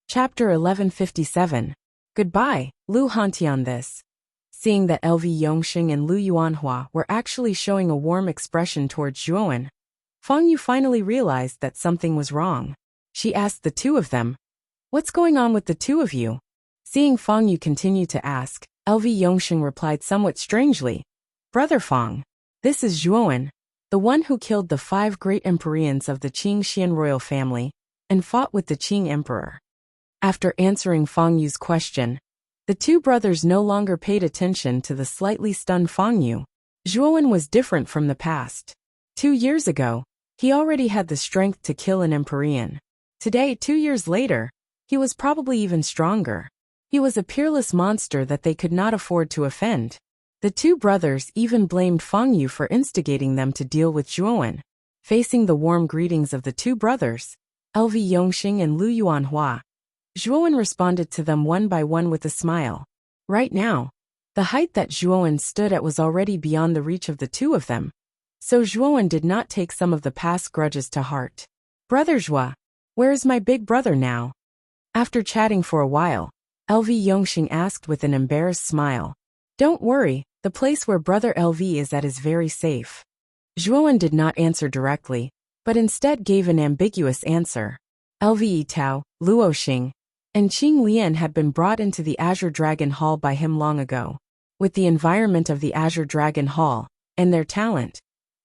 Chapter 1157. Goodbye, Lu Hantian. This. Seeing that LV Yongxing and Lu Yuanhua were actually showing a warm expression towards Zhuowen, Fang Yu finally realized that something was wrong. She asked the two of them, "What's going on with the two of you?" Seeing Fang Yu continue to ask, LV Yongxing replied somewhat strangely, "Brother Fang, this is Zhuowen, the one who killed the 5 great Emperors of the Qing Xian royal family and fought with the Qing emperor." After answering Fang Yu's question, the two brothers no longer paid attention to the slightly stunned Fang Yu. Zhuowen was different from the past. 2 years ago, he already had the strength to kill an Emperor. Today, 2 years later, he was probably even stronger. He was a peerless monster that they could not afford to offend. The two brothers even blamed Fang Yu for instigating them to deal with Zhuowen. Facing the warm greetings of the two brothers, LV Yongxing and Lu Yuanhua, Zhuowen responded to them one by one with a smile. Right now, the height that Zhuowen stood at was already beyond the reach of the two of them, so Zhuowen did not take some of the past grudges to heart. "Brother Zhua, where is my big brother now?" After chatting for a while, LV Yongxing asked with an embarrassed smile. "Don't worry, the place where brother LV is at is very safe." Zhuowen did not answer directly, but instead gave an ambiguous answer. LV Yitao, Luo Xing, and Qing Lian had been brought into the Azure Dragon Hall by him long ago. With the environment of the Azure Dragon Hall, and their talent,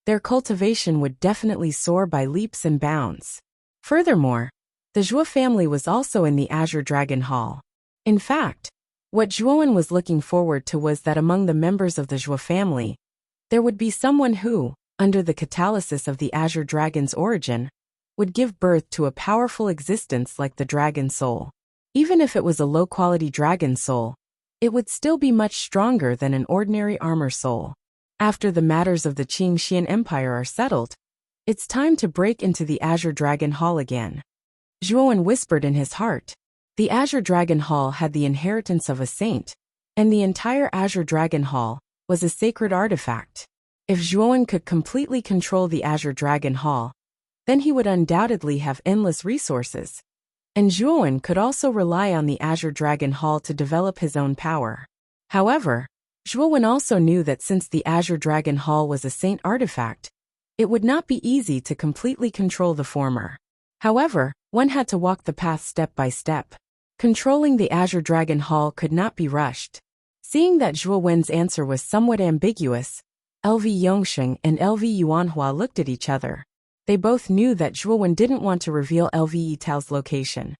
their cultivation would definitely soar by leaps and bounds. Furthermore, the Zhuo family was also in the Azure Dragon Hall. In fact, what Zhuowen was looking forward to was that among the members of the Zhuo family, there would be someone who, under the catalysis of the Azure Dragon's origin, would give birth to a powerful existence like the Dragon Soul. Even if it was a low-quality Dragon Soul, it would still be much stronger than an ordinary armor soul. After the matters of the Qing Xian Empire are settled, it's time to break into the Azure Dragon Hall again. Zhuowen whispered in his heart. The Azure Dragon Hall had the inheritance of a saint, and the entire Azure Dragon Hall was a sacred artifact. If Zhuowen could completely control the Azure Dragon Hall, then he would undoubtedly have endless resources. And Zhuowen could also rely on the Azure Dragon Hall to develop his own power. However, Zhuowen also knew that since the Azure Dragon Hall was a saint artifact, it would not be easy to completely control the former. However, one had to walk the path step by step. Controlling the Azure Dragon Hall could not be rushed. Seeing that Zhuowen's answer was somewhat ambiguous, LV Yongxing and LV Yuanhua looked at each other. They both knew that Zhuowen didn't want to reveal LV Yitao's location.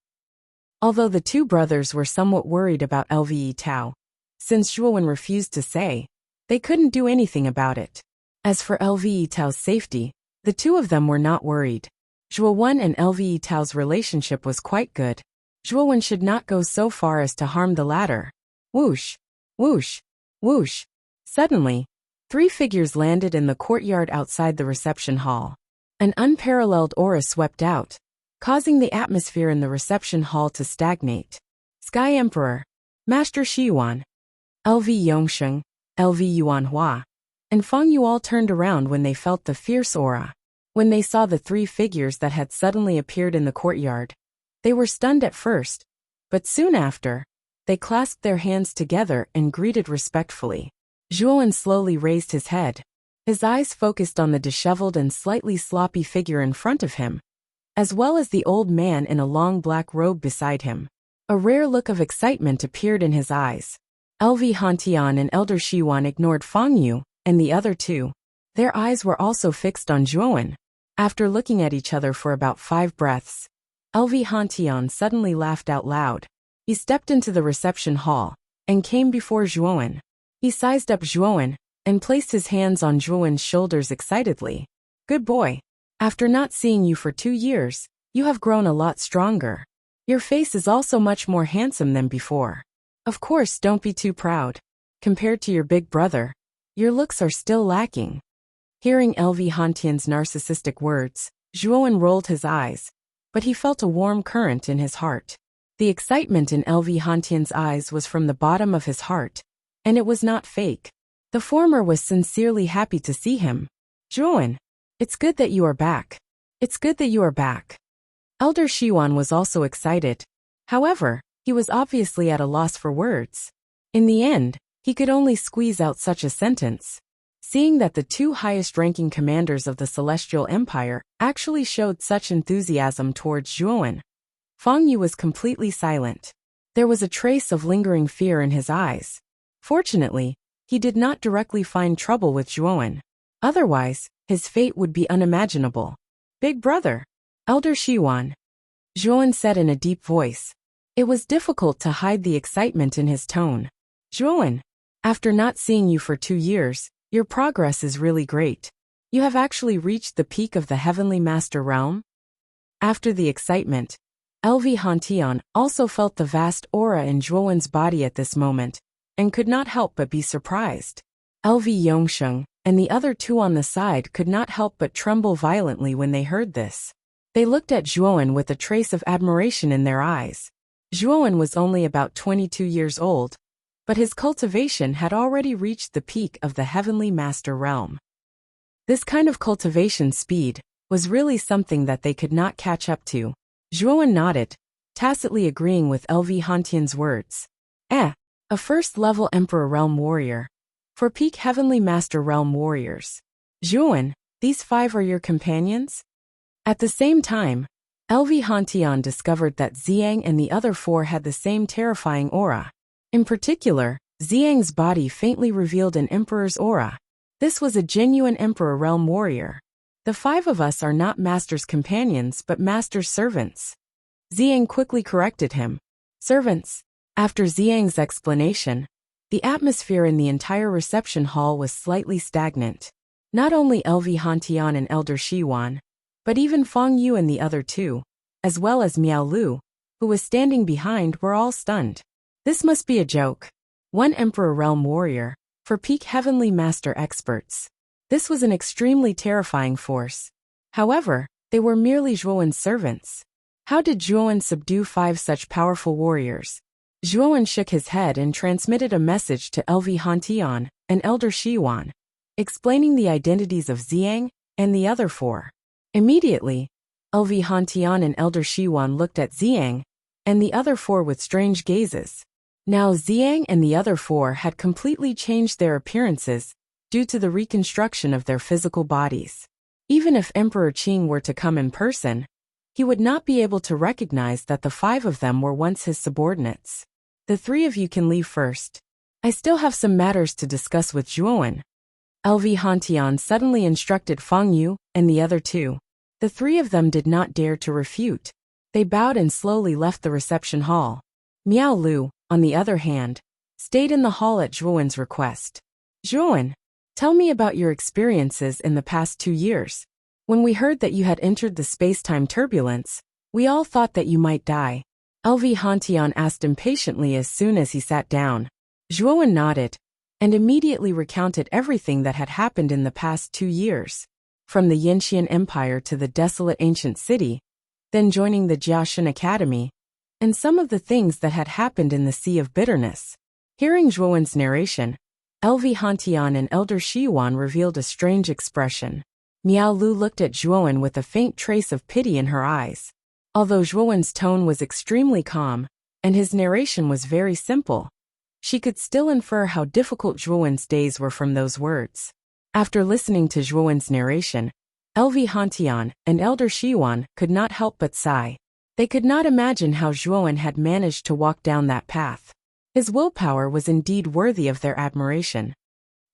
Although the two brothers were somewhat worried about LV Yitao, since Zhuowen refused to say, they couldn't do anything about it. As for LV Yitao's safety, the two of them were not worried. Zhuowen and LV Yitao's relationship was quite good. Zhuowen should not go so far as to harm the latter. Whoosh, whoosh, whoosh. Suddenly, 3 figures landed in the courtyard outside the reception hall. An unparalleled aura swept out, causing the atmosphere in the reception hall to stagnate. Sky Emperor, Master Xiyuan, LV Yongxing, LV Yuanhua, and Fang Yu all turned around when they felt the fierce aura. When they saw the 3 figures that had suddenly appeared in the courtyard, they were stunned at first, but soon after, they clasped their hands together and greeted respectfully. Zhuowen slowly raised his head. His eyes focused on the disheveled and slightly sloppy figure in front of him, as well as the old man in a long black robe beside him. A rare look of excitement appeared in his eyes. LV Hantian and Elder Xiyuan ignored Fang Yu and the other two. Their eyes were also fixed on Zhuowen. After looking at each other for about 5 breaths, LV Hantian suddenly laughed out loud. He stepped into the reception hall and came before Zhuowen. He sized up Zhuowen and placed his hands on Zhuowen's shoulders excitedly. "Good boy. After not seeing you for 2 years, you have grown a lot stronger. Your face is also much more handsome than before. Of course, don't be too proud. Compared to your big brother, your looks are still lacking." Hearing LV Hantian's narcissistic words, Zhuowen rolled his eyes, but he felt a warm current in his heart. The excitement in LV Hantian's eyes was from the bottom of his heart, and it was not fake. The former was sincerely happy to see him. "Zhuowen, it's good that you are back. It's good that you are back." Elder Xiyuan was also excited. However, he was obviously at a loss for words. In the end, he could only squeeze out such a sentence. Seeing that the two highest-ranking commanders of the Celestial Empire actually showed such enthusiasm towards Zhuowen, Feng Yu was completely silent. There was a trace of lingering fear in his eyes. Fortunately, he did not directly find trouble with Zhuowen. Otherwise, his fate would be unimaginable. "Big brother, Elder Shiwan," Zhuowen said in a deep voice. It was difficult to hide the excitement in his tone. "Zhuowen, after not seeing you for 2 years, your progress is really great. You have actually reached the peak of the Heavenly Master Realm." After the excitement, LV Hantian also felt the vast aura in Zhuowen's body at this moment, and could not help but be surprised. LV Yongsheng and the other two on the side could not help but tremble violently when they heard this. They looked at Zhuowen with a trace of admiration in their eyes. Zhuowen was only about 22 years old, but his cultivation had already reached the peak of the Heavenly Master Realm. This kind of cultivation speed was really something that they could not catch up to. Zhuowen nodded, tacitly agreeing with LV Hantian's words. A first-level Emperor Realm Warrior. For peak Heavenly Master Realm Warriors. Zhuowen, these 5 are your companions? At the same time, LV Hantian discovered that Xiang and the other 4 had the same terrifying aura. In particular, Xiang's body faintly revealed an Emperor's aura. This was a genuine Emperor Realm Warrior. "The 5 of us are not Master's companions but Master's servants." Xiang quickly corrected him. "Servants." After Xiang's explanation, the atmosphere in the entire reception hall was slightly stagnant. Not only LV Hantian and Elder Shiwan, but even Feng Yu and the other 2, as well as Miao Lu, who was standing behind, were all stunned. This must be a joke. 1 Emperor Realm Warrior, for peak Heavenly Master experts. This was an extremely terrifying force. However, they were merely Zhuowen's servants. How did Zhuowen subdue 5 such powerful warriors? Zhuowen shook his head and transmitted a message to LV Hantian and Elder Shiwan, explaining the identities of Xiang and the other 4. Immediately, LV Hantian and Elder Shiwan looked at Xiang and the other 4 with strange gazes. Now Xiang and the other 4 had completely changed their appearances due to the reconstruction of their physical bodies. Even if Emperor Qing were to come in person, he would not be able to recognize that the 5 of them were once his subordinates. "The 3 of you can leave first. I still have some matters to discuss with Zhuowen," LV Hantian suddenly instructed Feng Yu and the other 2. The 3 of them did not dare to refute. They bowed and slowly left the reception hall. Miao Lu, on the other hand, stayed in the hall at Zhuowen's request. "Zhuowen, tell me about your experiences in the past 2 years. When we heard that you had entered the space-time turbulence, we all thought that you might die." LV Hantian asked impatiently as soon as he sat down. Zhuowen nodded, and immediately recounted everything that had happened in the past 2 years. From the Yanxian Empire to the desolate ancient city, then joining the Jiaoshan Academy, and some of the things that had happened in the Sea of Bitterness. Hearing Zhuowen's narration, LV Hantian and Elder Shiwan revealed a strange expression. Miao Lu looked at Zhuowen with a faint trace of pity in her eyes. Although Zhuowen's tone was extremely calm, and his narration was very simple, she could still infer how difficult Zhuowen's days were from those words. After listening to Zhuowen's narration, LV Hantian and Elder Shiwan could not help but sigh. They could not imagine how Zhuowen had managed to walk down that path. His willpower was indeed worthy of their admiration.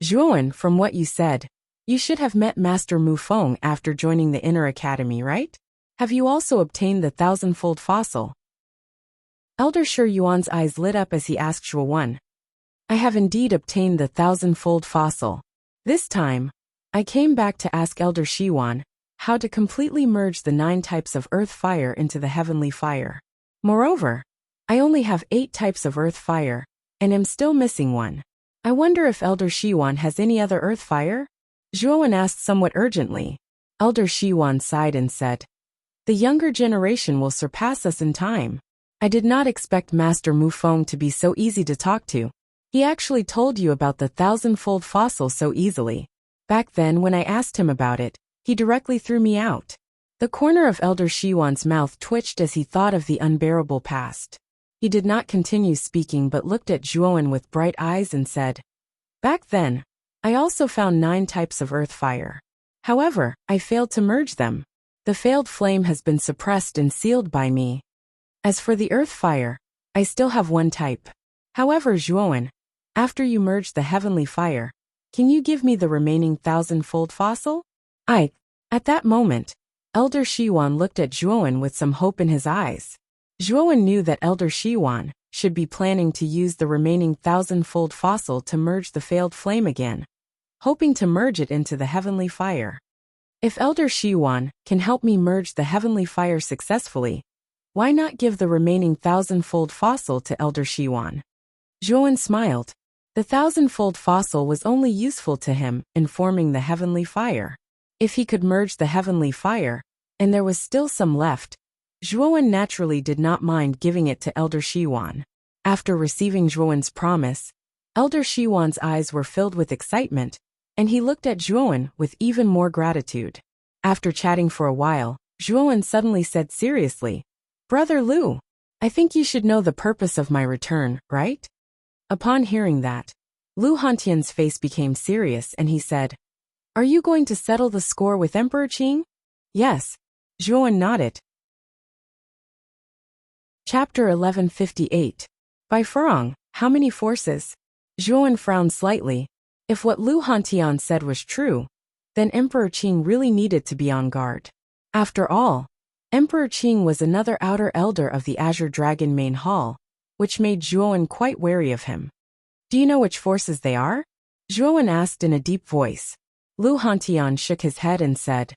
"Zhuowen, from what you said, you should have met Master Mu Feng after joining the Inner Academy, right? Have you also obtained the 1,000-fold fossil?" Elder Shi Yuan's eyes lit up as he asked Zhuowen. "I have indeed obtained the 1,000-fold fossil. This time, I came back to ask Elder Shiwan how to completely merge the 9 types of earth fire into the heavenly fire. Moreover, I only have 8 types of earth fire, and am still missing 1. I wonder if Elder Shiwan has any other earth fire?" Zhuowen asked somewhat urgently. Elder Shiwan sighed and said, "The younger generation will surpass us in time. I did not expect Master Mu Feng to be so easy to talk to. He actually told you about the 1,000-fold fossil so easily. Back then when I asked him about it, he directly threw me out." The corner of Elder Shiwan's mouth twitched as he thought of the unbearable past. He did not continue speaking but looked at Zhuowen with bright eyes and said, "Back then, I also found 9 types of earth fire. However, I failed to merge them. The failed flame has been suppressed and sealed by me. As for the earth fire, I still have 1 type. However, Zhuowen, after you merge the heavenly fire, can you give me the remaining 1,000-fold fossil?" At that moment, Elder Shiwan looked at Zhuowen with some hope in his eyes. Zhuowen knew that Elder Shiwan should be planning to use the remaining 1,000-fold fossil to merge the failed flame again, hoping to merge it into the heavenly fire. If Elder Shiwan can help me merge the heavenly fire successfully, why not give the remaining 1,000-fold fossil to Elder Shiwan? Zhuowen smiled. The 1,000-fold fossil was only useful to him in forming the heavenly fire. If he could merge the heavenly fire, and there was still some left, Zhuowen naturally did not mind giving it to Elder Shiwan. After receiving Zhuowen's promise, Elder Shiwan's eyes were filled with excitement, and he looked at Zhuowen with even more gratitude. After chatting for a while, Zhuowen suddenly said seriously, "Brother Lu, I think you should know the purpose of my return, right?" Upon hearing that, Lu Hantian's face became serious and he said, "Are you going to settle the score with Emperor Qing?" "Yes." Zhuowen nodded. Chapter 1158. By Furong, how many forces? Zhuowen frowned slightly. If what Lu Hantian said was true, then Emperor Qing really needed to be on guard. After all, Emperor Qing was another outer elder of the Azure Dragon main hall, which made Zhuowen quite wary of him. "Do you know which forces they are?" Zhuowen asked in a deep voice. Lu Hantian shook his head and said,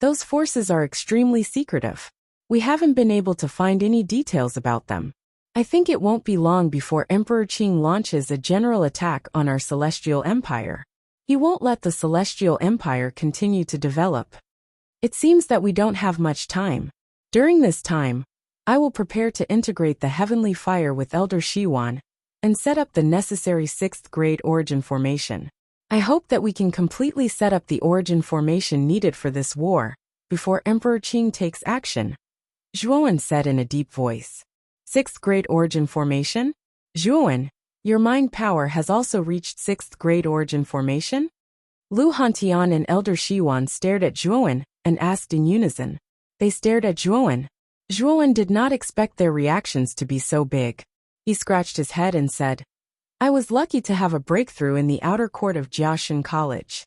"Those forces are extremely secretive. We haven't been able to find any details about them. I think it won't be long before Emperor Qing launches a general attack on our Celestial Empire. He won't let the Celestial Empire continue to develop. It seems that we don't have much time. During this time, I will prepare to integrate the heavenly fire with Elder Shiwan and set up the necessary 6th grade origin formation. I hope that we can completely set up the origin formation needed for this war before Emperor Qing takes action," Zhuowen said in a deep voice. 6th grade origin formation? Zhuowen, your mind power has also reached 6th grade origin formation? Lu Hantian and Elder Shiwan stared at Zhuowen and asked in unison. They stared at Zhuowen. Zhuowen did not expect their reactions to be so big. He scratched his head and said, "I was lucky to have a breakthrough in the outer court of Jiaxin College."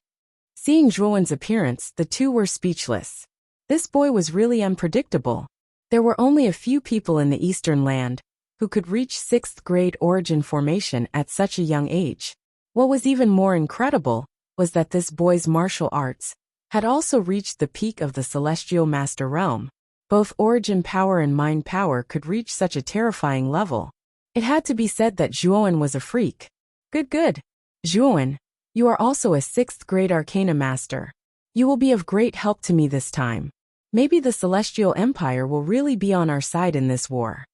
Seeing Zhuowen's appearance, the two were speechless. This boy was really unpredictable. There were only a few people in the Eastern Land who could reach 6th grade origin formation at such a young age. What was even more incredible was that this boy's martial arts had also reached the peak of the Celestial Master Realm. Both origin power and mind power could reach such a terrifying level. It had to be said that Zhuowen was a freak. Good. Zhuowen, you are also a 6th grade Arcana Master. You will be of great help to me this time. Maybe the Celestial Empire will really be on our side in this war."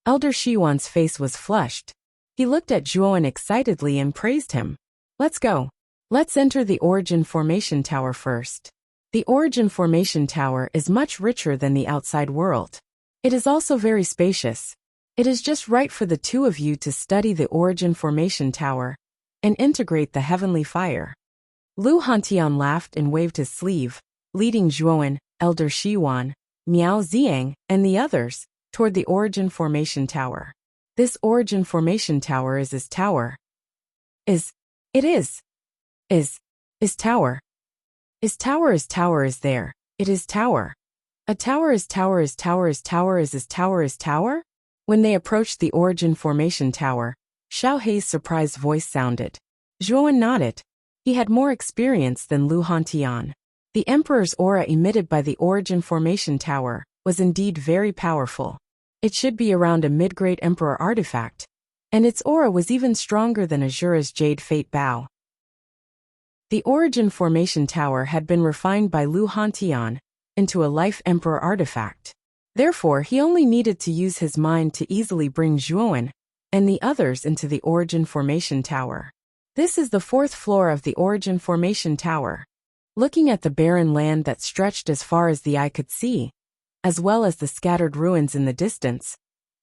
Elder Shiwan's face was flushed. He looked at Zhuowen excitedly and praised him. "Let's go. Let's enter the Origin Formation Tower first. The Origin Formation Tower is much richer than the outside world. It is also very spacious. It is just right for the two of you to study the Origin Formation Tower and integrate the heavenly fire." Lu Hantian laughed and waved his sleeve, leading Zhuowen, Elder Shiwan, Miao Ziang, and the others toward the Origin Formation Tower. This Origin Formation Tower is his tower. Is tower. Is tower is there. It is tower. A tower is tower is tower is tower is tower is tower? When they approached the Origin Formation Tower, Xiao Hei's surprised voice sounded. Zhuowen nodded. He had more experience than Lu Hantian. The Emperor's aura emitted by the Origin Formation Tower was indeed very powerful. It should be around a mid-grade Emperor artifact, and its aura was even stronger than Azura's Jade Fate Bow. The Origin Formation Tower had been refined by Lu Hantian into a Life Emperor artifact. Therefore, he only needed to use his mind to easily bring Zhuowen and the others into the Origin Formation Tower. This is the 4th floor of the Origin Formation Tower. Looking at the barren land that stretched as far as the eye could see, as well as the scattered ruins in the distance,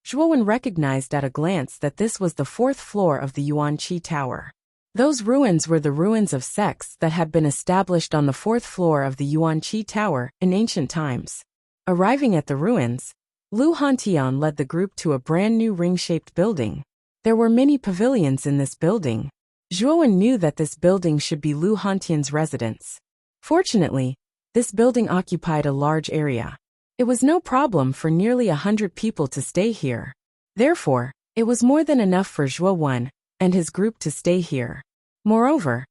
Zhuowen recognized at a glance that this was the fourth floor of the Yuan-Qi Tower. Those ruins were the ruins of sects that had been established on the fourth floor of the Yuan-Qi Tower in ancient times. Arriving at the ruins, Lu Hantian led the group to a brand new ring-shaped building. There were many pavilions in this building. Zhuowen knew that this building should be Lu Hantian's residence. Fortunately, this building occupied a large area. It was no problem for nearly 100 people to stay here. Therefore, it was more than enough for Zhuowen and his group to stay here. Moreover,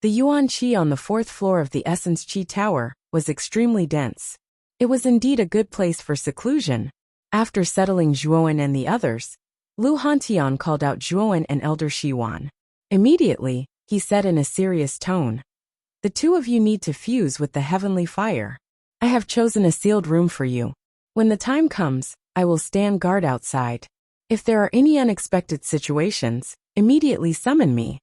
the Yuan-Qi on the fourth floor of the Essence-Qi Tower was extremely dense. It was indeed a good place for seclusion. After settling Zhuowen and the others, Lu Hantian called out Zhuowen and Elder Shiwan. Immediately, he said in a serious tone, "The two of you need to fuse with the heavenly fire. I have chosen a sealed room for you. When the time comes, I will stand guard outside. If there are any unexpected situations, immediately summon me."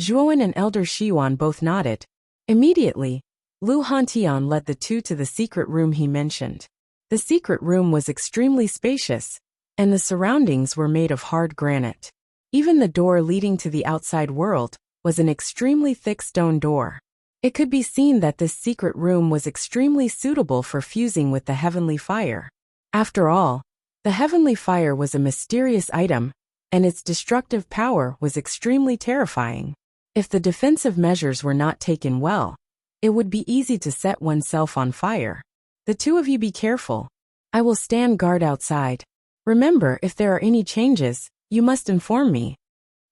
Zhuowen and Elder Shiwan both nodded. Immediately, Lu Hantian led the two to the secret room he mentioned. The secret room was extremely spacious, and the surroundings were made of hard granite. Even the door leading to the outside world was an extremely thick stone door. It could be seen that this secret room was extremely suitable for fusing with the heavenly fire. After all, the heavenly fire was a mysterious item, and its destructive power was extremely terrifying. If the defensive measures were not taken well, it would be easy to set oneself on fire. "The two of you be careful. I will stand guard outside. Remember, if there are any changes, you must inform me."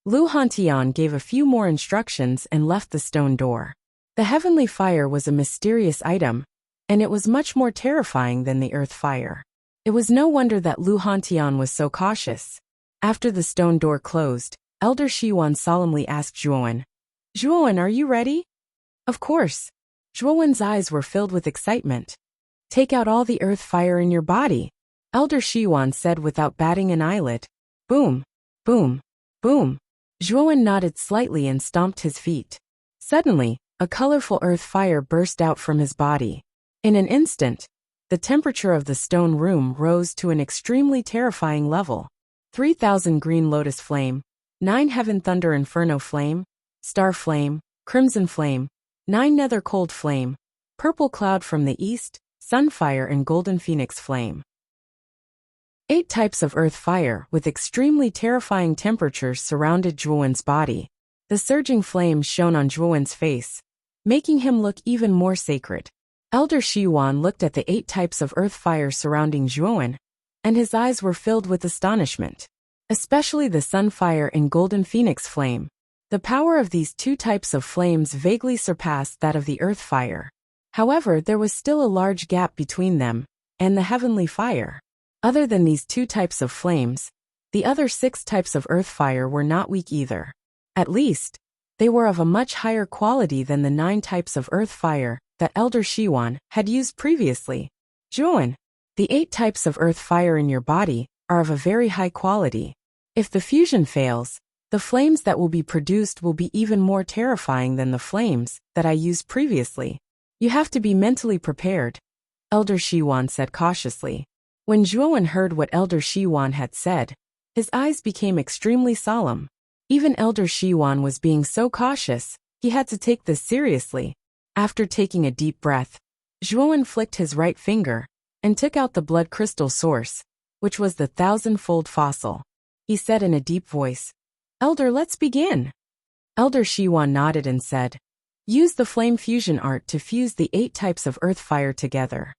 Lu Hantian gave a few more instructions and left the stone door. The heavenly fire was a mysterious item, and it was much more terrifying than the earth fire. It was no wonder that Lu Hantian was so cautious. After the stone door closed, Elder Shiwan solemnly asked Zhuowen, "Zhuowen, are you ready?" "Of course." Zhuowen's eyes were filled with excitement. "Take out all the earth fire in your body," Elder Shiwan said without batting an eyelid. Boom, boom, boom. Zhuowen nodded slightly and stomped his feet. Suddenly, a colorful earth fire burst out from his body. In an instant, the temperature of the stone room rose to an extremely terrifying level. 3,000 green lotus flame, 9 heaven thunder inferno flame, star flame, crimson flame, 9 nether cold flame, purple cloud from the east, sunfire and golden phoenix flame. 8 types of earth fire with extremely terrifying temperatures surrounded Zhuowen's body. The surging flames shone on Zhuowen's face, making him look even more sacred. Elder Shiwan looked at the 8 types of earth fire surrounding Zhuowen, and his eyes were filled with astonishment. Especially the sunfire and golden phoenix flame. The power of these 2 types of flames vaguely surpassed that of the earth fire. However, there was still a large gap between them and the heavenly fire. Other than these 2 types of flames, the other 6 types of earth fire were not weak either. At least, they were of a much higher quality than the 9 types of earth fire that Elder Shiwan had used previously. Zhuowen, the 8 types of earth fire in your body are of a very high quality. If the fusion fails, the flames that will be produced will be even more terrifying than the flames that I used previously. You have to be mentally prepared, Elder Shiwan said cautiously. When Zhuowen heard what Elder Shiwan had said, his eyes became extremely solemn. Even Elder Shiwan was being so cautious, he had to take this seriously. After taking a deep breath, Zhuowen flicked his right finger and took out the blood crystal source, which was the 1,000-fold fossil. He said in a deep voice, "Elder, let's begin." Elder Shiwan nodded and said, "Use the flame fusion art to fuse the 8 types of earth fire together."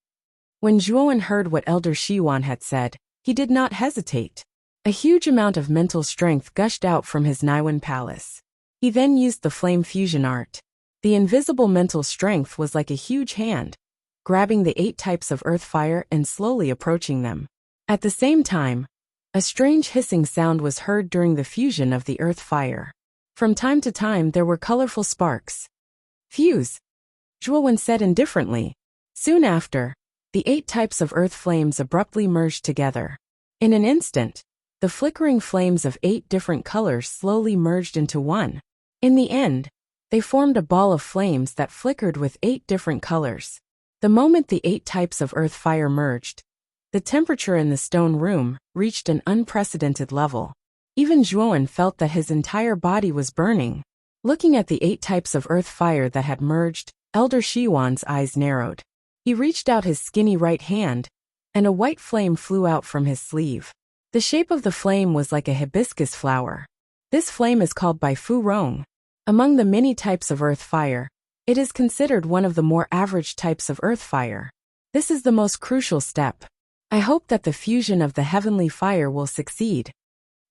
When Zhuowen heard what Elder Shiwan had said, he did not hesitate. A huge amount of mental strength gushed out from his Naiwan palace. He then used the flame fusion art. The invisible mental strength was like a huge hand, grabbing the 8 types of earth fire and slowly approaching them. At the same time, a strange hissing sound was heard during the fusion of the earth fire. From time to time there were colorful sparks. "Fuse," Zhuowen said indifferently. Soon after, the 8 types of earth flames abruptly merged together. In an instant, the flickering flames of 8 different colors slowly merged into one. In the end, they formed a ball of flames that flickered with 8 different colors. The moment the 8 types of earth fire merged, The temperature in the stone room reached an unprecedented level. Even Zhuowen felt that his entire body was burning. Looking at the 8 types of earth fire that had merged, Elder Shiwan's eyes narrowed. He reached out his skinny right hand, and a white flame flew out from his sleeve. The shape of the flame was like a hibiscus flower. This flame is called Bai Fu Rong. Among the many types of earth fire, it is considered one of the more average types of earth fire. This is the most crucial step. I hope that the fusion of the heavenly fire will succeed.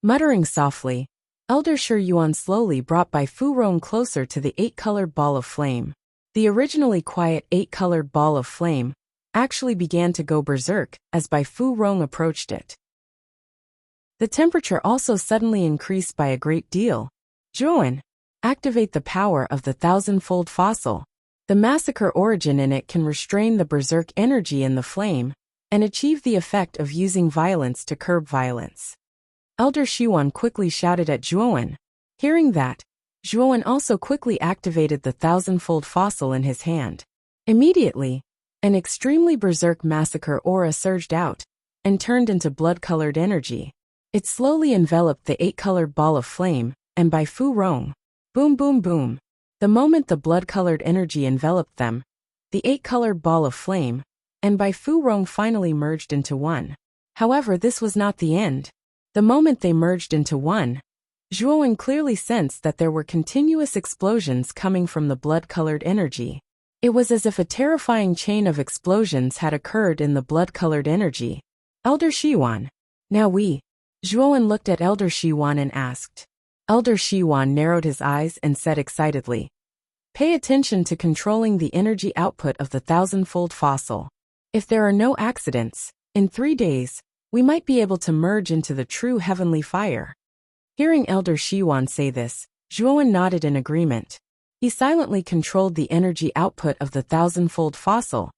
Muttering softly, Elder Shi Yuan slowly brought Bai Fu Rong closer to the 8-colored ball of flame. The originally quiet 8-colored ball of flame actually began to go berserk as Bai Fu Rong approached it. The temperature also suddenly increased by a great deal. Zhuowen, activate the power of the 1,000-fold fossil. The massacre origin in it can restrain the berserk energy in the flame and achieve the effect of using violence to curb violence. Elder Shiwan quickly shouted at Zhuowen. Hearing that, Zhuowen also quickly activated the 1,000-fold fossil in his hand. Immediately, an extremely berserk massacre aura surged out and turned into blood-colored energy. It slowly enveloped the 8-colored ball of flame, and Bai Fu Rong. Boom boom boom. The moment the blood-colored energy enveloped them, the 8-colored ball of flame, and Bai Fu Rong finally merged into one. However, this was not the end. The moment they merged into one, Zhuowen clearly sensed that there were continuous explosions coming from the blood-colored energy. It was as if a terrifying chain of explosions had occurred in the blood-colored energy. Elder Shiwan. Now we. Zhuowen looked at Elder Shiwan and asked. Elder Shiwan narrowed his eyes and said excitedly, "Pay attention to controlling the energy output of the 1,000-fold fossil. If there are no accidents, in 3 days, we might be able to merge into the true heavenly fire." Hearing Elder Shiwan say this, Zhuowen nodded in agreement. He silently controlled the energy output of the 1,000-fold fossil,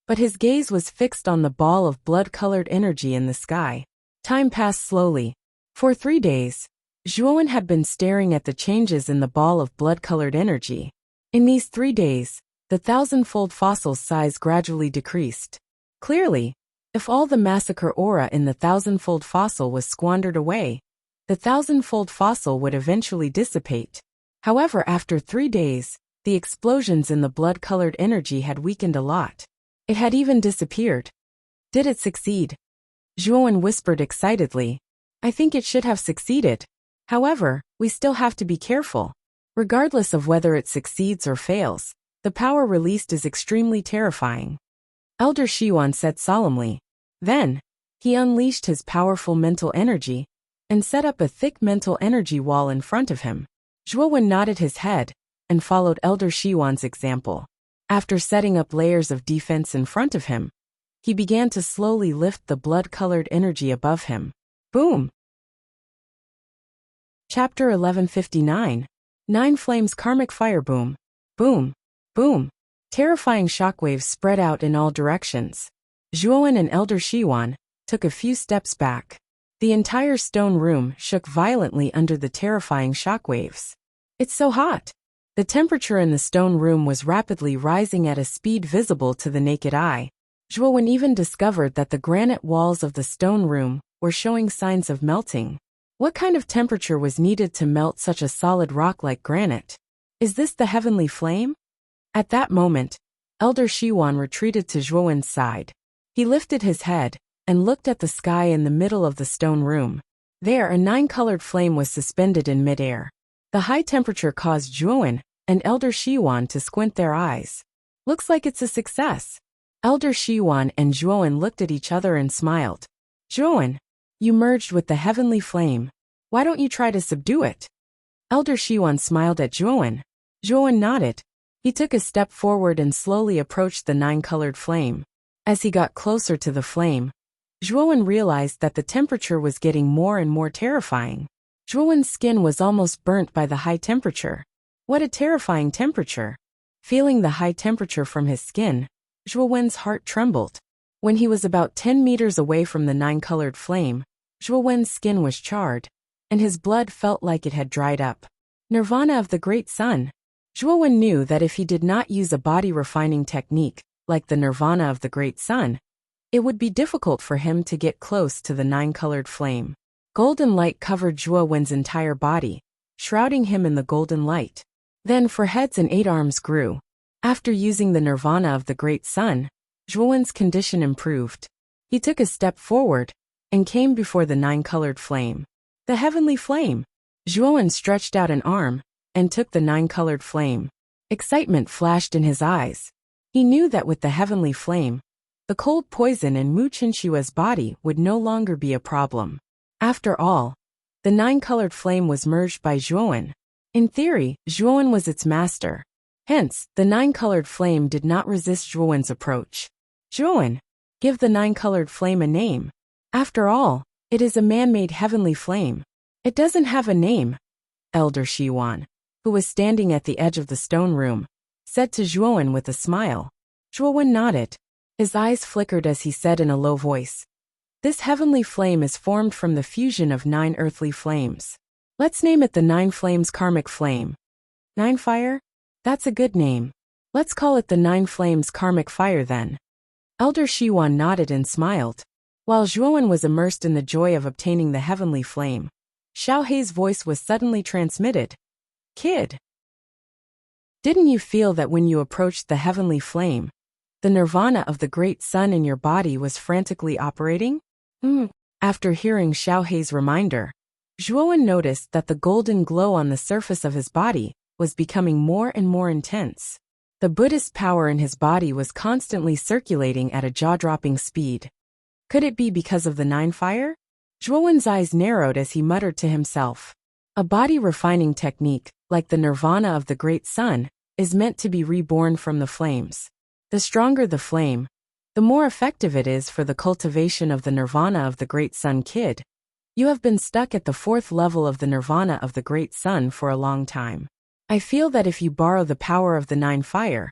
but his gaze was fixed on the ball of blood-colored energy in the sky. Time passed slowly. For 3 days, Zhuowen had been staring at the changes in the ball of blood-colored energy. In these 3 days, the 1,000-fold fossil's size gradually decreased. Clearly, if all the massacre aura in the 1,000-fold fossil was squandered away, the 1,000-fold fossil would eventually dissipate. However, after 3 days, the explosions in the blood-colored energy had weakened a lot. It had even disappeared. Did it succeed? Zhuowen whispered excitedly. I think it should have succeeded. However, we still have to be careful. Regardless of whether it succeeds or fails, the power released is extremely terrifying. Elder Shiwan said solemnly. Then, he unleashed his powerful mental energy and set up a thick mental energy wall in front of him. Zhuowen nodded his head and followed Elder Shiwan's example. After setting up layers of defense in front of him, he began to slowly lift the blood-colored energy above him. Boom! Chapter 1159. 9 Flames Karmic Fire Boom. Boom! Boom! Terrifying shockwaves spread out in all directions. Zhuowen and Elder Shiwan took a few steps back. The entire stone room shook violently under the terrifying shockwaves. It's so hot! The temperature in the stone room was rapidly rising at a speed visible to the naked eye. Zhuowen even discovered that the granite walls of the stone room were showing signs of melting. What kind of temperature was needed to melt such a solid rock like granite? Is this the heavenly flame? At that moment, Elder Shiwan retreated to Zhuowen's side. He lifted his head and looked at the sky in the middle of the stone room. There, a 9-colored flame was suspended in midair. The high temperature caused Zhuowen and Elder Shiwan to squint their eyes. Looks like it's a success. Elder Shiwan and Zhuowen looked at each other and smiled. Zhuowen, you merged with the heavenly flame. Why don't you try to subdue it? Elder Shiwan smiled at Zhuowen. Zhuowen nodded. He took a step forward and slowly approached the 9-colored flame. As he got closer to the flame, Zhuowen realized that the temperature was getting more and more terrifying. Zhuowen's skin was almost burnt by the high temperature. What a terrifying temperature! Feeling the high temperature from his skin, Zhuowen's heart trembled. When he was about 10 meters away from the 9-colored flame, Zhuowen's skin was charred, and his blood felt like it had dried up. Nirvana of the Great Sun. Zhuowen knew that if he did not use a body refining technique, like the Nirvana of the Great Sun, it would be difficult for him to get close to the nine-colored flame. Golden light covered Zhuowen's entire body, shrouding him in the golden light. Then 4 heads and 8 arms grew. After using the nirvana of the great sun, Zhuowen's condition improved. He took a step forward and came before the nine-colored flame. The heavenly flame! Zhuowen stretched out an arm and took the nine-colored flame. Excitement flashed in his eyes. He knew that with the heavenly flame, the cold poison in Mu Qinshua's body would no longer be a problem. After all, the nine-colored flame was merged by Zhuowen. In theory, Zhuowen was its master. Hence, the nine-colored flame did not resist Zhuowen's approach. Zhuowen, give the nine-colored flame a name. After all, it is a man-made heavenly flame. It doesn't have a name. Elder Shiwan, who was standing at the edge of the stone room, said to Zhuowen with a smile. Zhuowen nodded. His eyes flickered as he said in a low voice, "This heavenly flame is formed from the fusion of 9 earthly flames. Let's name it the 9 Flames Karmic Flame." 9 Fire? That's a good name. Let's call it the 9 Flames Karmic Fire then. Elder Shiwan nodded and smiled. While Zhuowen was immersed in the joy of obtaining the heavenly flame, Xiaohei's voice was suddenly transmitted. "Kid, didn't you feel that when you approached the heavenly flame, the nirvana of the great sun in your body was frantically operating?" After hearing Xiaohei's reminder, Zhuowen noticed that the golden glow on the surface of his body was becoming more and more intense. The Buddhist power in his body was constantly circulating at a jaw-dropping speed. Could it be because of the 9 fire? Zhuowen's eyes narrowed as he muttered to himself. A body-refining technique, like the nirvana of the great sun, is meant to be reborn from the flames. The stronger the flame, the more effective it is for the cultivation of the nirvana of the great sun. Kid, you have been stuck at the 4th level of the nirvana of the great sun for a long time. I feel that if you borrow the power of the 9 fire,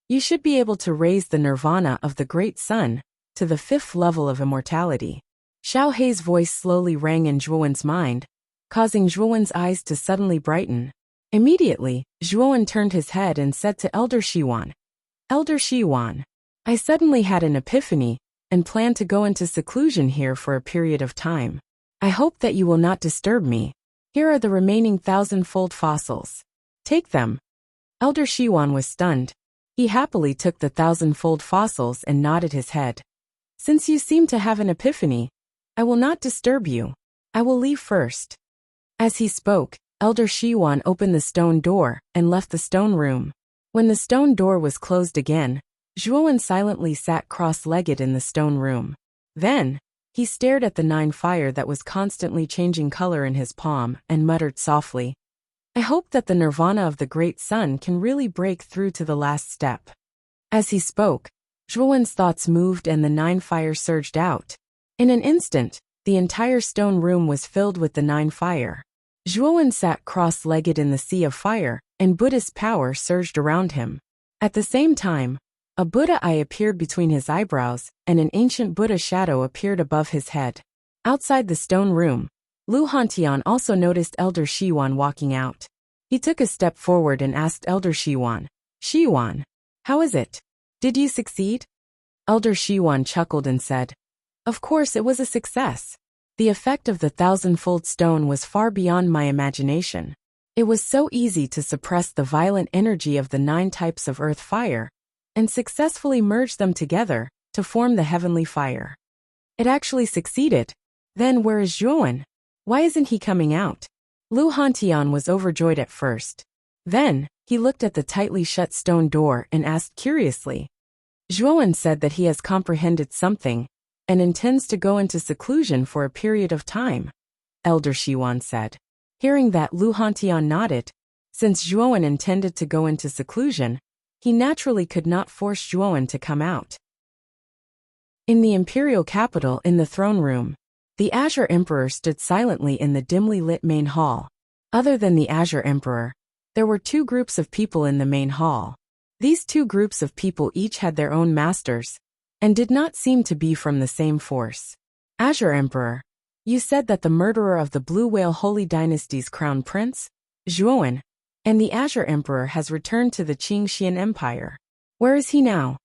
you should be able to raise the nirvana of the great sun to the 5th level of immortality. Xiaohei's voice slowly rang in Zhuowen's mind, causing Zhuowen's eyes to suddenly brighten. Immediately, Zhuowen turned his head and said to Elder Shiwan, "Elder Shiwan, I suddenly had an epiphany and plan to go into seclusion here for a period of time. I hope that you will not disturb me. Here are the remaining 1,000-fold fossils. Take them." Elder Shiwan was stunned. He happily took the 1,000-fold fossils and nodded his head. "Since you seem to have an epiphany, I will not disturb you. I will leave first." As he spoke, Elder Shiwan opened the stone door and left the stone room. When the stone door was closed again, Zhuowen silently sat cross-legged in the stone room. Then, he stared at the 9 fire that was constantly changing color in his palm and muttered softly, "I hope that the nirvana of the great sun can really break through to the last step." As he spoke, Zhuowen's thoughts moved and the 9 fire surged out. In an instant, the entire stone room was filled with the 9 fire. Zhuowen sat cross-legged in the sea of fire, and Buddhist power surged around him. At the same time, a Buddha eye appeared between his eyebrows, and an ancient Buddha shadow appeared above his head. Outside the stone room, Lu Hantian also noticed Elder Shiwan walking out. He took a step forward and asked Elder Shiwan, "Shiwan, how is it? Did you succeed?" Elder Shiwan chuckled and said, "Of course it was a success. The effect of the 1,000-fold stone was far beyond my imagination. It was so easy to suppress the violent energy of the 9 types of earth fire and successfully merge them together to form the heavenly fire. It actually succeeded. Then where is Zhuowen? Why isn't he coming out?" Lu Hantian was overjoyed at first. Then, he looked at the tightly shut stone door and asked curiously. Zhuowen said that he has comprehended something and intends to go into seclusion for a period of time, Elder Shiwan said. Hearing that, Lu Hantian nodded. Since Zhuowen intended to go into seclusion, he naturally could not force Zhuowen to come out. In the imperial capital in the throne room, the Azure Emperor stood silently in the dimly lit main hall. Other than the Azure Emperor, there were 2 groups of people in the main hall. These 2 groups of people each had their own masters, and did not seem to be from the same force. Azure Emperor, you said that the murderer of the Blue Whale Holy Dynasty's crown prince, Zhuowen, and the Azure Emperor has returned to the Qingxian Empire. Where is he now?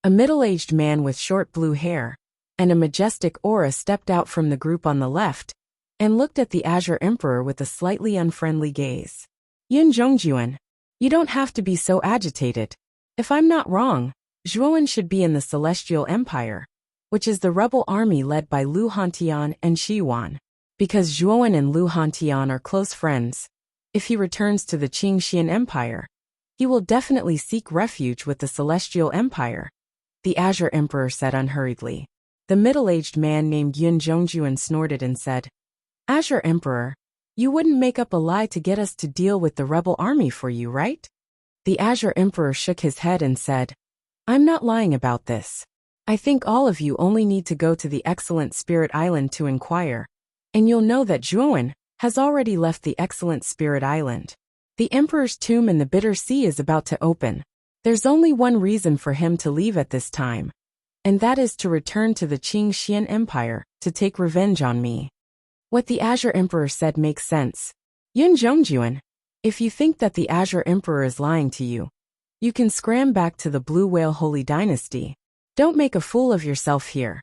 A middle-aged man with short blue hair, and a majestic aura stepped out from the group on the left and looked at the Azure Emperor with a slightly unfriendly gaze. Yin Zhongjuan, you don't have to be so agitated. If I'm not wrong, Zhuowen should be in the Celestial Empire, which is the rebel army led by Lu Hantian and Shi Yuan. Because Zhuowen and Lu Hantian are close friends, if he returns to the Qingxian Empire, he will definitely seek refuge with the Celestial Empire, the Azure Emperor said unhurriedly. The middle-aged man named Yin Zhongjuan snorted and said, Azure Emperor, you wouldn't make up a lie to get us to deal with the rebel army for you, right? The Azure Emperor shook his head and said, I'm not lying about this. I think all of you only need to go to the Excellent Spirit Island to inquire, and you'll know that Zhuowen has already left the Excellent Spirit Island. The Emperor's tomb in the Bitter Sea is about to open. There's only one reason for him to leave at this time, and that is to return to the Qingxian Empire to take revenge on me. What the Azure Emperor said makes sense. Yin Zhongjuan, if you think that the Azure Emperor is lying to you, you can scram back to the Blue Whale Holy Dynasty. Don't make a fool of yourself here.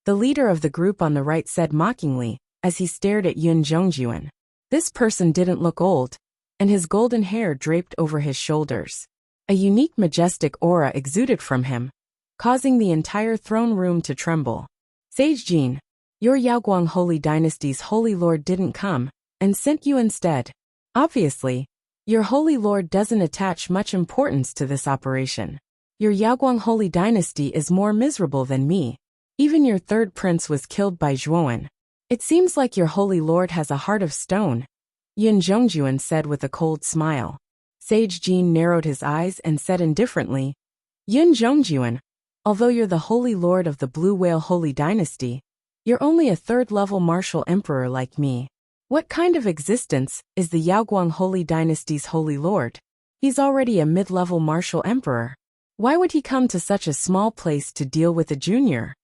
The leader of the group on the right said mockingly, as he stared at Yin Zhongjuan. This person didn't look old, and his golden hair draped over his shoulders. A unique majestic aura exuded from him, causing the entire throne room to tremble. Sage Jin, your Yaoguang Holy Dynasty's Holy Lord didn't come, and sent you instead. Obviously, your Holy Lord doesn't attach much importance to this operation. Your Yaoguang Holy Dynasty is more miserable than me. Even your third prince was killed by Zhuowen. It seems like your Holy Lord has a heart of stone, Yin Zhongjuan said with a cold smile. Sage Jin narrowed his eyes and said indifferently, Yin Zhongjuan, although you're the Holy Lord of the Blue Whale Holy Dynasty, you're only a third-level martial emperor like me. What kind of existence is the Yaoguang Holy Dynasty's Holy Lord? He's already a mid-level martial emperor. Why would he come to such a small place to deal with a junior?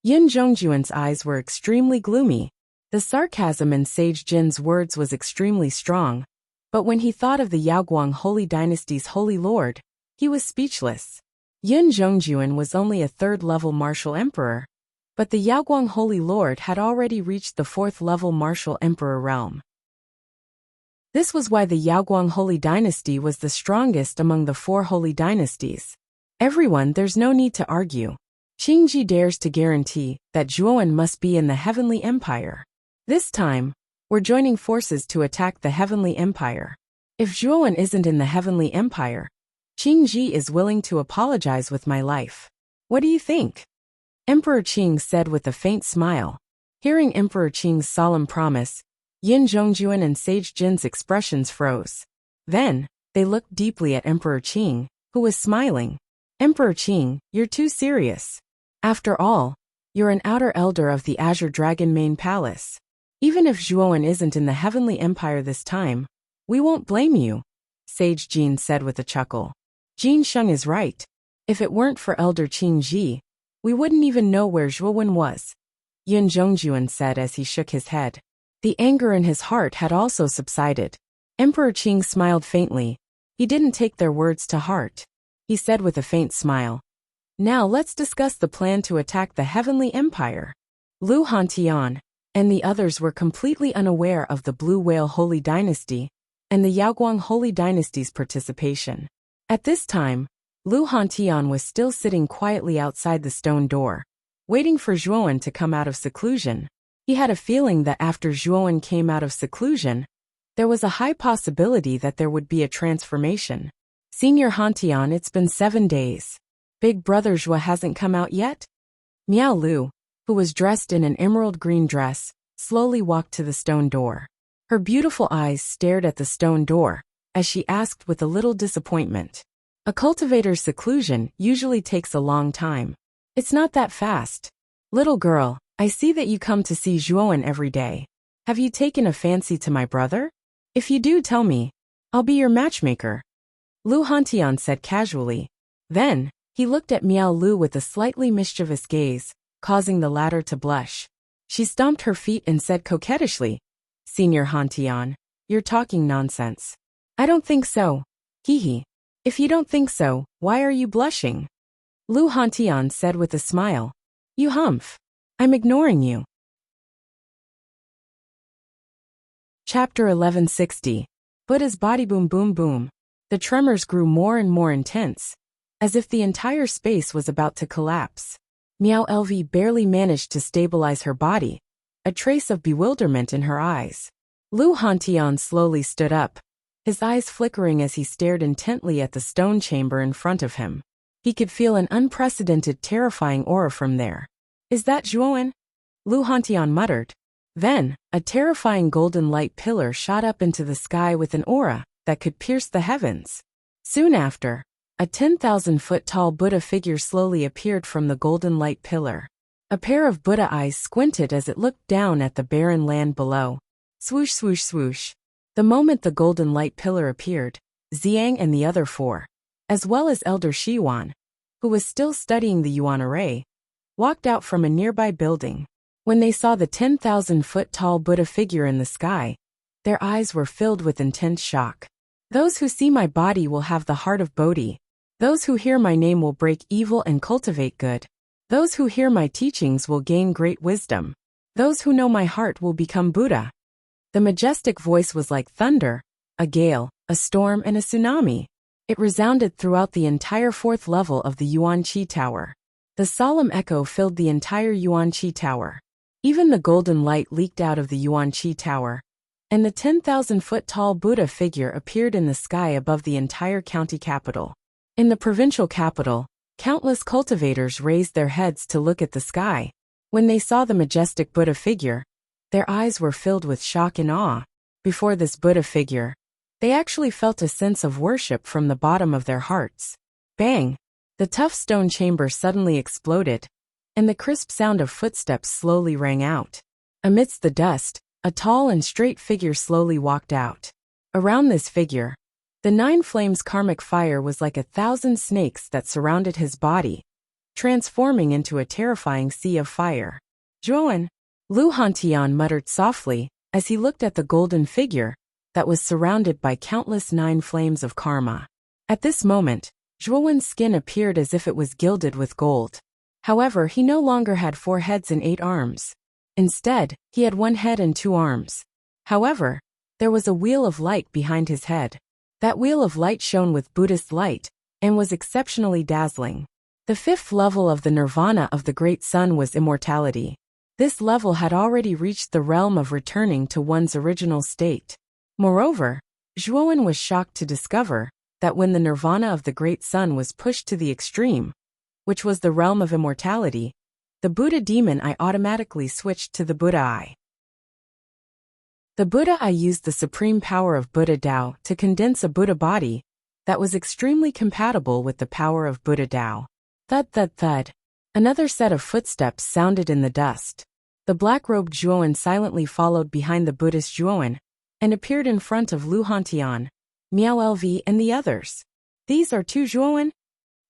Yin Zhongjuan's eyes were extremely gloomy. The sarcasm in Sage Jin's words was extremely strong, but when he thought of the Yaoguang Holy Dynasty's Holy Lord, he was speechless. Yin Zhongjuan was only a third-level martial emperor, but the Yaoguang Holy Lord had already reached the fourth-level martial emperor realm. This was why the Yaoguang Holy Dynasty was the strongest among the four holy dynasties. Everyone, there's no need to argue. Qingji dares to guarantee that Zhuowen must be in the Heavenly Empire. This time, we're joining forces to attack the Heavenly Empire. If Zhuowen isn't in the Heavenly Empire, Qingji is willing to apologize with my life. What do you think? Emperor Qing said with a faint smile. Hearing Emperor Qing's solemn promise, Yin Zhongjuan and Sage Jin's expressions froze. Then, they looked deeply at Emperor Qing, who was smiling. Emperor Qing, you're too serious. After all, you're an outer elder of the Azure Dragon Main Palace. Even if Zhuowen isn't in the Heavenly Empire this time, we won't blame you, Sage Jin said with a chuckle. Jin Sheng is right. If it weren't for Elder Qingji, we wouldn't even know where Zhuowen was, Yin Zhongjuan said as he shook his head. The anger in his heart had also subsided. Emperor Qing smiled faintly. He didn't take their words to heart. He said with a faint smile, now let's discuss the plan to attack the Heavenly Empire. Lu Hantian and the others were completely unaware of the Blue Whale Holy Dynasty and the Yaoguang Holy Dynasty's participation. At this time, Lu Hantian was still sitting quietly outside the stone door, waiting for Zhuowen to come out of seclusion. He had a feeling that after Zhuowen came out of seclusion, there was a high possibility that there would be a transformation. Senior Hantian, it's been 7 days. Big brother Zhuo hasn't come out yet? Miao Lu, who was dressed in an emerald green dress, slowly walked to the stone door. Her beautiful eyes stared at the stone door, as she asked with a little disappointment. A cultivator's seclusion usually takes a long time. It's not that fast. Little girl, I see that you come to see Zhuowen every day. Have you taken a fancy to my brother? If you do, tell me. I'll be your matchmaker. Lu Hantian said casually. Then, he looked at Miao Lu with a slightly mischievous gaze, causing the latter to blush. She stomped her feet and said coquettishly, Senior Hantian, you're talking nonsense. I don't think so. Hee. If you don't think so, why are you blushing? Lu Hantian said with a smile. You humph. I'm ignoring you. Chapter 1160. Buddha's body boom boom boom. The tremors grew more and more intense, as if the entire space was about to collapse. Miao LV barely managed to stabilize her body, a trace of bewilderment in her eyes. Lu Hantian slowly stood up, his eyes flickering as he stared intently at the stone chamber in front of him. He could feel an unprecedented, terrifying aura from there. Is that Zhuowen? Lu Hantian muttered. Then, a terrifying golden light pillar shot up into the sky with an aura that could pierce the heavens. Soon after, a 10,000-foot-tall Buddha figure slowly appeared from the golden light pillar. A pair of Buddha eyes squinted as it looked down at the barren land below. Swoosh swoosh swoosh. The moment the golden light pillar appeared, Xiang and the other four, as well as Elder Shiwan, who was still studying the Yuan array, walked out from a nearby building. When they saw the 10,000-foot-tall Buddha figure in the sky, their eyes were filled with intense shock. Those who see my body will have the heart of Bodhi. Those who hear my name will break evil and cultivate good. Those who hear my teachings will gain great wisdom. Those who know my heart will become Buddha. The majestic voice was like thunder, a gale, a storm, and a tsunami. It resounded throughout the entire fourth level of the Yuan Qi Tower. The solemn echo filled the entire Yuan Qi Tower. Even the golden light leaked out of the Yuan Qi Tower, and the 10,000-foot-tall Buddha figure appeared in the sky above the entire county capital. In the provincial capital, countless cultivators raised their heads to look at the sky. When they saw the majestic Buddha figure, their eyes were filled with shock and awe. Before this Buddha figure, they actually felt a sense of worship from the bottom of their hearts. Bang! The tough stone chamber suddenly exploded, and the crisp sound of footsteps slowly rang out. Amidst the dust, a tall and straight figure slowly walked out. Around this figure, the 9 flames karmic fire was like 1,000 snakes that surrounded his body, transforming into a terrifying sea of fire. Zhuowen, Lu Hantian muttered softly as he looked at the golden figure that was surrounded by countless 9 flames of karma. At this moment, Zhuowen's skin appeared as if it was gilded with gold. However, he no longer had 4 heads and 8 arms. Instead, he had 1 head and 2 arms. However, there was a wheel of light behind his head. That wheel of light shone with Buddhist light and was exceptionally dazzling. The 5th level of the nirvana of the Great Sun was immortality. This level had already reached the realm of returning to one's original state. Moreover, Zhuowen was shocked to discover that when the nirvana of the Great Sun was pushed to the extreme, which was the realm of immortality, the Buddha demon eye automatically switched to the Buddha eye. The Buddha eye used the supreme power of Buddha Tao to condense a Buddha body that was extremely compatible with the power of Buddha Tao. Thud thud thud. Another set of footsteps sounded in the dust. The black-robed Zhuowen silently followed behind the Buddhist Zhuowen and appeared in front of Lu Hantian, Miao LV, and the others. These are 2 Zhuowen?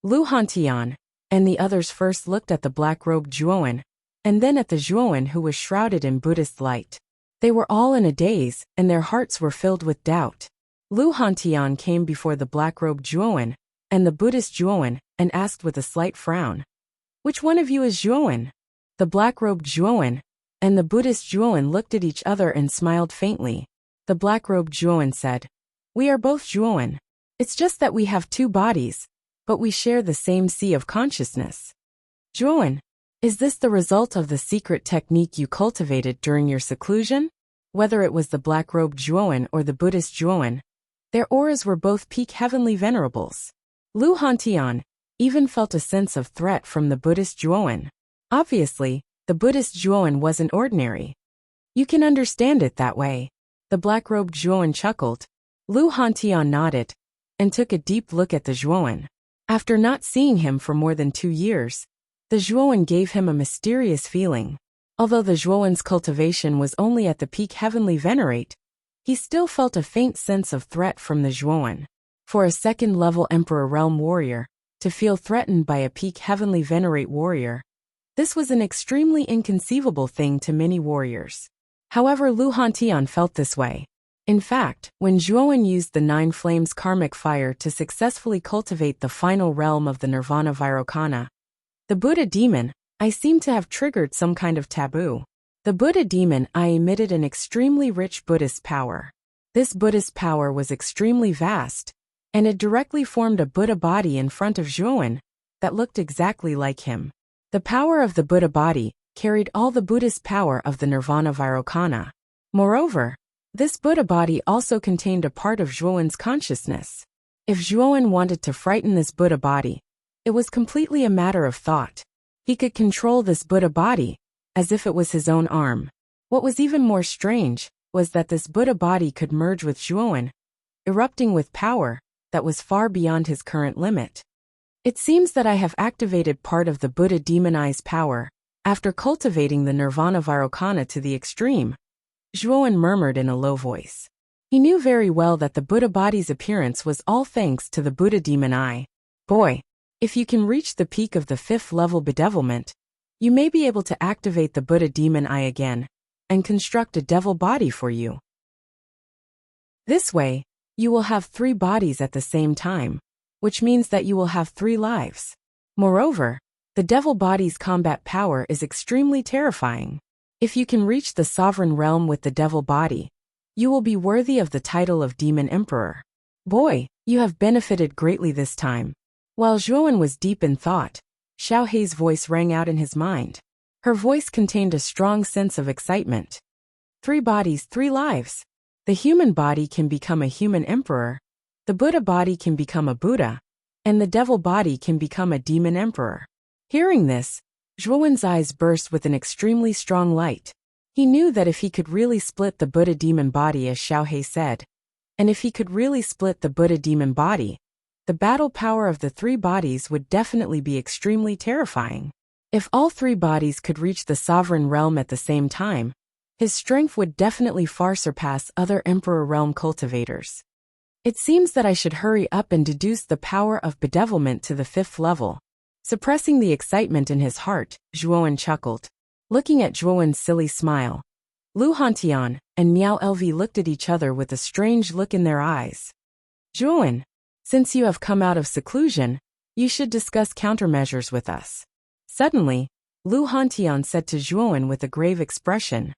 Lu Hantian and the others first looked at the black-robed Zhuowen, and then at the Zhuowen who was shrouded in Buddhist light. They were all in a daze, and their hearts were filled with doubt. Lu Hantian came before the black-robed Zhuowen and the Buddhist Zhuowen and asked with a slight frown, "Which one of you is Zhuowen?" The black-robed Zhuowen and the Buddhist Zhuowen looked at each other and smiled faintly. The black-robed Zhuowen said, "We are both Zhuowen. It's just that we have 2 bodies, but we share the same sea of consciousness." Zhuowen, is this the result of the secret technique you cultivated during your seclusion? Whether it was the black-robed Zhuowen or the Buddhist Zhuowen, their auras were both peak heavenly venerables. Lu Hantian even felt a sense of threat from the Buddhist Zhuowen. Obviously, the Buddhist Zhuowen wasn't ordinary. You can understand it that way. The black-robed Zhuowen chuckled. Lu Hantian nodded and took a deep look at the Zhuowen. After not seeing him for more than 2 years, the Zhuowen gave him a mysterious feeling. Although the Zhuowen's cultivation was only at the peak heavenly venerate, he still felt a faint sense of threat from the Zhuowen. For a second-level Emperor Realm warrior, to feel threatened by a peak heavenly venerate warrior, this was an extremely inconceivable thing to many warriors. However, Lu Hantian felt this way. In fact, when Zhuowen used the 9 flames karmic fire to successfully cultivate the final realm of the nirvana Vairocana, the Buddha demon, I seem to have triggered some kind of taboo. The Buddha demon eye emitted an extremely rich Buddhist power. This Buddhist power was extremely vast, and it directly formed a Buddha body in front of Zhuowen that looked exactly like him. The power of the Buddha body carried all the Buddhist power of the Nirvana Vairocana. Moreover, this Buddha body also contained a part of Zhuowen's consciousness. If Zhuowen wanted to frighten this Buddha body, it was completely a matter of thought. He could control this Buddha body as if it was his own arm. What was even more strange was that this Buddha body could merge with Zhuowen, erupting with power that was far beyond his current limit. It seems that I have activated part of the Buddha demonized power after cultivating the Nirvana Vairocana to the extreme, Zhuowen murmured in a low voice. He knew very well that the Buddha body's appearance was all thanks to the Buddha demon eye. Boy, if you can reach the peak of the 5th level bedevilment, you may be able to activate the Buddha demon eye again and construct a devil body for you. This way, you will have 3 bodies at the same time, which means that you will have 3 lives. Moreover, the devil body's combat power is extremely terrifying. If you can reach the sovereign realm with the devil body, you will be worthy of the title of Demon Emperor. Boy, you have benefited greatly this time. While Zhuowen was deep in thought, Xiao Hei's voice rang out in his mind. Her voice contained a strong sense of excitement. 3 bodies, 3 lives. The human body can become a human emperor, the Buddha body can become a Buddha, and the devil body can become a demon emperor. Hearing this, Zhuowen's eyes burst with an extremely strong light. He knew that if he could really split the Buddha demon body as Xiao Hei said, and if he could really split the Buddha demon body, the battle power of the 3 bodies would definitely be extremely terrifying. If all 3 bodies could reach the sovereign realm at the same time, his strength would definitely far surpass other Emperor Realm cultivators. It seems that I should hurry up and deduce the power of bedevilment to the 5th level. Suppressing the excitement in his heart, Zhuowen chuckled. Looking at Zhuowen's silly smile, Lu Hantian and Miao Lv looked at each other with a strange look in their eyes. Zhuowen, since you have come out of seclusion, you should discuss countermeasures with us. Suddenly, Lu Hantian said to Zhuowen with a grave expression.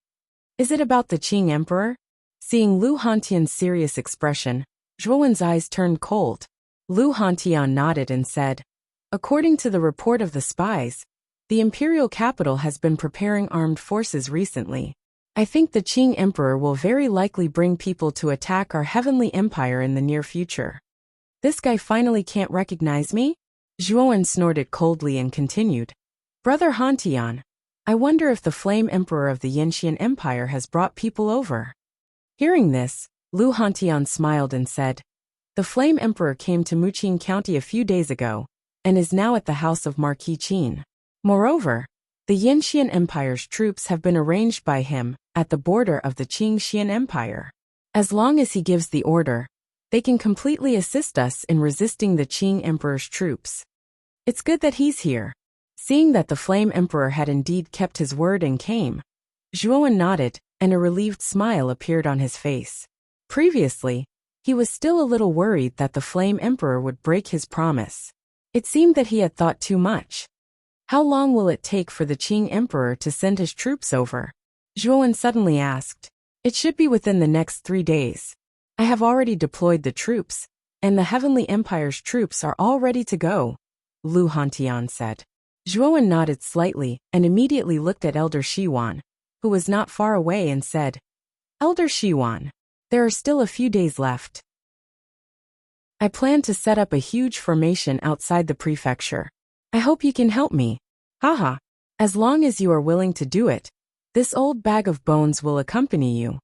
Is it about the Qing Emperor? Seeing Lu Hantian's serious expression, Zhuowen's eyes turned cold. Lu Hantian nodded and said, according to the report of the spies, the imperial capital has been preparing armed forces recently. I think the Qing Emperor will very likely bring people to attack our heavenly empire in the near future. This guy finally can't recognize me? Zhuowen snorted coldly and continued. Brother Hantian, I wonder if the Flame Emperor of the Yanxian Empire has brought people over. Hearing this, Lu Hantian smiled and said, the Flame Emperor came to Muqing County a few days ago, and is now at the house of Marquis Qin. Moreover, the Yanxian Empire's troops have been arranged by him at the border of the Qing-Xian Empire. As long as he gives the order, they can completely assist us in resisting the Qing Emperor's troops. It's good that he's here. Seeing that the Flame Emperor had indeed kept his word and came, Zhuowen nodded, and a relieved smile appeared on his face. Previously, he was still a little worried that the Flame Emperor would break his promise. It seemed that he had thought too much. How long will it take for the Qing Emperor to send his troops over? Zhuowen suddenly asked. It should be within the next 3 days. I have already deployed the troops, and the Heavenly Empire's troops are all ready to go, Lu Hantian said. Zhuowen nodded slightly and immediately looked at Elder Shiwan, who was not far away, and said, Elder Shiwan, there are still a few days left. I plan to set up a huge formation outside the prefecture. I hope you can help me. Haha. As long as you are willing to do it, this old bag of bones will accompany you.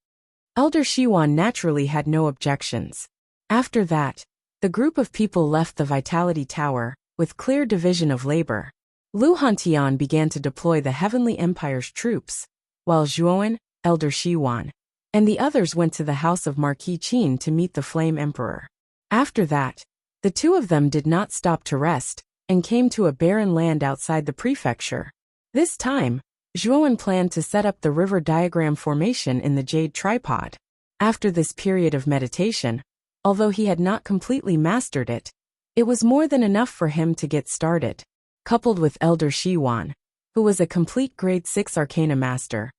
Elder Shiwan naturally had no objections. After that, the group of people left the Vitality Tower with clear division of labor. Lu Hantian began to deploy the Heavenly Empire's troops, while Zhuowen, Elder Shiwan, and the others went to the house of Marquis Qin to meet the Flame Emperor. After that, the 2 of them did not stop to rest, and came to a barren land outside the prefecture. This time, Zhuowen planned to set up the river diagram formation in the jade tripod. After this period of meditation, although he had not completely mastered it, it was more than enough for him to get started. Coupled with Elder Shiwan, who was a complete grade 6 arcana master.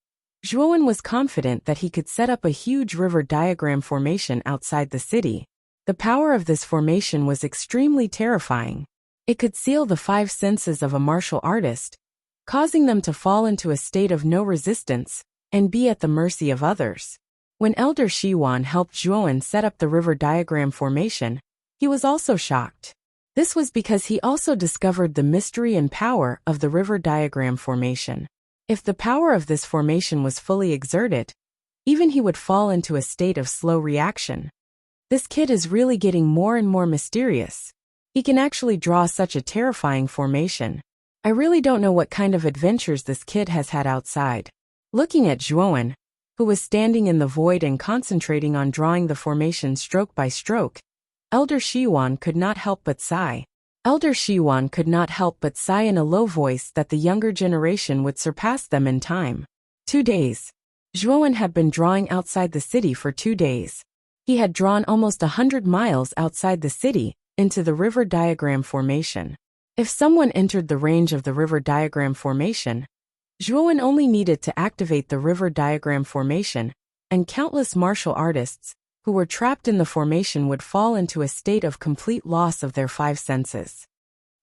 Zhuowen was confident that he could set up a huge river diagram formation outside the city. The power of this formation was extremely terrifying. It could seal the 5 senses of a martial artist, causing them to fall into a state of no resistance and be at the mercy of others. When Elder Shiwan helped Zhuowen set up the river diagram formation, he was also shocked. This was because he also discovered the mystery and power of the river diagram formation. If the power of this formation was fully exerted, even he would fall into a state of slow reaction. This kid is really getting more and more mysterious. He can actually draw such a terrifying formation. I really don't know what kind of adventures this kid has had outside. Looking at Zhuowen, who was standing in the void and concentrating on drawing the formation stroke by stroke, Elder Shiwan could not help but sigh. Elder Shiwan could not help but sigh in a low voice that the younger generation would surpass them in time. 2 days. Zhuowen had been drawing outside the city for 2 days. He had drawn almost 100 miles outside the city into the river diagram formation. If someone entered the range of the river diagram formation, Zhuowen only needed to activate the river diagram formation, and countless martial artists who were trapped in the formation would fall into a state of complete loss of their 5 senses.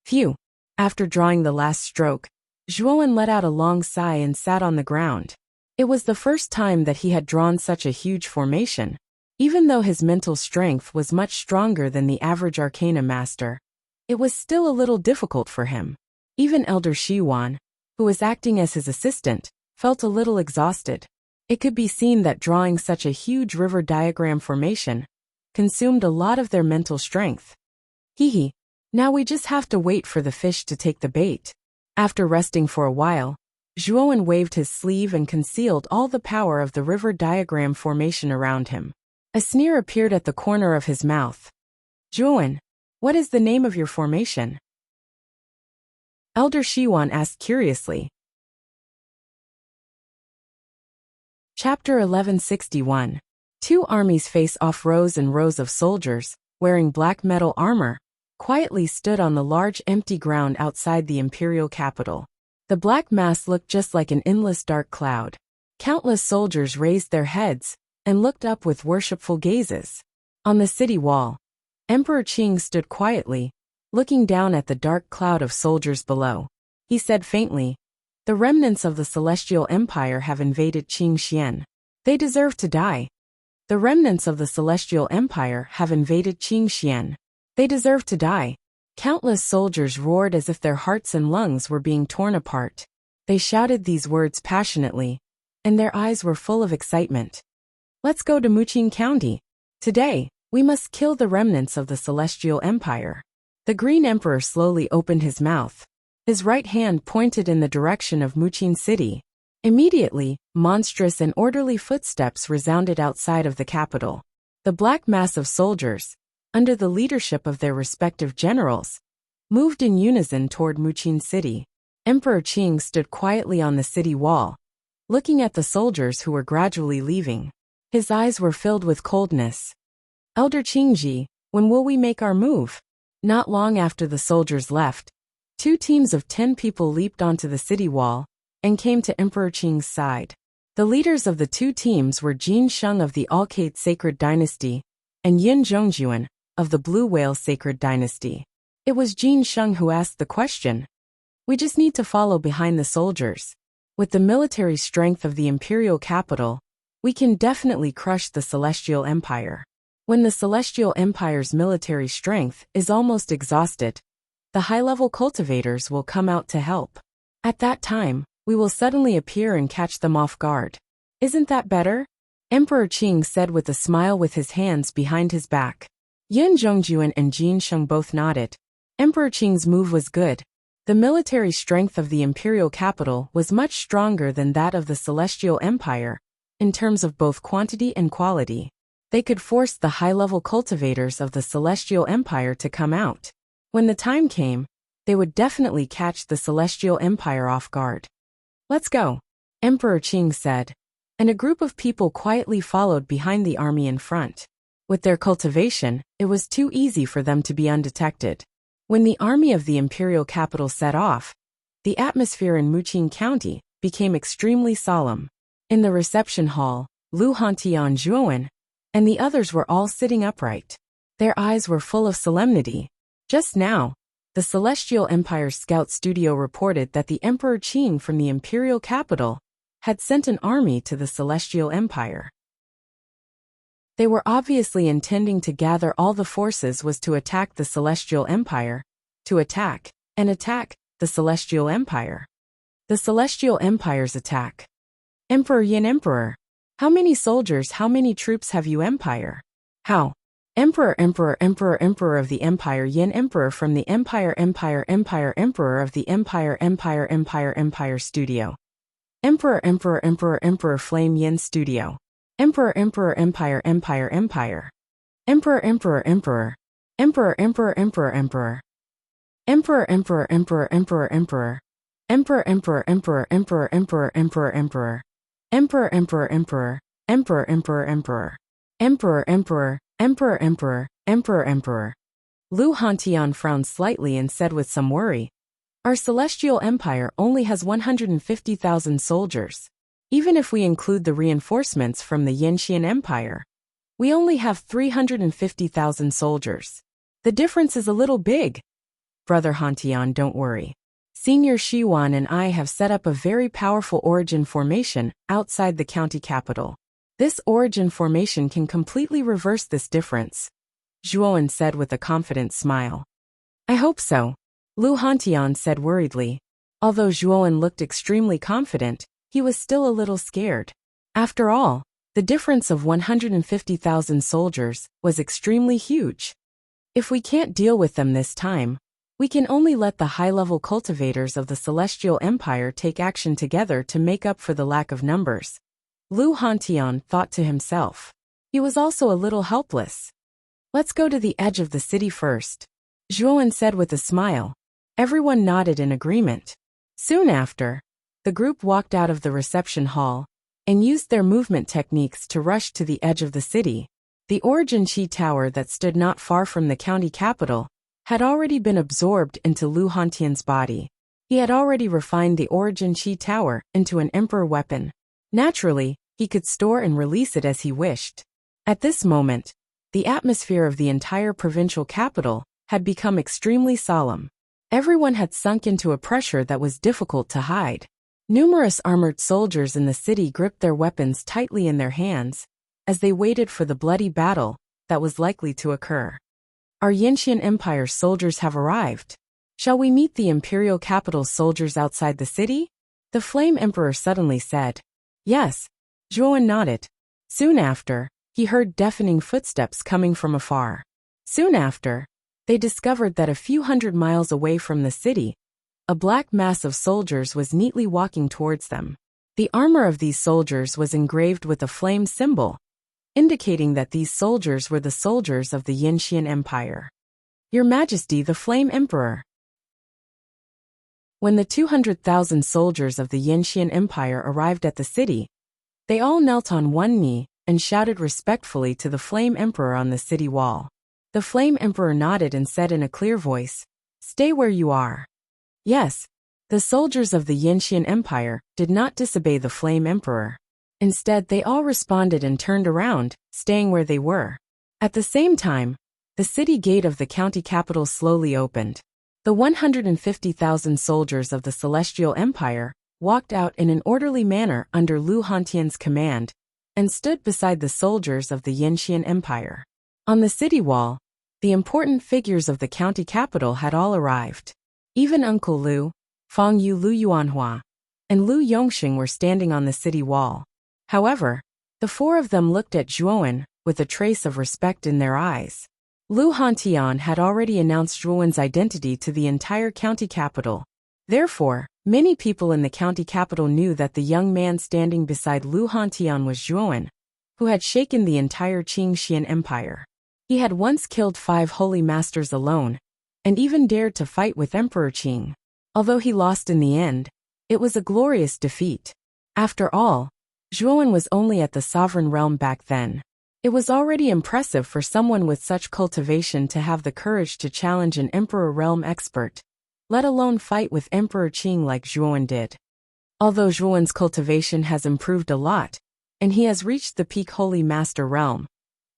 Phew! After drawing the last stroke, Zhuowen let out a long sigh and sat on the ground. It was the first time that he had drawn such a huge formation. Even though his mental strength was much stronger than the average arcana master, it was still a little difficult for him. Even Elder Shiwan, who was acting as his assistant, felt a little exhausted. It could be seen that drawing such a huge river diagram formation consumed a lot of their mental strength. Hee, now we just have to wait for the fish to take the bait. After resting for a while, Zhuowen waved his sleeve and concealed all the power of the river diagram formation around him. A sneer appeared at the corner of his mouth. Zhuowen, what is the name of your formation? Elder Shiwan asked curiously. Chapter 1161. 2 armies face off. Rows and rows of soldiers, wearing black metal armor, quietly stood on the large empty ground outside the imperial capital. The black mass looked just like an endless dark cloud. Countless soldiers raised their heads and looked up with worshipful gazes. On the city wall, Emperor Qing stood quietly, looking down at the dark cloud of soldiers below. He said faintly, "The remnants of the Celestial Empire have invaded Qingxian. They deserve to die. The remnants of the Celestial Empire have invaded Qingxian. They deserve to die." Countless soldiers roared as if their hearts and lungs were being torn apart. They shouted these words passionately, and their eyes were full of excitement. "Let's go to Muqing County. Today, we must kill the remnants of the Celestial Empire." The Green Emperor slowly opened his mouth. His right hand pointed in the direction of Muqing City. Immediately, monstrous and orderly footsteps resounded outside of the capital. The black mass of soldiers, under the leadership of their respective generals, moved in unison toward Muqing City. Emperor Qing stood quietly on the city wall, looking at the soldiers who were gradually leaving. His eyes were filled with coldness. "Elder Qingji, when will we make our move?" Not long after the soldiers left, 2 teams of 10 people leaped onto the city wall and came to Emperor Qing's side. The leaders of the 2 teams were Jin Sheng of the Alcate Sacred Dynasty and Yin Zhongjuan of the Blue Whale Sacred Dynasty. It was Jin Sheng who asked the question. "We just need to follow behind the soldiers. With the military strength of the imperial capital, we can definitely crush the Celestial Empire. When the Celestial Empire's military strength is almost exhausted, the high-level cultivators will come out to help. At that time, we will suddenly appear and catch them off guard. Isn't that better?" Emperor Qing said with a smile with his hands behind his back. Yin Zhongjuan and Jin Sheng both nodded. Emperor Qing's move was good. The military strength of the imperial capital was much stronger than that of the Celestial Empire, in terms of both quantity and quality. They could force the high-level cultivators of the Celestial Empire to come out. When the time came, they would definitely catch the Celestial Empire off guard. "Let's go," Emperor Qing said, and a group of people quietly followed behind the army in front. With their cultivation, it was too easy for them to be undetected. When the army of the imperial capital set off, the atmosphere in Muqing County became extremely solemn. In the reception hall, Lu Hantian, Zhuowen, and the others were all sitting upright. Their eyes were full of solemnity. Just now, the Celestial Empire's scout studio reported that the Emperor Qing from the imperial capital had sent an army to the Celestial Empire. They were obviously intending to gather all the forces was to attack the Celestial Empire, to attack the Celestial Empire. The Celestial Empire's attack. Emperor Yin, Emperor. How many soldiers, how many troops have you, Empire? How? Emperor of the Empire Yin, Emperor from the Empire Emperor of the Empire Studio. Emperor Flame Yin Studio. Emperor Empire Emperor Emperor Emperor. Lu Hantian frowned slightly and said with some worry, "Our Celestial Empire only has 150,000 soldiers. Even if we include the reinforcements from the Yanxian Empire, we only have 350,000 soldiers. The difference is a little big." "Brother Hantian, don't worry. Senior Shiwan and I have set up a very powerful origin formation outside the county capital. This origin formation can completely reverse this difference," Zhuowen said with a confident smile. "I hope so," Lu Hantian said worriedly. Although Zhuowen looked extremely confident, he was still a little scared. After all, the difference of 150,000 soldiers was extremely huge. If we can't deal with them this time, we can only let the high-level cultivators of the Celestial Empire take action together to make up for the lack of numbers. Lu Hantian thought to himself. He was also a little helpless. "Let's go to the edge of the city first," Zhuowen said with a smile. Everyone nodded in agreement. Soon after, the group walked out of the reception hall and used their movement techniques to rush to the edge of the city. The Origin Qi Tower that stood not far from the county capital had already been absorbed into Lu Hantian's body. He had already refined the Origin Qi Tower into an emperor weapon. Naturally, he could store and release it as he wished. At this moment, the atmosphere of the entire provincial capital had become extremely solemn. Everyone had sunk into a pressure that was difficult to hide. Numerous armored soldiers in the city gripped their weapons tightly in their hands as they waited for the bloody battle that was likely to occur. "Our Yanxian Empire soldiers have arrived. Shall we meet the imperial capital's soldiers outside the city?" the Flame Emperor suddenly said. "Yes," Zhuowen nodded. Soon after, he heard deafening footsteps coming from afar. Soon after, they discovered that a few hundred miles away from the city, a black mass of soldiers was neatly walking towards them. The armor of these soldiers was engraved with a flame symbol, indicating that these soldiers were the soldiers of the Yanxian Empire. "Your Majesty, the Flame Emperor." When the 200,000 soldiers of the Yanxian Empire arrived at the city, they all knelt on one knee and shouted respectfully to the Flame Emperor on the city wall. The Flame Emperor nodded and said in a clear voice, "Stay where you are." Yes, the soldiers of the Yanxian Empire did not disobey the Flame Emperor. Instead, they all responded and turned around, staying where they were. At the same time, the city gate of the county capital slowly opened. The 150,000 soldiers of the Celestial Empire walked out in an orderly manner under Lu Hantian's command and stood beside the soldiers of the Yanxian Empire. On the city wall, the important figures of the county capital had all arrived. Even Uncle Lu, Fang Yu Lu Yuanhua, and Lu Yongxing were standing on the city wall. However, the four of them looked at Zhuowen with a trace of respect in their eyes. Lu Hantian had already announced Zhuowen's identity to the entire county capital. Therefore, many people in the county capital knew that the young man standing beside Lu Hantian was Zhuowen, who had shaken the entire Qingxian Empire. He had once killed 5 holy masters alone, and even dared to fight with Emperor Qing. Although he lost in the end, it was a glorious defeat. After all, Zhuowen was only at the sovereign realm back then. It was already impressive for someone with such cultivation to have the courage to challenge an emperor realm expert, let alone fight with Emperor Qing like Zhuowen did. Although Zhuowen's cultivation has improved a lot, and he has reached the peak Holy Master realm,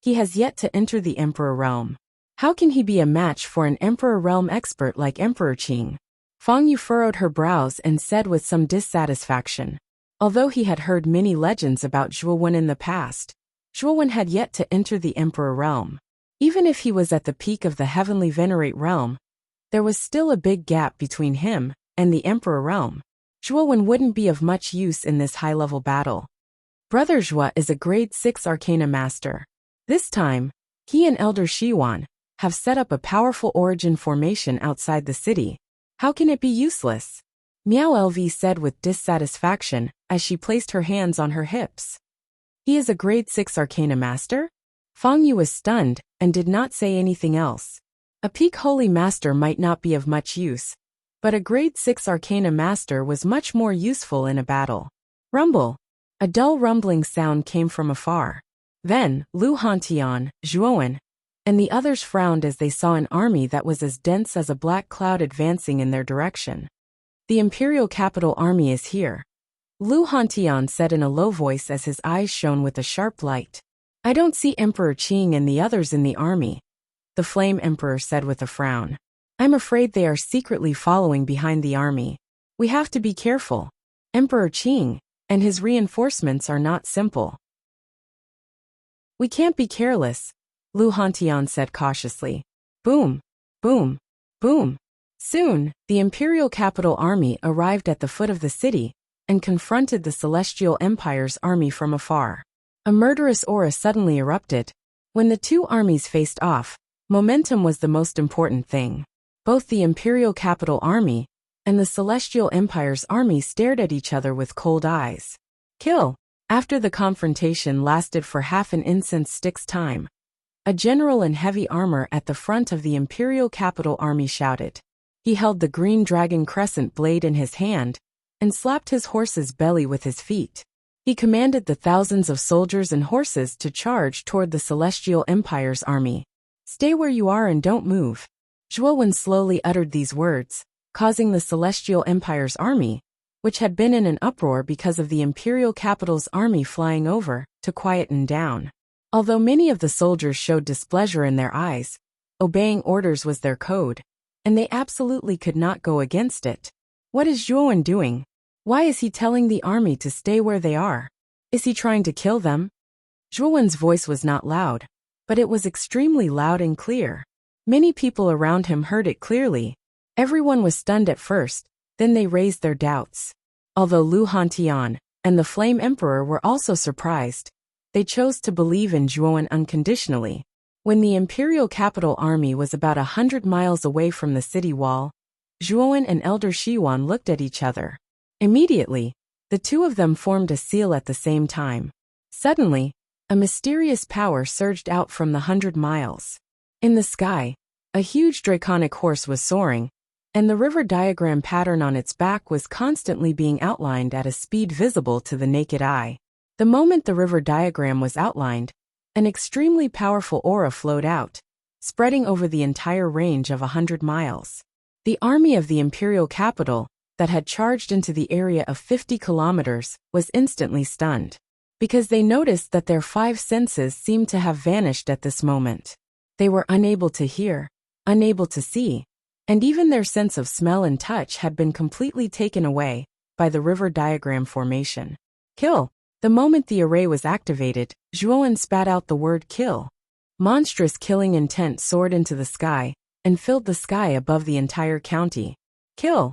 he has yet to enter the Emperor realm. How can he be a match for an Emperor realm expert like Emperor Qing? Fang Yu furrowed her brows and said with some dissatisfaction. Although he had heard many legends about Zhuowen in the past, Zhuowen had yet to enter the Emperor realm. Even if he was at the peak of the Heavenly Venerate realm, there was still a big gap between him and the Emperor realm. Zhuowen wouldn't be of much use in this high-level battle. Brother Zhua is a grade 6 Arcana Master. This time, he and Elder Shiwan have set up a powerful origin formation outside the city. How can it be useless? Miao LV said with dissatisfaction as she placed her hands on her hips. He is a grade 6 Arcana Master? Fang Yu was stunned and did not say anything else. A peak Holy Master might not be of much use, but a grade 6 Arcana Master was much more useful in a battle. Rumble. A dull rumbling sound came from afar. Then, Lu Hantian, Zhuowen, and the others frowned as they saw an army that was as dense as a black cloud advancing in their direction. The Imperial Capital Army is here, Lu Hantian said in a low voice as his eyes shone with a sharp light. I don't see Emperor Qing and the others in the army, the Flame Emperor said with a frown. I'm afraid they are secretly following behind the army. We have to be careful. Emperor Qing and his reinforcements are not simple. We can't be careless, Lu Hantian said cautiously. Boom, boom, boom. Soon, the Imperial Capital Army arrived at the foot of the city and confronted the Celestial Empire's army from afar. A murderous aura suddenly erupted. When the two armies faced off, momentum was the most important thing. Both the Imperial Capital Army and the Celestial Empire's army stared at each other with cold eyes. Kill! After the confrontation lasted for half an incense stick's time, a general in heavy armor at the front of the Imperial Capital Army shouted. He held the green dragon crescent blade in his hand and slapped his horse's belly with his feet. He commanded the thousands of soldiers and horses to charge toward the Celestial Empire's army. Stay where you are and don't move. Zhuowen slowly uttered these words, causing the Celestial Empire's army, which had been in an uproar because of the Imperial Capital's army flying over, to quieten down. Although many of the soldiers showed displeasure in their eyes, obeying orders was their code, and they absolutely could not go against it. What is Zhuowen doing? Why is he telling the army to stay where they are? Is he trying to kill them? Zhuowen's voice was not loud, but it was extremely loud and clear. Many people around him heard it clearly. Everyone was stunned at first, then they raised their doubts. Although Lu Hantian and the Flame Emperor were also surprised, they chose to believe in Zhuowen unconditionally. When the Imperial Capital Army was about 100 miles away from the city wall, Zhuowen and Elder Shiwan looked at each other. Immediately, the two of them formed a seal at the same time. Suddenly, a mysterious power surged out from the 100 miles. In the sky, a huge draconic horse was soaring, and the river diagram pattern on its back was constantly being outlined at a speed visible to the naked eye. The moment the river diagram was outlined, an extremely powerful aura flowed out, spreading over the entire range of 100 miles. The army of the Imperial Capital, that had charged into the area of 50 kilometers, was instantly stunned, because they noticed that their 5 senses seemed to have vanished at this moment. They were unable to hear, unable to see, and even their sense of smell and touch had been completely taken away by the river diagram formation. Kill! The moment the array was activated, Zhuowen spat out the word kill. Monstrous killing intent soared into the sky and filled the sky above the entire county. Kill!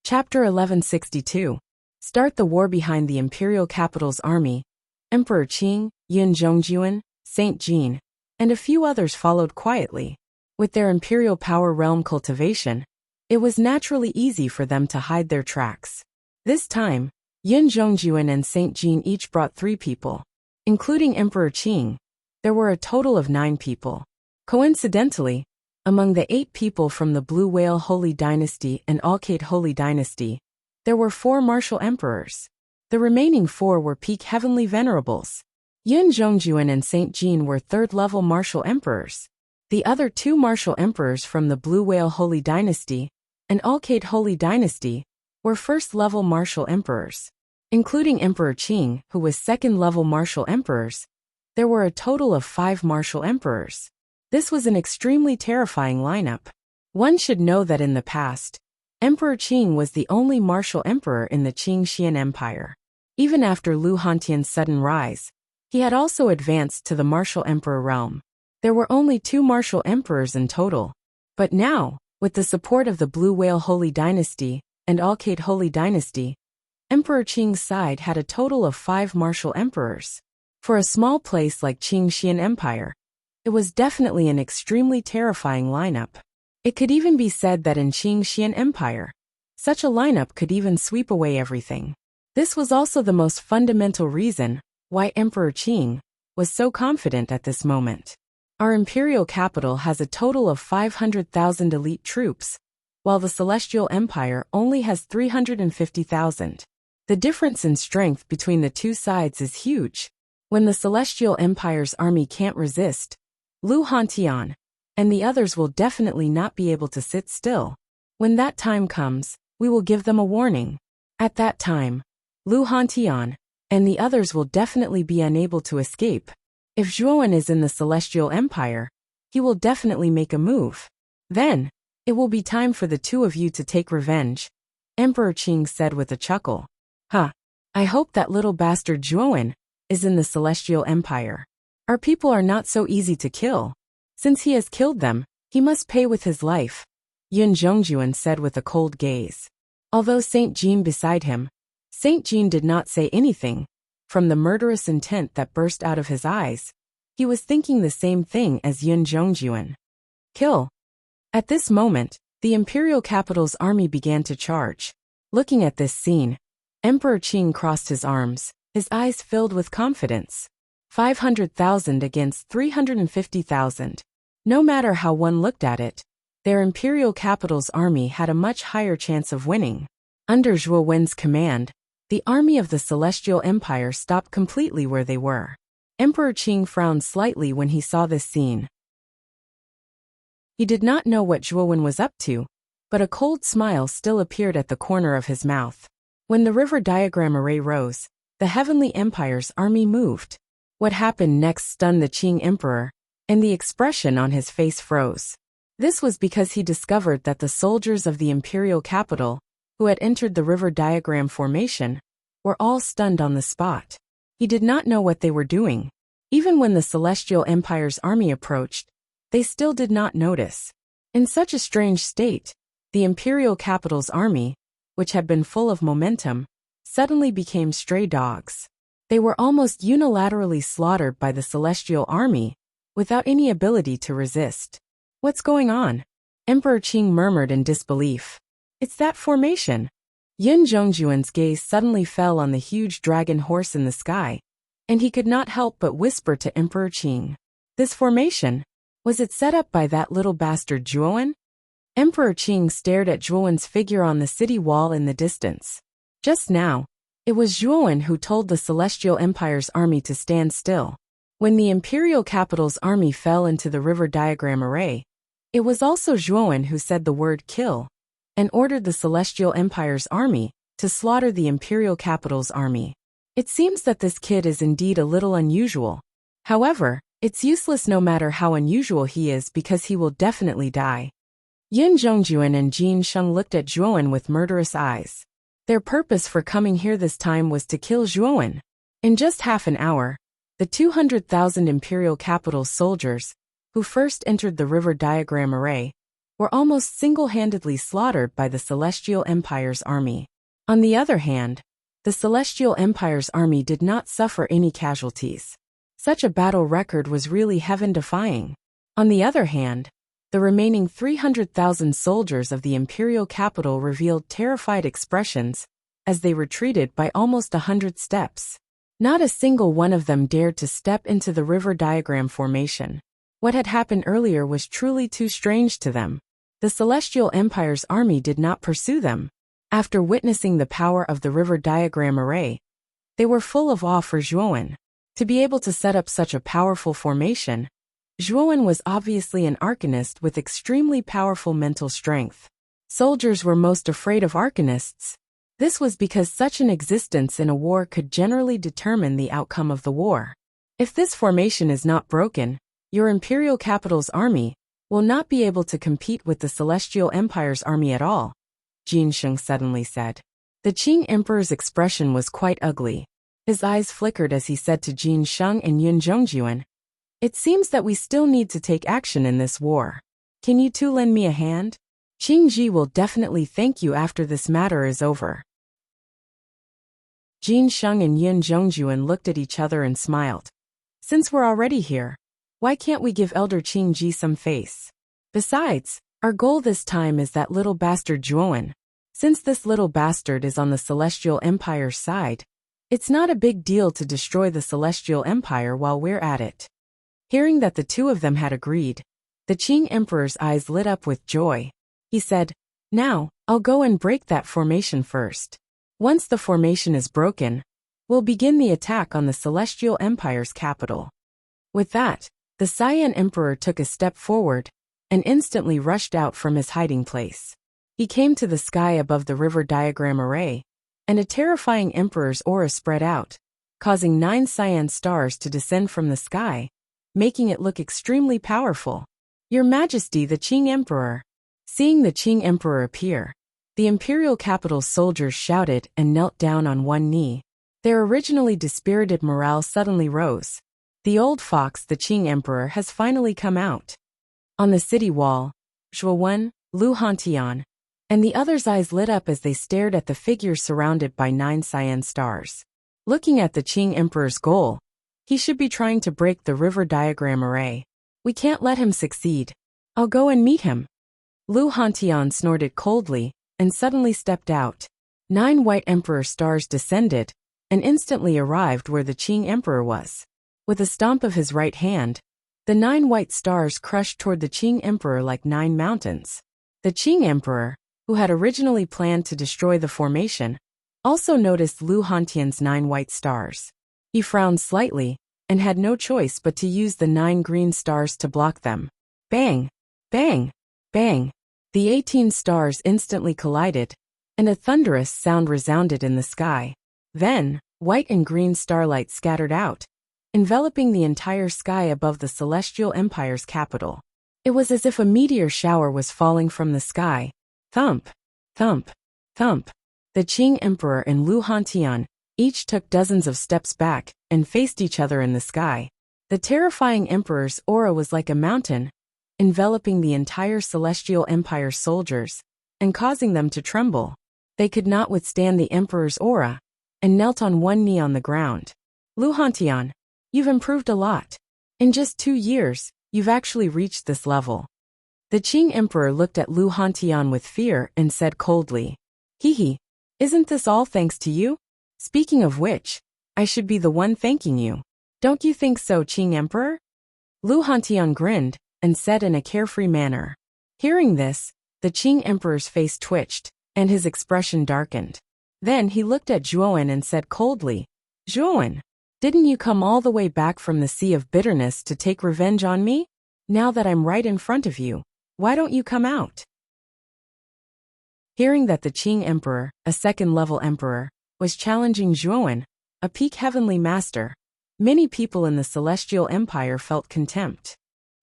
Chapter 1162. Start the war behind the Imperial Capital's army. Emperor Qing, Yin Zhongjuan, Saint Jean, and a few others followed quietly. With their Imperial Power Realm cultivation, it was naturally easy for them to hide their tracks. This time, Yin Zhongjuan and Saint Jean each brought 3 people. Including Emperor Qing, there were a total of 9 people. Coincidentally, among the 8 people from the Blue Whale Holy Dynasty and Alcate Holy Dynasty, there were 4 martial emperors. The remaining 4 were peak heavenly venerables. Yin Zhongjuan and Saint Jean were 3rd-level martial emperors. The other two martial emperors from the Blue Whale Holy Dynasty and Alcade Holy Dynasty were first-level martial emperors. Including Emperor Qing, who was second-level martial emperors, there were a total of 5 martial emperors. This was an extremely terrifying lineup. One should know that in the past, Emperor Qing was the only martial emperor in the Qing Xian Empire. Even after Lu Hantian's sudden rise, he had also advanced to the martial emperor realm. There were only 2 martial emperors in total. But now, with the support of the Blue Whale Holy Dynasty and Alcade Holy Dynasty, Emperor Qing's side had a total of 5 martial emperors. For a small place like Qing Xian Empire, it was definitely an extremely terrifying lineup. It could even be said that in Qing Xian Empire, such a lineup could even sweep away everything. This was also the most fundamental reason why Emperor Qing was so confident at this moment. Our imperial capital has a total of 500,000 elite troops, while the Celestial Empire only has 350,000. The difference in strength between the two sides is huge. When the Celestial Empire's army can't resist, Lu Hantian and the others will definitely not be able to sit still. When that time comes, we will give them a warning. At that time, Lu Hantian and the others will definitely be unable to escape. If Zhuowen is in the Celestial Empire, he will definitely make a move. Then, it will be time for the two of you to take revenge, Emperor Qing said with a chuckle. I hope that little bastard Zhuowen is in the Celestial Empire. Our people are not so easy to kill. Since he has killed them, he must pay with his life, Yun Zhongjuan said with a cold gaze. Although Saint Jean beside him, Saint Jean did not say anything. From the murderous intent that burst out of his eyes, he was thinking the same thing as Yun Zhongjuan. Kill. At this moment, the imperial capital's army began to charge. Looking at this scene, Emperor Qing crossed his arms, his eyes filled with confidence. 500,000 against 350,000. No matter how one looked at it, their imperial capital's army had a much higher chance of winning. Under Zhuo Wen's command, the army of the Celestial Empire stopped completely where they were. Emperor Qing frowned slightly when he saw this scene. He did not know what Zhuo Wen was up to, but a cold smile still appeared at the corner of his mouth. When the river diagram array rose, the Heavenly Empire's army moved. What happened next stunned the Qing Emperor, and the expression on his face froze. This was because he discovered that the soldiers of the imperial capital, who had entered the river diagram formation, were all stunned on the spot. He did not know what they were doing. Even when the Celestial Empire's army approached, they still did not notice. In such a strange state, the imperial capital's army, which had been full of momentum, suddenly became stray dogs. They were almost unilaterally slaughtered by the Celestial Army, without any ability to resist. What's going on? Emperor Qing murmured in disbelief. It's that formation. Yun Zhongjuan's gaze suddenly fell on the huge dragon horse in the sky, and he could not help but whisper to Emperor Qing. This formation, was it set up by that little bastard Zhuowen? Emperor Qing stared at Zhuowen's figure on the city wall in the distance. Just now, it was Zhuowen who told the Celestial Empire's army to stand still. When the imperial capital's army fell into the river diagram array, it was also Zhuowen who said the word kill, and ordered the Celestial Empire's army to slaughter the imperial capital's army. It seems that this kid is indeed a little unusual. However, it's useless no matter how unusual he is because he will definitely die. Yun Zhongjuan and Jin Sheng looked at Zhuowen with murderous eyes. Their purpose for coming here this time was to kill Zhuowen. In just half an hour, the 200,000 imperial capital soldiers, who first entered the river diagram array, were almost single-handedly slaughtered by the Celestial Empire's army. On the other hand, the Celestial Empire's army did not suffer any casualties. Such a battle record was really heaven-defying. On the other hand, the remaining 300,000 soldiers of the imperial capital revealed terrified expressions as they retreated by almost 100 steps. Not a single one of them dared to step into the river diagram formation. What had happened earlier was truly too strange to them. The Celestial Empire's army did not pursue them. After witnessing the power of the river diagram array, they were full of awe for Zhuowen. To be able to set up such a powerful formation, Zhuowen was obviously an arcanist with extremely powerful mental strength. Soldiers were most afraid of arcanists. This was because such an existence in a war could generally determine the outcome of the war. If this formation is not broken, your imperial capital's army will not be able to compete with the Celestial Empire's army at all, Jin Sheng suddenly said. The Qing Emperor's expression was quite ugly. His eyes flickered as he said to Jin Sheng and Yun Zhongjuan, "It seems that we still need to take action in this war. Can you two lend me a hand? Qing Ji will definitely thank you after this matter is over." Jin Sheng and Yun Zhongjuan looked at each other and smiled. "Since we're already here, why can't we give Elder Qing Ji some face? Besides, our goal this time is that little bastard Zhuowen. Since this little bastard is on the Celestial Empire's side, it's not a big deal to destroy the Celestial Empire while we're at it." Hearing that the two of them had agreed, the Qing Emperor's eyes lit up with joy. He said, "Now, I'll go and break that formation first. Once the formation is broken, we'll begin the attack on the Celestial Empire's capital." With that, the Cyan Emperor took a step forward and instantly rushed out from his hiding place. He came to the sky above the river diagram array, and a terrifying emperor's aura spread out, causing 9 cyan stars to descend from the sky, making it look extremely powerful. "Your Majesty, the Qing Emperor." Seeing the Qing Emperor appear, the imperial capital's soldiers shouted and knelt down on one knee. Their originally dispirited morale suddenly rose. The old fox, the Qing Emperor, has finally come out. On the city wall, Zhuowen, Lu Hantian, and the others' eyes lit up as they stared at the figure surrounded by 9 cyan stars. Looking at the Qing Emperor's goal, he should be trying to break the river diagram array. "We can't let him succeed. I'll go and meet him." Lu Hantian snorted coldly and suddenly stepped out. 9 white Emperor stars descended and instantly arrived where the Qing Emperor was. With a stomp of his right hand, the 9 white stars crushed toward the Qing Emperor like 9 mountains. The Qing Emperor, who had originally planned to destroy the formation, also noticed Lu Hantian's 9 white stars. He frowned slightly and had no choice but to use the 9 green stars to block them. Bang! Bang! Bang! The 18 stars instantly collided, and a thunderous sound resounded in the sky. Then, white and green starlight scattered out, enveloping the entire sky above the Celestial Empire's capital. It was as if a meteor shower was falling from the sky. Thump! Thump! Thump! The Qing Emperor and Lu Hantian each took dozens of steps back and faced each other in the sky. The terrifying Emperor's aura was like a mountain, enveloping the entire Celestial Empire's soldiers and causing them to tremble. They could not withstand the Emperor's aura and knelt on one knee on the ground. "Lu Hantian, you've improved a lot. In just 2 years, you've actually reached this level." The Qing Emperor looked at Lu Hantian with fear and said coldly, "Hee, isn't this all thanks to you? Speaking of which, I should be the one thanking you. Don't you think so, Qing Emperor?" Lu Hantian grinned and said in a carefree manner. Hearing this, the Qing Emperor's face twitched, and his expression darkened. Then he looked at Zhuowen and said coldly, "Zhuowen, didn't you come all the way back from the Sea of Bitterness to take revenge on me? Now that I'm right in front of you, why don't you come out?" Hearing that the Qing Emperor, a second-level emperor, was challenging Zhuowen, a peak heavenly master, many people in the Celestial Empire felt contempt.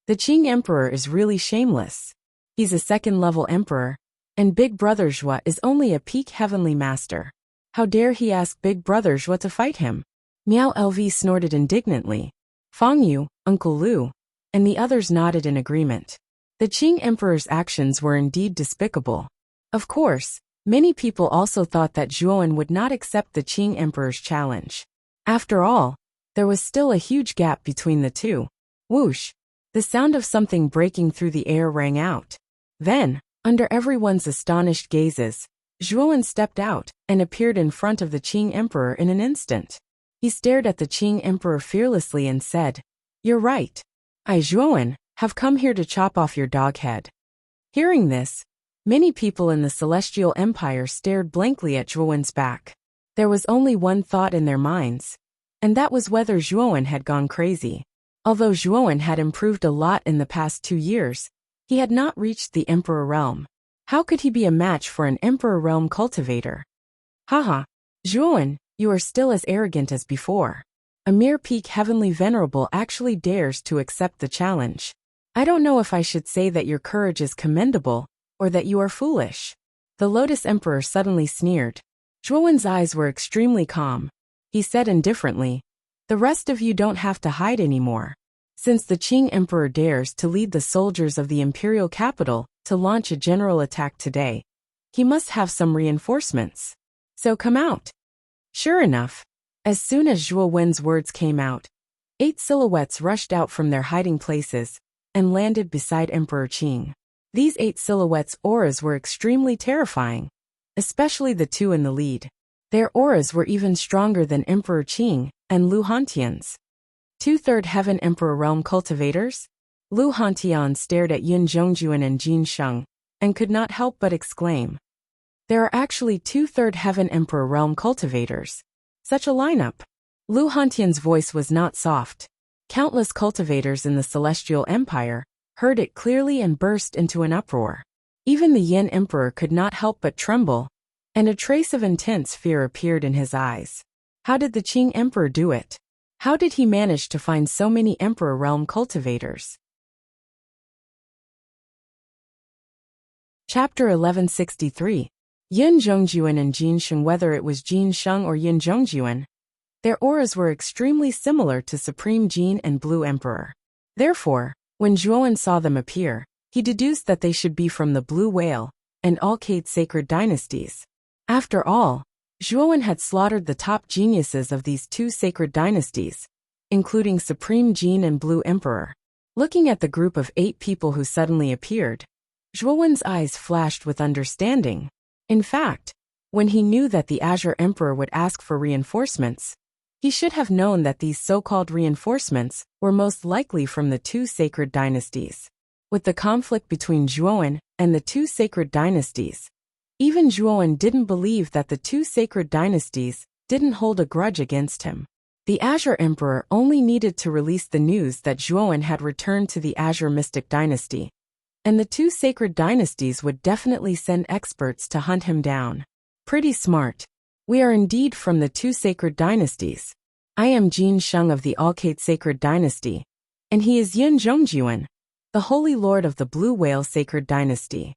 The Qing Emperor is really shameless. He's a second-level emperor, and Big Brother Zhua is only a peak heavenly master. How dare he ask Big Brother Zhua to fight him? Miao LV snorted indignantly. Fang Yu, Uncle Lu, and the others nodded in agreement. The Qing Emperor's actions were indeed despicable. Of course, many people also thought that Zhuowen would not accept the Qing Emperor's challenge. After all, there was still a huge gap between the two. Whoosh! The sound of something breaking through the air rang out. Then, under everyone's astonished gazes, Zhuowen stepped out and appeared in front of the Qing Emperor in an instant. He stared at the Qing Emperor fearlessly and said, "You're right. I, Zhuowen, have come here to chop off your dog head." Hearing this, many people in the Celestial Empire stared blankly at Zhuowen's back. There was only one thought in their minds, and that was whether Zhuowen had gone crazy. Although Zhuowen had improved a lot in the past 2 years, he had not reached the Emperor realm. How could he be a match for an Emperor realm cultivator? Haha, Zhuowen, you are still as arrogant as before. A mere peak heavenly venerable actually dares to accept the challenge. I don't know if I should say that your courage is commendable, or that you are foolish. The Lotus Emperor suddenly sneered. Zhuowen's eyes were extremely calm. He said indifferently, the rest of you don't have to hide anymore. Since the Qing Emperor dares to lead the soldiers of the imperial capital to launch a general attack today, he must have some reinforcements. So come out. Sure enough, as soon as Zhuo Wen's words came out, 8 silhouettes rushed out from their hiding places and landed beside Emperor Qing. These 8 silhouettes' auras were extremely terrifying, especially the 2 in the lead. Their auras were even stronger than Emperor Qing and Lu Hantian's. 2/3 Heaven Emperor Realm cultivators? Lu Hantian stared at Yin Zhongjuan and Jin Sheng and could not help but exclaim. There are actually 2/3 Heaven Emperor Realm cultivators. Such a lineup. Lu Hantian's voice was not soft. Countless cultivators in the Celestial Empire heard it clearly and burst into an uproar. Even the Yin Emperor could not help but tremble, and a trace of intense fear appeared in his eyes. How did the Qing Emperor do it? How did he manage to find so many Emperor Realm cultivators? Chapter 1163. Yin Zhongjuan and Jin Sheng. Whether it was Jin Sheng or Yin Zhongjuan, their auras were extremely similar to Supreme Jin and Blue Emperor. Therefore, when Zhuowen saw them appear, he deduced that they should be from the Blue Whale and Alcade sacred dynasties. After all, Zhuowen had slaughtered the top geniuses of these 2 sacred dynasties, including Supreme Jin and Blue Emperor. Looking at the group of 8 people who suddenly appeared, Zhuowen's eyes flashed with understanding. In fact, when he knew that the Azure Emperor would ask for reinforcements, he should have known that these so-called reinforcements were most likely from the 2 sacred dynasties. With the conflict between Zhuowen and the 2 sacred dynasties, even Zhuowen didn't believe that the 2 sacred dynasties didn't hold a grudge against him. The Azure Emperor only needed to release the news that Zhuowen had returned to the Azure Mystic Dynasty, and the 2 sacred dynasties would definitely send experts to hunt him down. Pretty smart. We are indeed from the 2 sacred dynasties. I am Jin Sheng of the Alcade sacred dynasty, and he is Yin Zhongjuan, the Holy Lord of the Blue Whale sacred dynasty.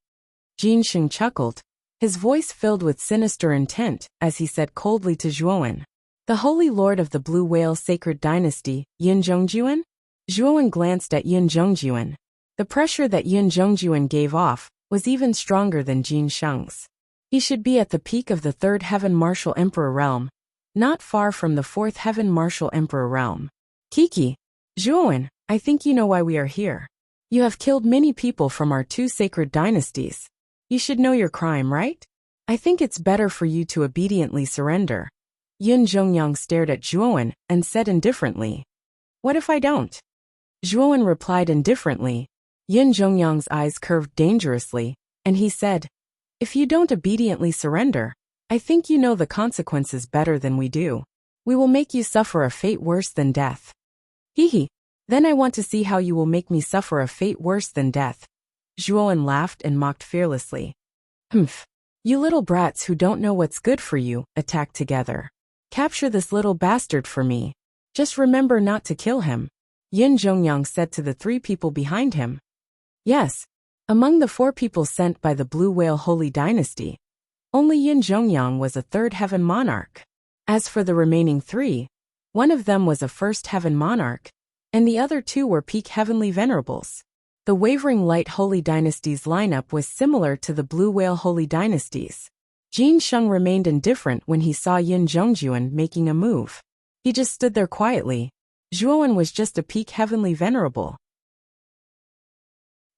Jin Sheng chuckled, his voice filled with sinister intent as he said coldly to Zhuowen, the Holy Lord of the Blue Whale sacred dynasty, Yin Zhongjuan? Zhuowen glanced at Yin Zhongjuan. The pressure that Yin Zhongjuan gave off was even stronger than Jin Sheng's. He should be at the peak of the 3rd Heaven Martial Emperor realm, not far from the 4th Heaven Martial Emperor realm. Kiki, Zhuowen, I think you know why we are here. You have killed many people from our 2 sacred dynasties. You should know your crime, right? I think it's better for you to obediently surrender. Yin Zhongyang stared at Zhuowen and said indifferently. What if I don't? Zhuowen replied indifferently. Yin Zhongyang's eyes curved dangerously, and he said, if you don't obediently surrender, I think you know the consequences better than we do. We will make you suffer a fate worse than death. Hee. Then I want to see how you will make me suffer a fate worse than death. Zhuowen laughed and mocked fearlessly. Humph. You little brats who don't know what's good for you, attack together. Capture this little bastard for me. Just remember not to kill him. Yin Zhongyang said to the 3 people behind him. Yes. Among the 4 people sent by the Blue Whale Holy Dynasty, only Yin Zhongyang was a 3rd Heaven Monarch. As for the remaining 3, one of them was a 1st Heaven Monarch, and the other 2 were peak Heavenly Venerables. The Wavering Light Holy Dynasty's lineup was similar to the Blue Whale Holy Dynasty's. Jin Sheng remained indifferent when he saw Yin Zhongjuan making a move. He just stood there quietly. Zhuowen was just a peak Heavenly Venerable.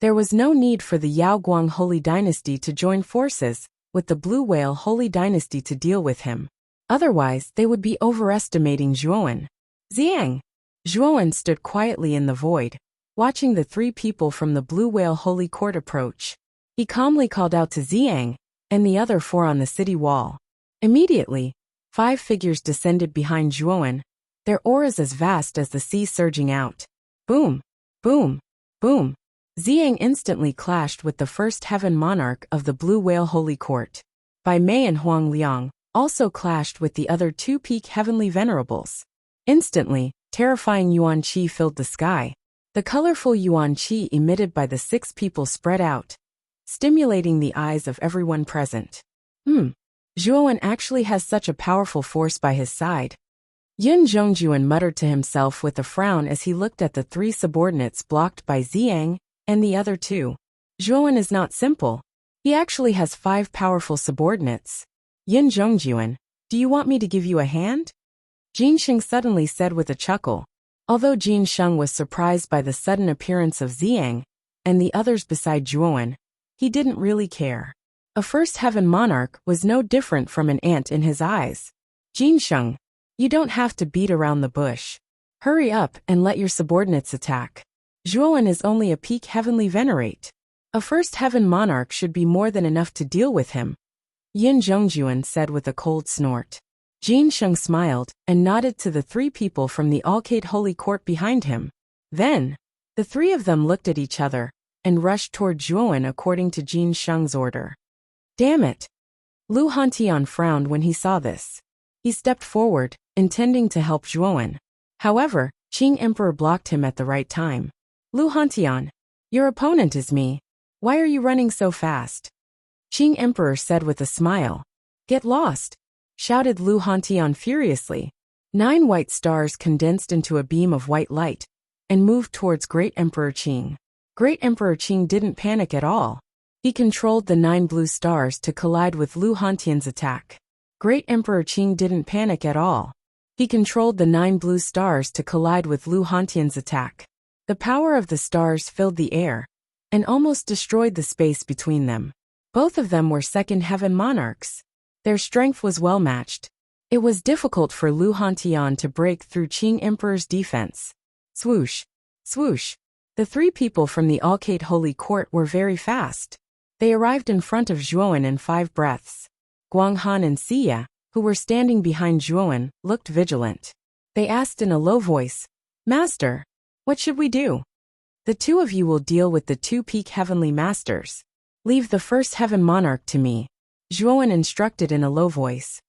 There was no need for the Yaoguang Holy Dynasty to join forces with the Blue Whale Holy Dynasty to deal with him. Otherwise, they would be overestimating Zhuowen. Xiang! Zhuowen stood quietly in the void, watching the 3 people from the Blue Whale Holy Court approach. He calmly called out to Xiang and the other 4 on the city wall. Immediately, 5 figures descended behind Zhuowen, their auras as vast as the sea surging out. Boom! Boom! Boom! Ziyang instantly clashed with the first heaven monarch of the Blue Whale Holy Court. Bai Mei and Huang Liang also clashed with the other two peak heavenly venerables. Instantly, terrifying yuan qi filled the sky. The colorful yuan qi emitted by the six people spread out, stimulating the eyes of everyone present. Zhuowen actually has such a powerful force by his side. Yin Zhongjuan muttered to himself with a frown as he looked at the three subordinates blocked by Ziyang and the other two. Zhuowen is not simple. He actually has 5 powerful subordinates. Yin Zhongjuan, do you want me to give you a hand? Jin Sheng suddenly said with a chuckle. Although Jin Sheng was surprised by the sudden appearance of Ziyang and the others beside Zhuowen, he didn't really care. A first heaven monarch was no different from an ant in his eyes. Jin Sheng, you don't have to beat around the bush. Hurry up and let your subordinates attack. Zhuowen is only a peak heavenly venerate. A first heaven monarch should be more than enough to deal with him. Yin Zhongjuan said with a cold snort. Jin Sheng smiled and nodded to the 3 people from the Alcade Holy Court behind him. Then, the 3 of them looked at each other and rushed toward Zhuowen according to Jin Sheng's order. Damn it! Lu Hantian frowned when he saw this. He stepped forward, intending to help Zhuowen. However, Qing Emperor blocked him at the right time. Lu Hantian, your opponent is me. Why are you running so fast? Qing Emperor said with a smile. Get lost! Shouted Lu Hantian furiously. 9 white stars condensed into a beam of white light and moved towards Great Emperor Qing. Great Emperor Qing didn't panic at all. He controlled the 9 blue stars to collide with Lu Hantian's attack. Great Emperor Qing didn't panic at all. He controlled the 9 blue stars to collide with Lu Hantian's attack. The power of the stars filled the air and almost destroyed the space between them. Both of them were second heaven monarchs. Their strength was well matched. It was difficult for Lu Hantian to break through Qing Emperor's defense. Swoosh! Swoosh! The 3 people from the Alcade Holy Court were very fast. They arrived in front of Zhuowen in 5 breaths. Guanghan and Xia, who were standing behind Zhuowen, looked vigilant. They asked in a low voice, Master, what should we do? The 2 of you will deal with the 2 peak heavenly masters. Leave the first heaven monarch to me, Zhuowen instructed in a low voice.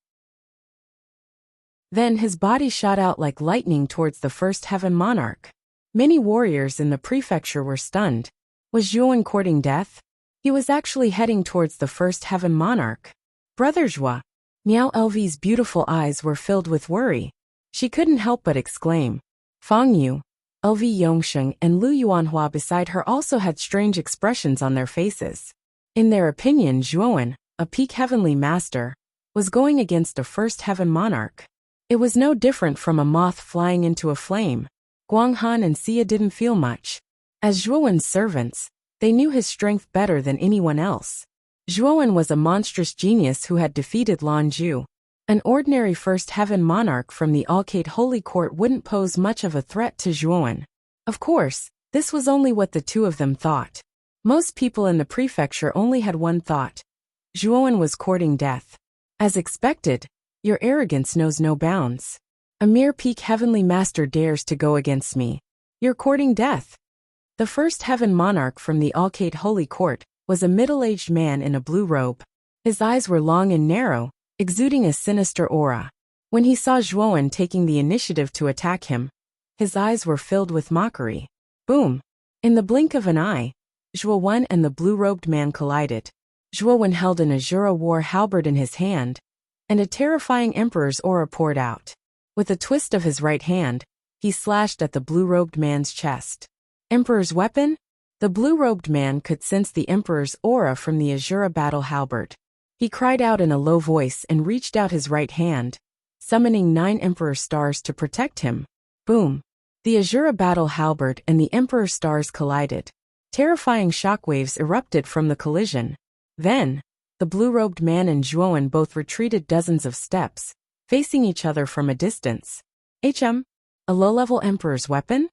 Then his body shot out like lightning towards the first heaven monarch. Many warriors in the prefecture were stunned. Was Zhuowen courting death? He was actually heading towards the first heaven monarch. Brother Zhua, Miao Lv's beautiful eyes were filled with worry. She couldn't help but exclaim. Fang Yu, Lv Yongsheng and Lu Yuanhua beside her also had strange expressions on their faces. In their opinion, Zhuowen, a peak heavenly master, was going against a first heaven monarch. It was no different from a moth flying into a flame. Guanghan and Xia didn't feel much. As Zhuowen's servants, they knew his strength better than anyone else. Zhuowen was a monstrous genius who had defeated Lan Zhu. An ordinary first heaven monarch from the Alcade Holy Court wouldn't pose much of a threat to Zhuowen. Of course, this was only what the 2 of them thought. Most people in the prefecture only had one thought. Zhuowen was courting death. As expected, your arrogance knows no bounds. A mere peak heavenly master dares to go against me. You're courting death. The first heaven monarch from the Alcade Holy Court was a middle-aged man in a blue robe. His eyes were long and narrow, exuding a sinister aura. When he saw Zhuowen taking the initiative to attack him, his eyes were filled with mockery. Boom! In the blink of an eye, Zhuowen and the blue-robed man collided. Zhuowen held an Azura war halberd in his hand, and a terrifying emperor's aura poured out. With a twist of his right hand, he slashed at the blue-robed man's chest. Emperor's weapon? The blue-robed man could sense the emperor's aura from the Azura battle halberd. He cried out in a low voice and reached out his right hand, summoning 9 emperor stars to protect him. Boom! The Azura battle halberd and the emperor stars collided. Terrifying shockwaves erupted from the collision. Then, the blue-robed man and Zhuowen both retreated dozens of steps, facing each other from a distance. A low-level emperor's weapon?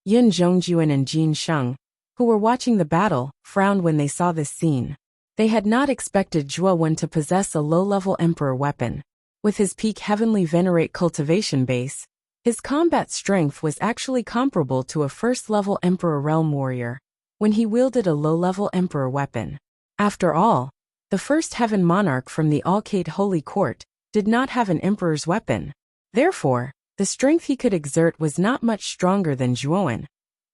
Yin Zhongjuan and Jin Sheng, who were watching the battle, frowned when they saw this scene. They had not expected Zhuowen to possess a low-level emperor weapon. With his peak heavenly venerate cultivation base, His combat strength was actually comparable to a first-level Emperor Realm warrior when he wielded a low-level Emperor weapon. After all, the first Heaven Monarch from the Alcate Holy Court did not have an Emperor's weapon. Therefore, the strength he could exert was not much stronger than Zhuowen,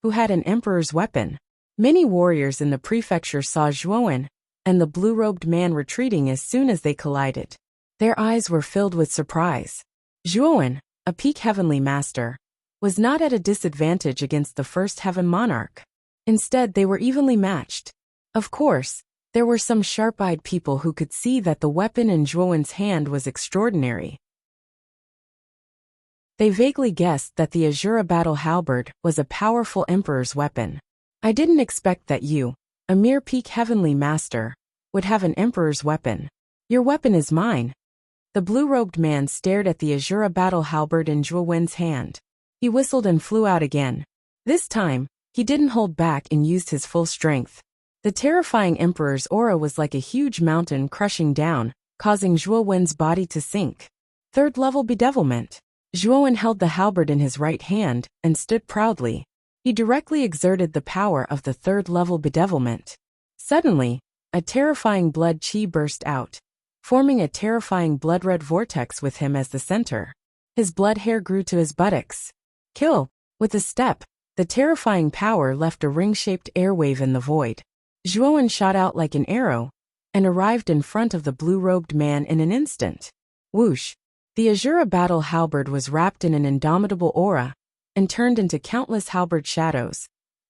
who had an Emperor's weapon. Many warriors in the prefecture saw Zhuowen and the blue-robed man retreating as soon as they collided. Their eyes were filled with surprise. Zhuowen, a peak heavenly master, was not at a disadvantage against the first Heaven Monarch. Instead, they were evenly matched. Of course, there were some sharp-eyed people who could see that the weapon in Zhuowen's hand was extraordinary. They vaguely guessed that the Azura battle halberd was a powerful Emperor's weapon. I didn't expect that you, a mere peak heavenly master, would have an Emperor's weapon. Your weapon is mine. The blue-robed man stared at the Azura battle halberd in Zhuowen's hand. He whistled and flew out again. This time, he didn't hold back and used his full strength. The terrifying Emperor's aura was like a huge mountain crushing down, causing Zhuowen's body to sink. Third-level bedevilment. Zhuowen held the halberd in his right hand and stood proudly. He directly exerted the power of the third-level bedevilment. Suddenly, a terrifying blood chi burst out, forming a terrifying blood-red vortex with him as the center. His blood hair grew to his buttocks. Kill! With a step, the terrifying power left a ring-shaped airwave in the void. Zhuowen shot out like an arrow and arrived in front of the blue-robed man in an instant. Whoosh! The Azura battle halberd was wrapped in an indomitable aura and turned into countless halberd shadows,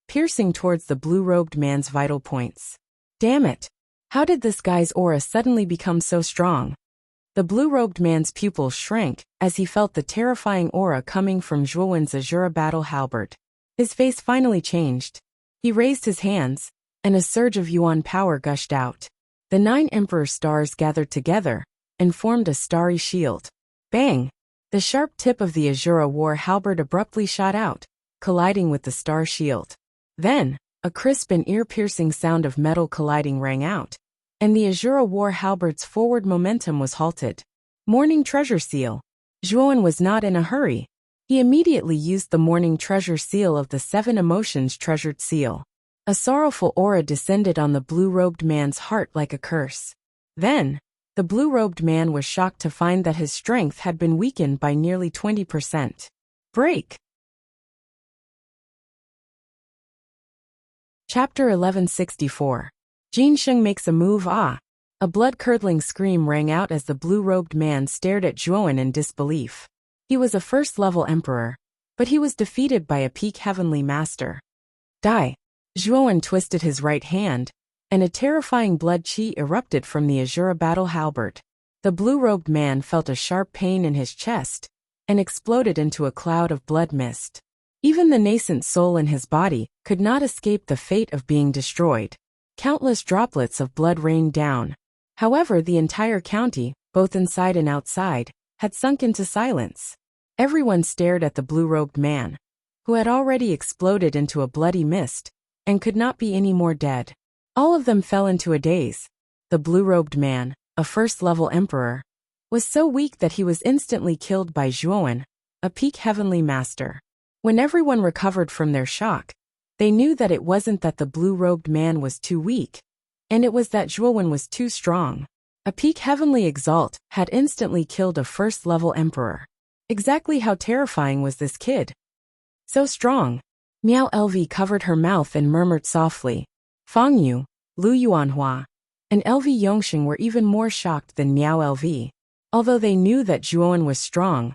piercing towards the blue-robed man's vital points. Damn it! How did this guy's aura suddenly become so strong? The blue-robed man's pupils shrank as he felt the terrifying aura coming from Zhuowen's Azura battle halberd. His face finally changed. He raised his hands, and a surge of yuan power gushed out. The 9 Emperor stars gathered together and formed a starry shield. Bang! The sharp tip of the Azura war halberd abruptly shot out, colliding with the star shield. Then, a crisp and ear-piercing sound of metal colliding rang out, and the Azura war halberd's forward momentum was halted. Morning Treasure Seal. Zhuowen was not in a hurry. He immediately used the Morning Treasure Seal of the 7 Emotions Treasured Seal. A sorrowful aura descended on the blue-robed man's heart like a curse. Then, the blue-robed man was shocked to find that his strength had been weakened by nearly 20%. Break! Chapter 1164. Jinsheng makes a move. A blood-curdling scream rang out as the blue-robed man stared at Zhuowen in disbelief. He was a first-level emperor, but he was defeated by a peak heavenly master. Die! Zhuowen twisted his right hand, and a terrifying blood chi erupted from the Azura battle halberd. The blue-robed man felt a sharp pain in his chest and exploded into a cloud of blood mist. Even the nascent soul in his body could not escape the fate of being destroyed. Countless droplets of blood rained down. However, the entire county, both inside and outside, had sunk into silence. Everyone stared at the blue-robed man, who had already exploded into a bloody mist and could not be any more dead. All of them fell into a daze. The blue-robed man, a first-level emperor, was so weak that he was instantly killed by Zhuowen, a peak heavenly master. When everyone recovered from their shock, they knew that it wasn't that the blue-robed man was too weak, and it was that Zhuowen was too strong. A peak heavenly exalt had instantly killed a first-level emperor. Exactly how terrifying was this kid? So strong. Miao LV covered her mouth and murmured softly. Fang Yu, Lu Yuanhua, and LV Yongxing were even more shocked than Miao LV. Although they knew that Zhuowen was strong,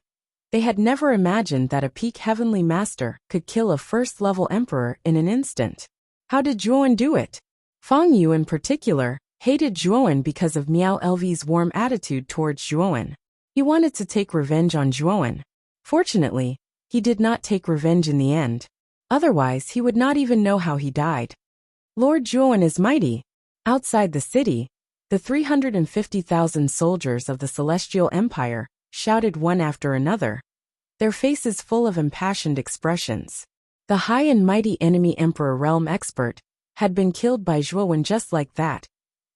they had never imagined that a peak heavenly master could kill a first-level emperor in an instant. How did Zhuowen do it? Fang Yu in particular hated Zhuowen because of Miao LV's warm attitude towards Zhuowen. He wanted to take revenge on Zhuowen. Fortunately, he did not take revenge in the end. Otherwise, he would not even know how he died. Lord Zhuowen is mighty. Outside the city, the 350,000 soldiers of the Celestial Empire shouted one after another, their faces full of impassioned expressions. The high and mighty enemy Emperor Realm expert had been killed by Zhuowen just like that,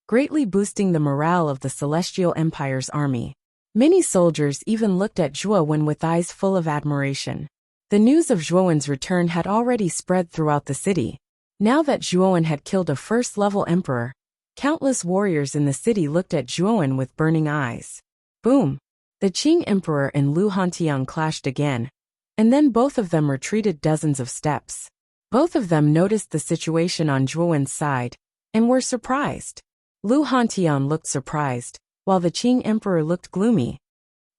greatly boosting the morale of the Celestial Empire's army. Many soldiers even looked at Zhuowen with eyes full of admiration. The news of Zhuowen's return had already spread throughout the city. Now that Zhuowen had killed a first-level emperor, countless warriors in the city looked at Zhuowen with burning eyes. Boom! The Qing emperor and Lu Hantian clashed again, and then both of them retreated dozens of steps. Both of them noticed the situation on Zhuowen's side, and were surprised. Lu Hantian looked surprised, while the Qing emperor looked gloomy.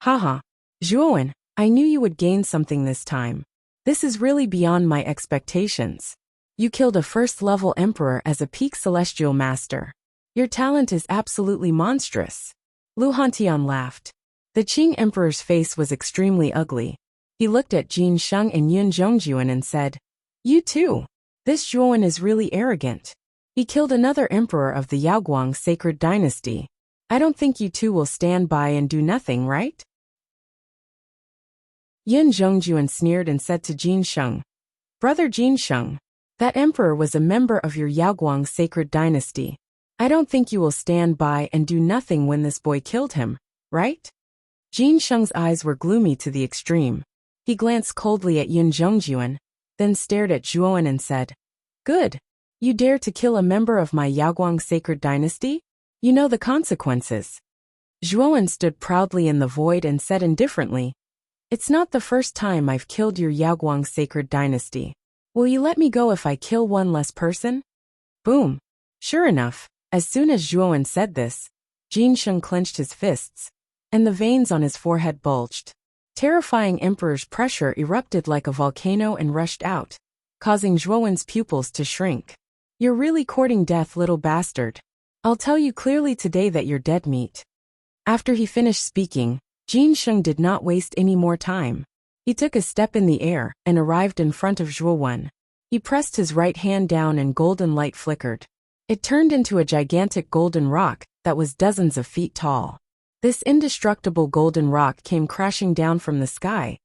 Haha, Zhuowen, I knew you would gain something this time. This is really beyond my expectations. You killed a first-level emperor as a peak celestial master. Your talent is absolutely monstrous. Lu Hantian laughed. The Qing emperor's face was extremely ugly. He looked at Jin Sheng and Yun Zhongjuan and said, "You too. This Zhuowen is really arrogant. He killed another emperor of the Yaoguang sacred dynasty. I don't think you two will stand by and do nothing, right?" Yun Zhongjuan sneered and said to Jin Sheng, "Brother Jin Sheng, that emperor was a member of your Yaoguang sacred dynasty. I don't think you will stand by and do nothing when this boy killed him, right?" Jin Sheng's eyes were gloomy to the extreme. He glanced coldly at Yun Zhongjuan, then stared at Zhuowen and said, "Good. You dare to kill a member of my Yaoguang sacred dynasty? You know the consequences." Zhuowen stood proudly in the void and said indifferently, "It's not the first time I've killed your Yaoguang sacred dynasty. Will you let me go if I kill one less person?" Boom. Sure enough, as soon as Zhuowen said this, Jin Sheng clenched his fists, and the veins on his forehead bulged. Terrifying emperor's pressure erupted like a volcano and rushed out, causing Zhuowen's pupils to shrink. "You're really courting death, little bastard. I'll tell you clearly today that you're dead meat." After he finished speaking, Jin Sheng did not waste any more time. He took a step in the air and arrived in front of Zhuowen. He pressed his right hand down and golden light flickered. It turned into a gigantic golden rock that was dozens of feet tall. This indestructible golden rock came crashing down from the sky,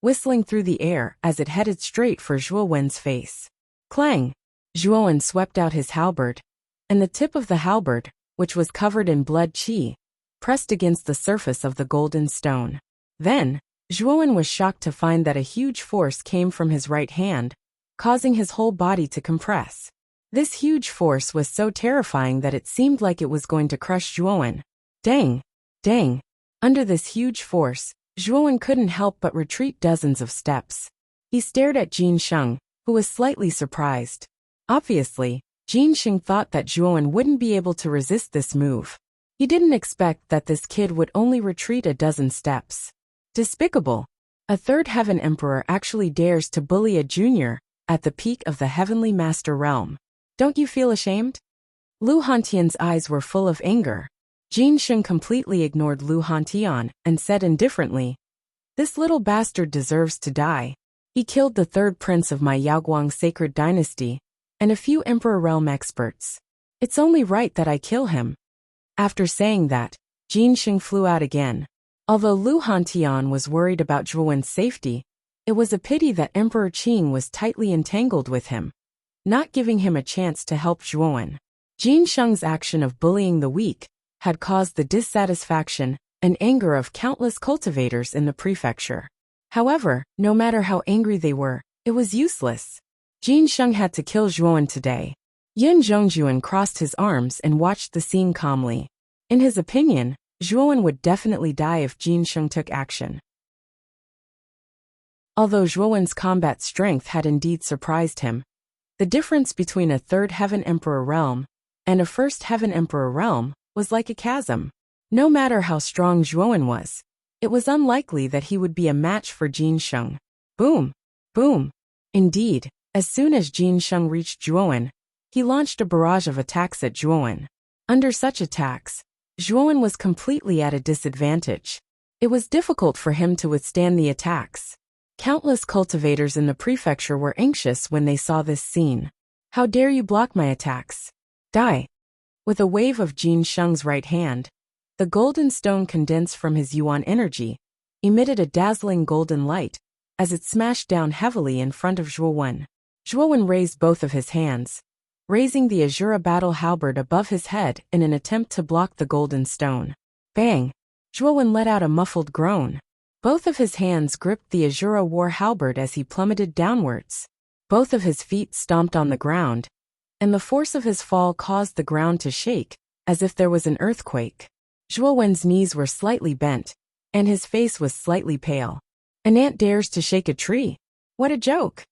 whistling through the air as it headed straight for Zhuowen's face. Clang! Zhuowen swept out his halberd, and the tip of the halberd, which was covered in blood qi, pressed against the surface of the golden stone. Then, Zhuowen was shocked to find that a huge force came from his right hand, causing his whole body to compress. This huge force was so terrifying that it seemed like it was going to crush Zhuowen. Dang! Dang! Under this huge force, Zhuowen couldn't help but retreat dozens of steps. He stared at Jin Sheng, who was slightly surprised. Obviously, Jin Sheng thought that Zhuowen wouldn't be able to resist this move. He didn't expect that this kid would only retreat a dozen steps. Despicable! A third heaven emperor actually dares to bully a junior at the peak of the heavenly master realm. Don't you feel ashamed? Lu Hantian's eyes were full of anger. Jin Sheng completely ignored Lu Hantian and said indifferently, "This little bastard deserves to die. He killed the third prince of my Yaoguang sacred dynasty, and a few emperor realm experts. It's only right that I kill him." After saying that, Jin Sheng flew out again. Although Lu Hantian was worried about Zhuowen's safety, it was a pity that Emperor Qing was tightly entangled with him, not giving him a chance to help Zhuowen. Jin Sheng's action of bullying the weak had caused the dissatisfaction and anger of countless cultivators in the prefecture. However, no matter how angry they were, it was useless. Jin Sheng had to kill Zhuowen today. Yun Zhongjuan crossed his arms and watched the scene calmly. In his opinion, Zhuowen would definitely die if Jin Sheng took action. Although Zhuowen's combat strength had indeed surprised him, the difference between a third heaven emperor realm and a first heaven emperor realm was like a chasm. No matter how strong Zhuowen was, it was unlikely that he would be a match for Jin Sheng. Boom! Boom! Indeed, as soon as Jin Sheng reached Zhuowen, he launched a barrage of attacks at Zhuowen. Under such attacks, Zhuowen was completely at a disadvantage. It was difficult for him to withstand the attacks. Countless cultivators in the prefecture were anxious when they saw this scene. "How dare you block my attacks? Die!" With a wave of Jin Sheng's right hand, the golden stone condensed from his yuan energy, emitted a dazzling golden light as it smashed down heavily in front of Zhuowen. Zhuowen raised both of his hands, raising the Azura battle halberd above his head in an attempt to block the golden stone. Bang! Zhuowen let out a muffled groan. Both of his hands gripped the Azura war halberd as he plummeted downwards. Both of his feet stomped on the ground, and the force of his fall caused the ground to shake, as if there was an earthquake. Zhuowen's knees were slightly bent, and his face was slightly pale. An ant dares to shake a tree? What a joke!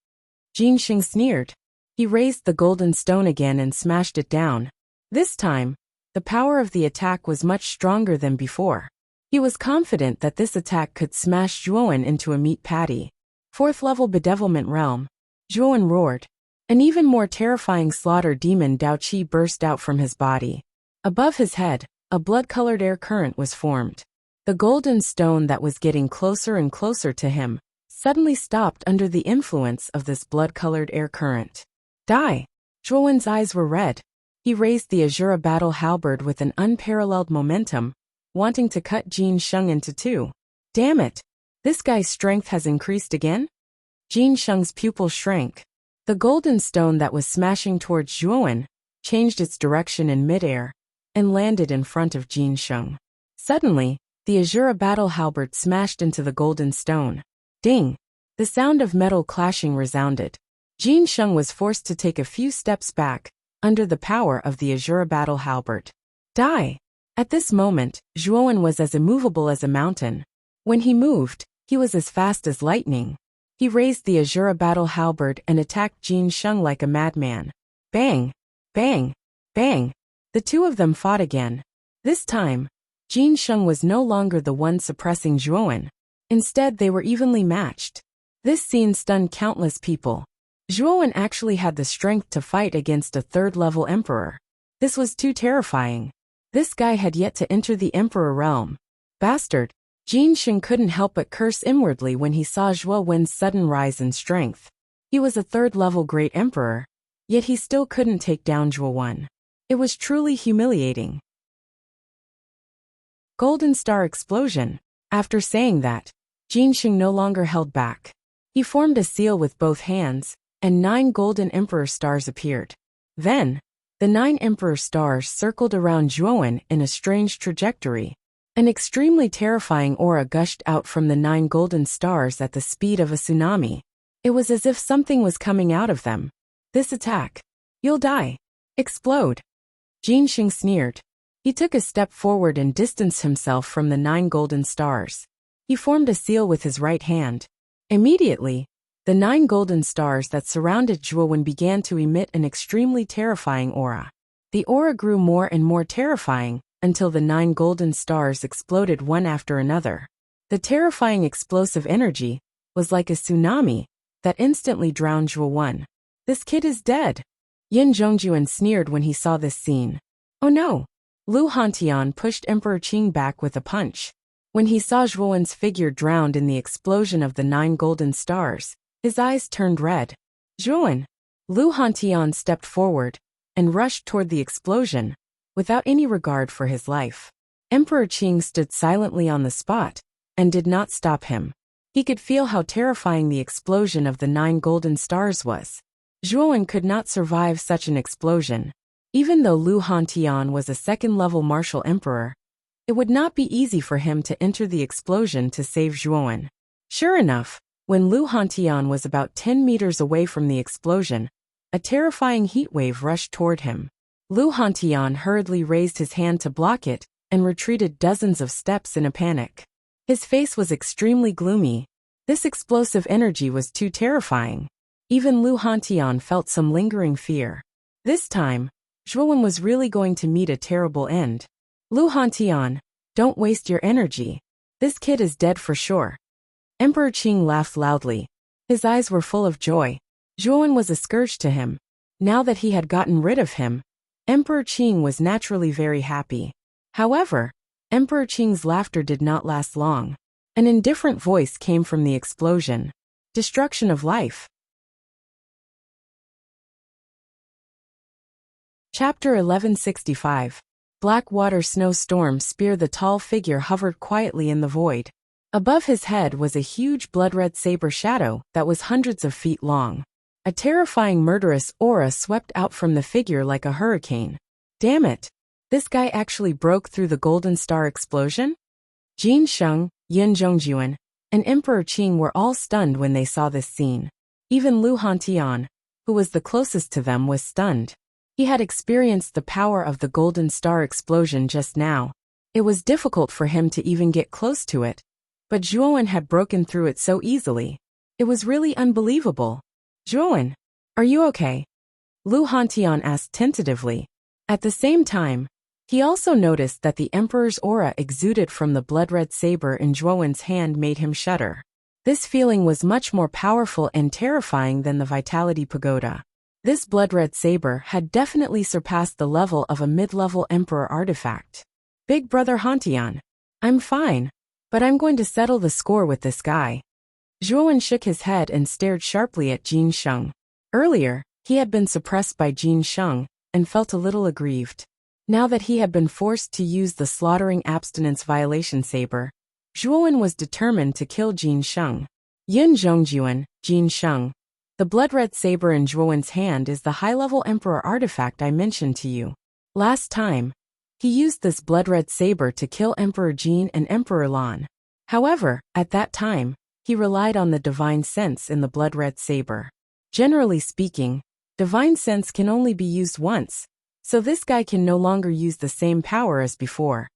Jin Xing sneered. He raised the golden stone again and smashed it down. This time, the power of the attack was much stronger than before. He was confident that this attack could smash Zhuowen into a meat patty. 4th level bedevilment realm. Zhuowen roared. An even more terrifying slaughter demon Dao Qi burst out from his body. Above his head, a blood-colored air current was formed. The golden stone that was getting closer and closer to him suddenly stopped under the influence of this blood-colored air current. Die! Zhuowen's eyes were red. He raised the Azura battle halberd with an unparalleled momentum, wanting to cut Jin Sheng into two. Damn it! This guy's strength has increased again? Jin Sheng's pupil shrank. The golden stone that was smashing towards Zhuowen changed its direction in midair and landed in front of Jin Sheng. Suddenly, the Azura battle halberd smashed into the golden stone. Ding! The sound of metal clashing resounded. Jin Sheng was forced to take a few steps back, under the power of the Azura battle halberd. Die! At this moment, Zhuowen was as immovable as a mountain. When he moved, he was as fast as lightning. He raised the Azura battle halberd and attacked Jin Sheng like a madman. Bang! Bang! Bang! The two of them fought again. This time, Jin Sheng was no longer the one suppressing Zhuowen. Instead, they were evenly matched. This scene stunned countless people. Zhuowen actually had the strength to fight against a 3rd-level emperor. This was too terrifying. This guy had yet to enter the emperor realm. Bastard! Jin Sheng couldn't help but curse inwardly when he saw Zhuowen's sudden rise in strength. He was a 3rd-level great emperor, yet he still couldn't take down Zhuowen. It was truly humiliating. Golden Star Explosion. After saying that, Jin Sheng no longer held back. He formed a seal with both hands, and 9 golden emperor stars appeared. Then, the 9 emperor stars circled around Zhuowen in a strange trajectory. An extremely terrifying aura gushed out from the 9 golden stars at the speed of a tsunami. It was as if something was coming out of them. This attack. You'll die. Explode. Jin Sheng sneered. He took a step forward and distanced himself from the 9 golden stars. He formed a seal with his right hand. Immediately, the 9 golden stars that surrounded Zhuowen began to emit an extremely terrifying aura. The aura grew more and more terrifying, until the 9 golden stars exploded one after another. The terrifying explosive energy was like a tsunami that instantly drowned Zhuowen. This kid is dead. Yin Zhongjuan sneered when he saw this scene. Oh no! Lu Hantian pushed Emperor Qing back with a punch. When he saw Zhuowen's figure drowned in the explosion of the 9 golden stars, his eyes turned red. Zhuowen! Lu Hantian stepped forward and rushed toward the explosion, without any regard for his life. Emperor Qing stood silently on the spot and did not stop him. He could feel how terrifying the explosion of the 9 golden stars was. Zhuowen could not survive such an explosion. Even though Lu Hantian was a 2nd-level martial emperor, it would not be easy for him to enter the explosion to save Zhuowen. Sure enough, when Lu Hantian was about 10 meters away from the explosion, a terrifying heat wave rushed toward him. Lu Hantian hurriedly raised his hand to block it and retreated dozens of steps in a panic. His face was extremely gloomy. This explosive energy was too terrifying. Even Lu Hantian felt some lingering fear. This time, Zhuowen was really going to meet a terrible end. Lu Hantian, don't waste your energy. This kid is dead for sure. Emperor Qing laughed loudly. His eyes were full of joy. Zhuowen was a scourge to him. Now that he had gotten rid of him, Emperor Qing was naturally very happy. However, Emperor Qing's laughter did not last long. An indifferent voice came from the explosion. Destruction of life. Chapter 1165. Blackwater snowstorm spear. The tall figure hovered quietly in the void. Above his head was a huge blood-red saber shadow that was hundreds of feet long. A terrifying murderous aura swept out from the figure like a hurricane. Damn it! This guy actually broke through the golden star explosion? Jin Sheng, Yin Zhongjuan, and Emperor Qing were all stunned when they saw this scene. Even Lu Hantian, who was the closest to them, was stunned. He had experienced the power of the golden star explosion just now. It was difficult for him to even get close to it, but Zhuowen had broken through it so easily. It was really unbelievable. Zhuowen, are you okay? Lu Hantian asked tentatively. At the same time, he also noticed that the Emperor's aura exuded from the blood-red saber in Zhuowen's hand made him shudder. This feeling was much more powerful and terrifying than the Vitality Pagoda. This blood-red saber had definitely surpassed the level of a mid-level Emperor artifact. Big Brother Hantian, I'm fine, but I'm going to settle the score with this guy. Zhuowen shook his head and stared sharply at Jin Sheng. Earlier, he had been suppressed by Jin Sheng and felt a little aggrieved. Now that he had been forced to use the slaughtering abstinence violation saber, Zhuowen was determined to kill Jin Sheng. Yin Zhongjuan, Jin Sheng. The blood-red saber in Zhuowen's hand is the high-level Emperor artifact I mentioned to you. Last time, he used this blood-red saber to kill Emperor Jin and Emperor Lan. However, at that time, he relied on the divine sense in the blood-red saber. Generally speaking, divine sense can only be used once, so this guy can no longer use the same power as before.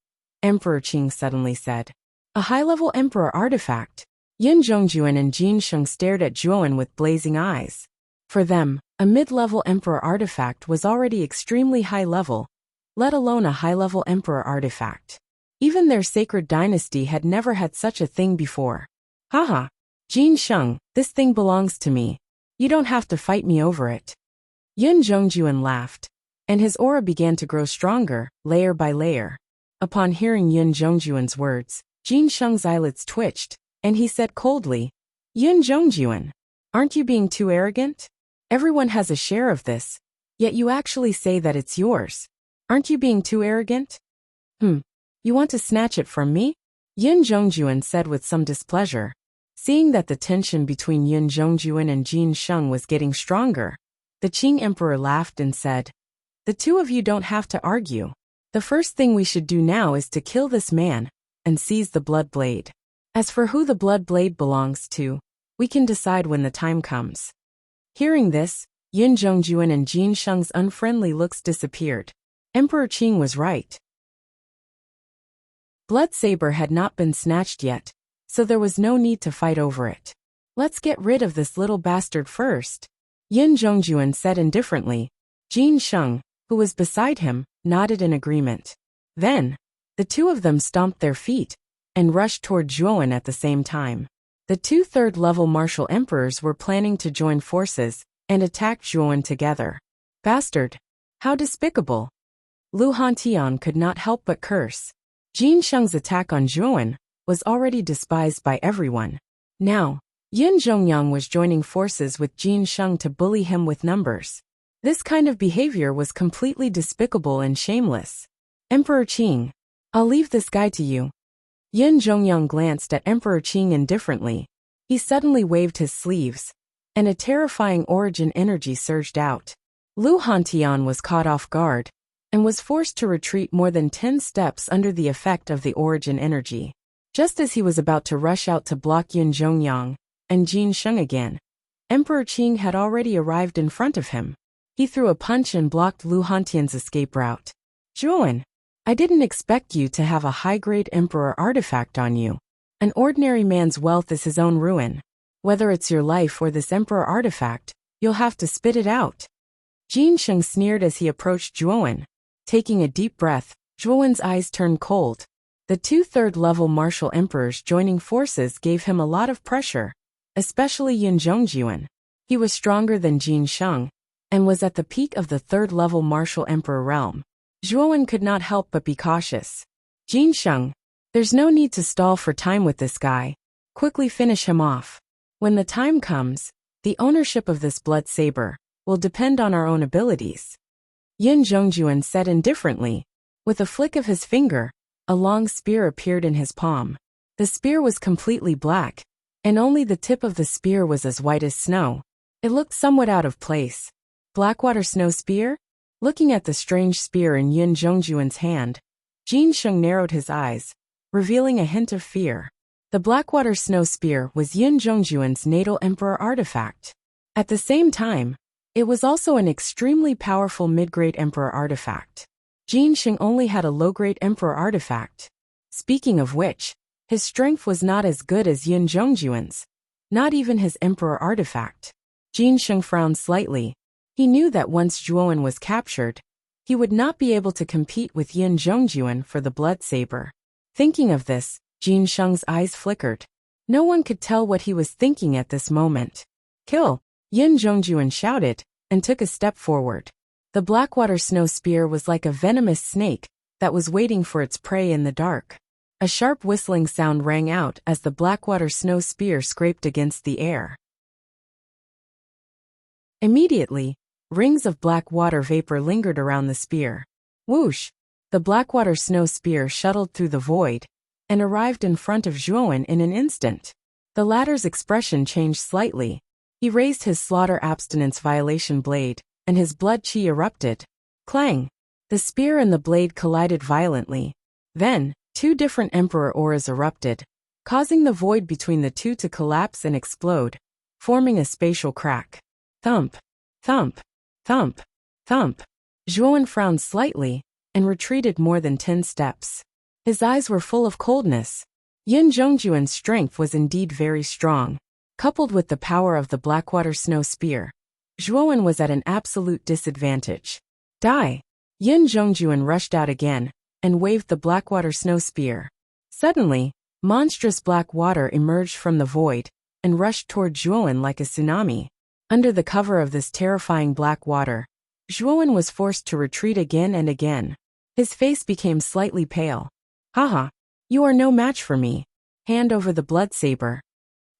Emperor Qing suddenly said. A high-level Emperor artifact. Yin Zhongjuan and Jin Sheng stared at Zhuowen with blazing eyes. For them, a mid-level Emperor artifact was already extremely high-level, let alone a high-level Emperor artifact. Even their sacred dynasty had never had such a thing before. Haha, Jin Sheng, this thing belongs to me. You don't have to fight me over it. Yin Zhongjuan laughed, and his aura began to grow stronger, layer by layer. Upon hearing Yin Zhongjuan's words, Jin Sheng's eyelids twitched, and he said coldly, Yin Zhongjuan, aren't you being too arrogant? Everyone has a share of this, yet you actually say that it's yours. Aren't you being too arrogant? You want to snatch it from me? Yin Zhongjuan said with some displeasure. Seeing that the tension between Yin Zhongjuan and Jin Sheng was getting stronger, the Qing Emperor laughed and said, The two of you don't have to argue. The first thing we should do now is to kill this man and seize the blood blade. As for who the blood blade belongs to, we can decide when the time comes. Hearing this, Yin Zhongjuan and Jin Sheng's unfriendly looks disappeared. Emperor Qing was right. Blood saber had not been snatched yet, so there was no need to fight over it. Let's get rid of this little bastard first, Yin Zhongjuan said indifferently. Jin Sheng, who was beside him, nodded in agreement. Then, the two of them stomped their feet and rushed toward Zhuowen at the same time. The two third-level martial emperors were planning to join forces and attack Zhuowen together. Bastard! How despicable! Lu Hantian could not help but curse. Jin Sheng's attack on Zhuowen was already despised by everyone. Now, Yin Zhongyang was joining forces with Jin Sheng to bully him with numbers. This kind of behavior was completely despicable and shameless. Emperor Qing, I'll leave this guy to you. Yin Zhongyang glanced at Emperor Qing indifferently. He suddenly waved his sleeves, and a terrifying origin energy surged out. Lu Hantian was caught off guard, and was forced to retreat more than 10 steps under the effect of the origin energy. Just as he was about to rush out to block Yin Zhongyang and Jin Sheng again, Emperor Qing had already arrived in front of him. He threw a punch and blocked Lu Hantian's escape route. Zhuowen, I didn't expect you to have a high-grade Emperor artifact on you. An ordinary man's wealth is his own ruin. Whether it's your life or this Emperor artifact, you'll have to spit it out. Jin Sheng sneered as he approached Zhuowen. Taking a deep breath, Zhuowen's eyes turned cold. The two third-level martial emperors joining forces gave him a lot of pressure, especially Yin Zhongjuan. He was stronger than Jin Sheng, and was at the peak of the third-level martial emperor realm. Zhuowen could not help but be cautious. Jin Sheng, there's no need to stall for time with this guy. Quickly finish him off. When the time comes, the ownership of this blood saber will depend on our own abilities. Yin Zhongjuan said indifferently. With a flick of his finger, a long spear appeared in his palm. The spear was completely black, and only the tip of the spear was as white as snow. It looked somewhat out of place. Blackwater snow spear? Looking at the strange spear in Yin Zhongjuan's hand, Jin Sheng narrowed his eyes. revealing a hint of fear. The Blackwater Snow Spear was Yin Zhongjuan's natal emperor artifact. At the same time, it was also an extremely powerful mid-grade emperor artifact. Jin Xing only had a low-grade emperor artifact. Speaking of which, his strength was not as good as Yin Zhongjuan's, not even his emperor artifact. Jin Xing frowned slightly. He knew that once Zhuowen was captured, he would not be able to compete with Yin Zhongjuan for the blood saber. Thinking of this, Jin Xing's eyes flickered. No one could tell what he was thinking at this moment. Kill! Yin Zhongjuan shouted, and took a step forward. The Blackwater Snow Spear was like a venomous snake that was waiting for its prey in the dark. A sharp whistling sound rang out as the Blackwater Snow Spear scraped against the air. Immediately, rings of black water vapor lingered around the spear. Whoosh! The Blackwater Snow Spear shuttled through the void and arrived in front of Zhuowen in an instant. The latter's expression changed slightly. He raised his slaughter abstinence violation blade, and his blood chi erupted. Clang! The spear and the blade collided violently. Then, two different emperor auras erupted, causing the void between the two to collapse and explode, forming a spatial crack. Thump! Thump! Thump! Thump! Zhuowen frowned slightly and retreated more than 10 steps. His eyes were full of coldness. Yin Zhongjuan's strength was indeed very strong. Coupled with the power of the Blackwater Snow Spear, Zhuowen was at an absolute disadvantage. Die! Yin Zhongjuan rushed out again and waved the Blackwater Snow Spear. Suddenly, monstrous black water emerged from the void and rushed toward Zhuowen like a tsunami. Under the cover of this terrifying black water, Zhuowen was forced to retreat again and again. His face became slightly pale. Haha! You are no match for me. Hand over the blood saber.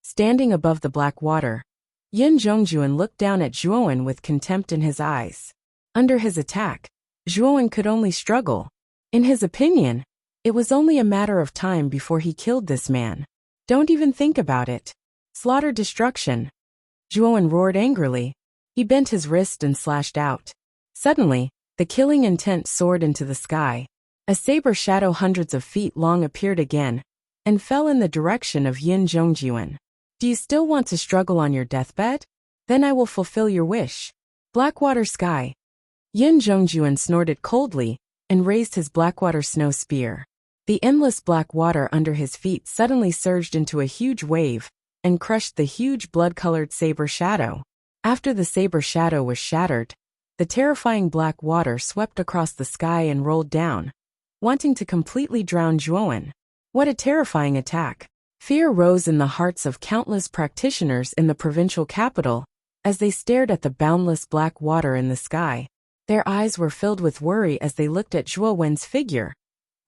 Standing above the black water, Yin Zhongjuan looked down at Zhuowen with contempt in his eyes. Under his attack, Zhuowen could only struggle. In his opinion, it was only a matter of time before he killed this man. Don't even think about it. Slaughter destruction. Zhuowen roared angrily. He bent his wrist and slashed out. Suddenly, the killing intent soared into the sky. A saber shadow hundreds of feet long appeared again and fell in the direction of Yin Zhongjuan. Do you still want to struggle on your deathbed? Then I will fulfill your wish. Blackwater Sky. Yin Zhongjuan snorted coldly and raised his Blackwater Snow Spear. The endless black water under his feet suddenly surged into a huge wave and crushed the huge blood-colored saber shadow. After the saber shadow was shattered, the terrifying black water swept across the sky and rolled down, wanting to completely drown Zhuowen. What a terrifying attack! Fear rose in the hearts of countless practitioners in the provincial capital as they stared at the boundless black water in the sky. Their eyes were filled with worry as they looked at Zhuowen's figure,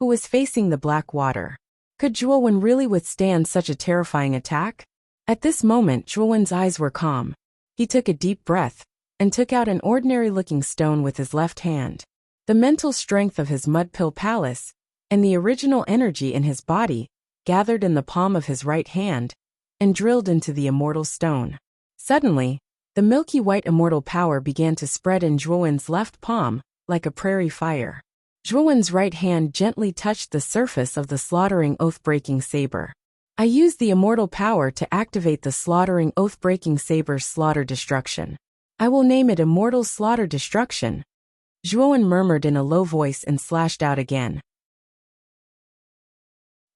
who was facing the black water. Could Zhuowen really withstand such a terrifying attack? At this moment, Zhuowen's eyes were calm. He took a deep breath and took out an ordinary-looking stone with his left hand. The mental strength of his Mudpill Palace and the original energy in his body gathered in the palm of his right hand and drilled into the immortal stone. Suddenly, the milky white immortal power began to spread in Zhuowen's left palm like a prairie fire. Zhuowen's right hand gently touched the surface of the slaughtering oath-breaking saber. I used the immortal power to activate the slaughtering oath-breaking saber's slaughter destruction. I will name it Immortal Slaughter Destruction. Zhuowen murmured in a low voice and slashed out again.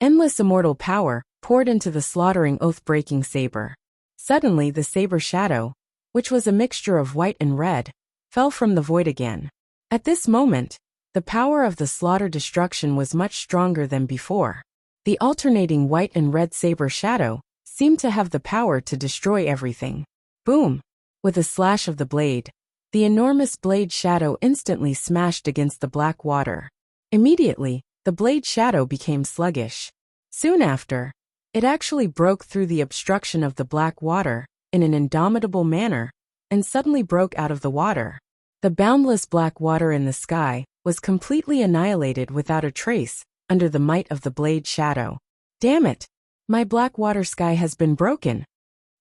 Endless immortal power poured into the slaughtering oath-breaking saber. Suddenly the saber shadow, which was a mixture of white and red, fell from the void again. At this moment, the power of the slaughter destruction was much stronger than before. The alternating white and red saber shadow seemed to have the power to destroy everything. Boom! With a slash of the blade, the enormous blade shadow instantly smashed against the black water. Immediately, the blade shadow became sluggish. Soon after, it actually broke through the obstruction of the black water in an indomitable manner and suddenly broke out of the water. The boundless black water in the sky was completely annihilated without a trace under the might of the blade shadow. Damn it! My black water sky has been broken.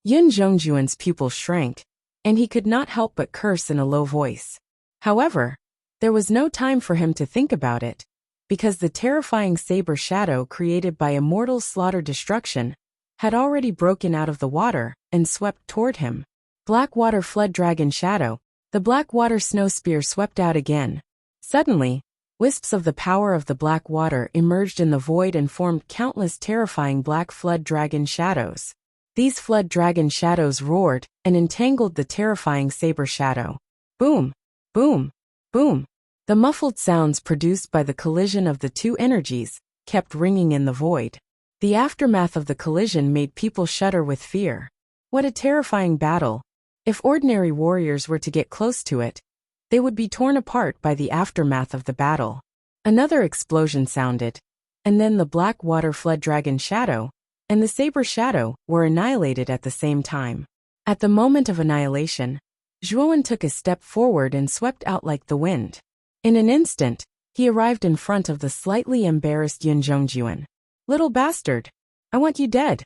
Yin Zhongjuan's pupil shrank, and he could not help but curse in a low voice. However, there was no time for him to think about it. because the terrifying saber shadow created by Immortal's slaughter destruction had already broken out of the water and swept toward him. Blackwater Flood Dragon Shadow. The Blackwater Snow Spear swept out again. Suddenly, wisps of the power of the black water emerged in the void and formed countless terrifying black flood dragon shadows. These flood dragon shadows roared and entangled the terrifying saber shadow. Boom! Boom! Boom! The muffled sounds produced by the collision of the two energies kept ringing in the void. The aftermath of the collision made people shudder with fear. What a terrifying battle! If ordinary warriors were to get close to it, they would be torn apart by the aftermath of the battle. Another explosion sounded, and then the black water flood dragon shadow and the saber shadow were annihilated at the same time. At the moment of annihilation, Zhuowen took a step forward and swept out like the wind. In an instant, he arrived in front of the slightly embarrassed Yun Zhongjuan. "Little bastard! I want you dead!"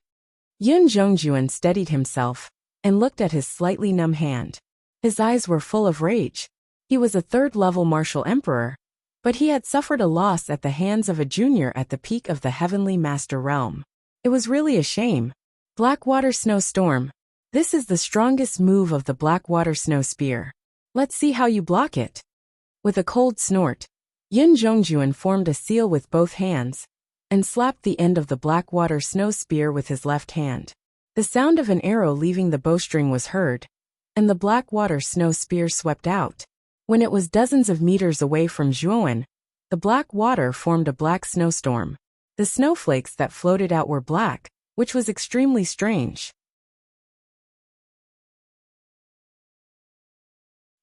Yun Zhongjuan steadied himself and looked at his slightly numb hand. His eyes were full of rage. He was a third-level martial emperor, but he had suffered a loss at the hands of a junior at the peak of the Heavenly Master Realm. It was really a shame. Blackwater Snowstorm. This is the strongest move of the Blackwater Snow Spear. Let's see how you block it. With a cold snort, Yun Zhongjuan formed a seal with both hands and slapped the end of the Blackwater Snow Spear with his left hand. The sound of an arrow leaving the bowstring was heard, and the Blackwater Snow Spear swept out. When it was dozens of meters away from Zhuowen, the black water formed a black snowstorm. The snowflakes that floated out were black, which was extremely strange.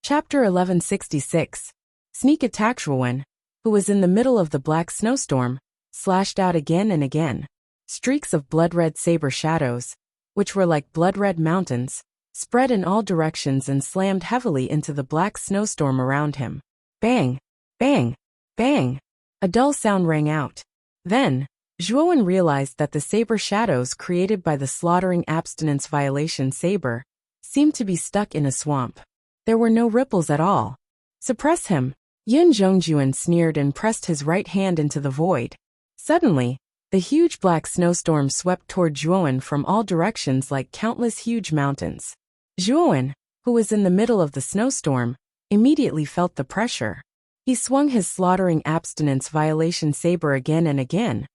Chapter 1166. Sneak Attack. Zhuowen, who was in the middle of the black snowstorm, slashed out again and again. Streaks of blood-red saber shadows, which were like blood-red mountains, spread in all directions and slammed heavily into the black snowstorm around him. Bang! Bang! Bang! A dull sound rang out. Then, Zhuowen realized that the saber shadows created by the slaughtering abstinence violation saber seemed to be stuck in a swamp. There were no ripples at all. Suppress him! Yun Zhongjuan sneered and pressed his right hand into the void. Suddenly, the huge black snowstorm swept toward Zhuowen from all directions like countless huge mountains. Zhuowen, who was in the middle of the snowstorm, immediately felt the pressure. He swung his slaughtering abstinence violation saber again and again,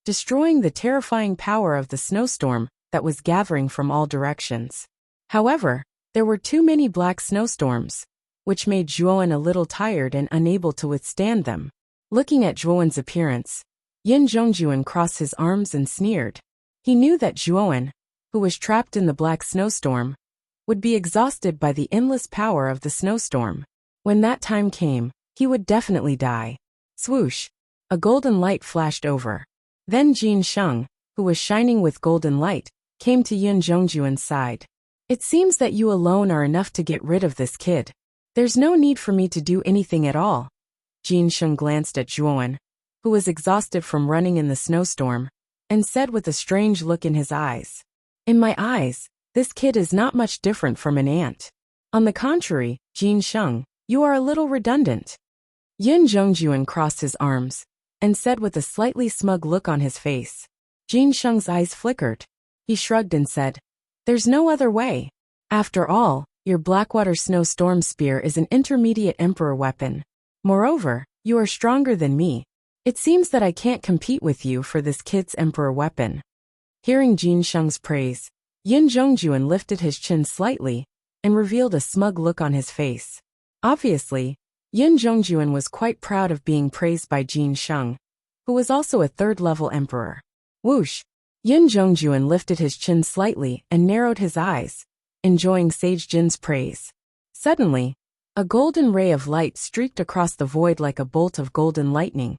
destroying the terrifying power of the snowstorm that was gathering from all directions. However, there were too many black snowstorms, which made Zhuowen a little tired and unable to withstand them. Looking at Zhuowen's appearance, Yun Zhongjuan crossed his arms and sneered. He knew that Zhuowen, who was trapped in the black snowstorm, would be exhausted by the endless power of the snowstorm. When that time came, he would definitely die. Swoosh! A golden light flashed over. Then Jin Sheng, who was shining with golden light, came to Yun Zhongjuan's side. "It seems that you alone are enough to get rid of this kid. There's no need for me to do anything at all." Jin Sheng glanced at Zhuowen, who was exhausted from running in the snowstorm, and said with a strange look in his eyes, "In my eyes, this kid is not much different from an ant. On the contrary, Jin Sheng, you are a little redundant." Yun Zhongjuan crossed his arms and said with a slightly smug look on his face. Jin Sheng's eyes flickered. He shrugged and said, "There's no other way. After all, your Blackwater Snowstorm Spear is an intermediate emperor weapon. Moreover, you are stronger than me. It seems that I can't compete with you for this kid's emperor weapon." Hearing Jin Sheng's praise, Yun Zhongjuan lifted his chin slightly and revealed a smug look on his face. Obviously, Yun Zhongjuan was quite proud of being praised by Jin Sheng, who was also a third-level emperor. Whoosh! Yun Zhongjuan lifted his chin slightly and narrowed his eyes, enjoying Sage Jin's praise. Suddenly, a golden ray of light streaked across the void like a bolt of golden lightning,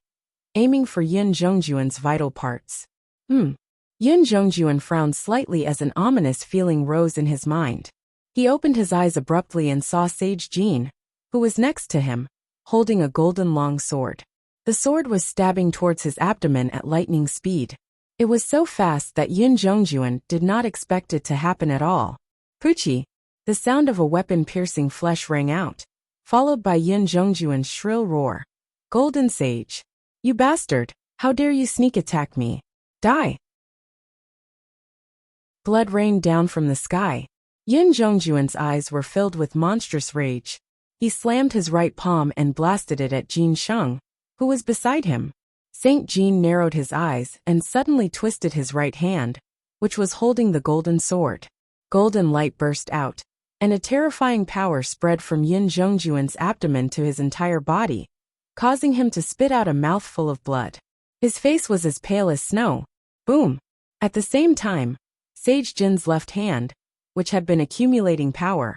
aiming for Yun Zhongjuan's vital parts. Yun Zhongjuan frowned slightly as an ominous feeling rose in his mind. He opened his eyes abruptly and saw Sage Jin, who was next to him, holding a golden long sword. The sword was stabbing towards his abdomen at lightning speed. It was so fast that Yun Zhongjuan did not expect it to happen at all. Poochie! The sound of a weapon piercing flesh rang out, followed by Yun Zhongjuan's shrill roar. Golden Sage! You bastard! How dare you sneak attack me? Die! Blood rained down from the sky. Yin Zhongjuan's eyes were filled with monstrous rage. He slammed his right palm and blasted it at Jin Sheng, who was beside him. Saint Jin narrowed his eyes and suddenly twisted his right hand, which was holding the golden sword. Golden light burst out, and a terrifying power spread from Yin Zhongjuan's abdomen to his entire body, causing him to spit out a mouthful of blood. His face was as pale as snow. Boom! At the same time, Sage Jin's left hand, which had been accumulating power,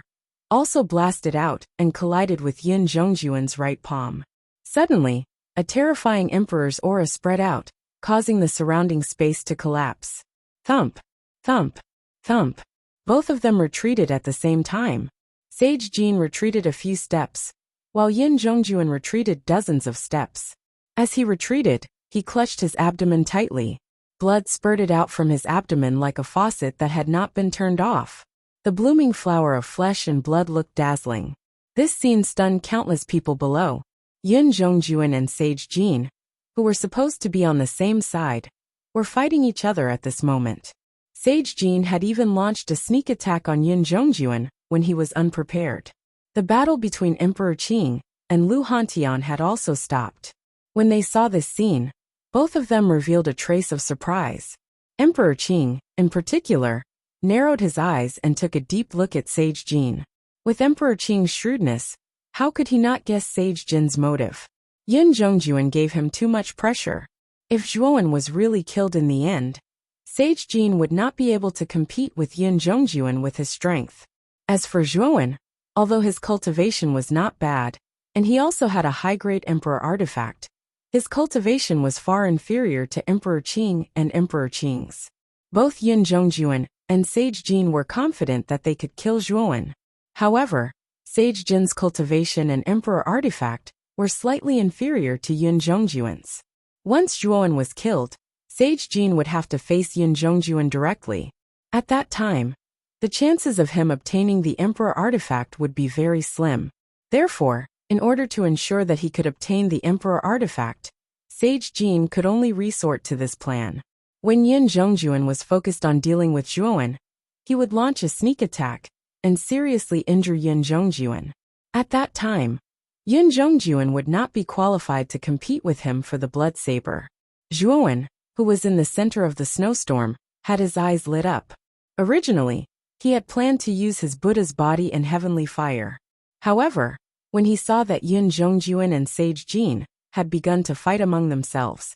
also blasted out and collided with Yin Zhongjuan's right palm. Suddenly, a terrifying emperor's aura spread out, causing the surrounding space to collapse. Thump! Thump! Thump! Both of them retreated at the same time. Sage Jin retreated a few steps, while Yin Zhongjuan retreated dozens of steps. As he retreated, he clutched his abdomen tightly. Blood spurted out from his abdomen like a faucet that had not been turned off. The blooming flower of flesh and blood looked dazzling. This scene stunned countless people below. Yin Zhongjuan and Sage Jin, who were supposed to be on the same side, were fighting each other at this moment. Sage Jin had even launched a sneak attack on Yin Zhongjuan when he was unprepared. The battle between Emperor Qing and Lu Hantian had also stopped. When they saw this scene, both of them revealed a trace of surprise. Emperor Qing, in particular, narrowed his eyes and took a deep look at Sage Jin. With Emperor Qing's shrewdness, how could he not guess Sage Jin's motive? Yin Zhongjuan gave him too much pressure. If Zhuowen was really killed in the end, Sage Jin would not be able to compete with Yin Zhongjuan with his strength. As for Zhuowen, although his cultivation was not bad, and he also had a high-grade Emperor artifact, his cultivation was far inferior to Emperor Qing and Emperor Qing's. Both Yin Zhongjuan and Sage Jin were confident that they could kill Zhuowen. However, Sage Jin's cultivation and Emperor artifact were slightly inferior to Yin Zhongjuan's. Once Zhuowen was killed, Sage Jin would have to face Yin Zhongjuan directly. At that time, the chances of him obtaining the Emperor artifact would be very slim. Therefore, in order to ensure that he could obtain the Emperor artifact, Sage Jin could only resort to this plan. When Yin Zhongjuan was focused on dealing with Zhuowen, he would launch a sneak attack and seriously injure Yin Zhongjuan. At that time, Yin Zhongjuan would not be qualified to compete with him for the blood saber. Zhuowen, who was in the center of the snowstorm, had his eyes lit up. Originally, he had planned to use his Buddha's body and heavenly fire. However, when he saw that Yin Zhongjuan and Sage Jin had begun to fight among themselves,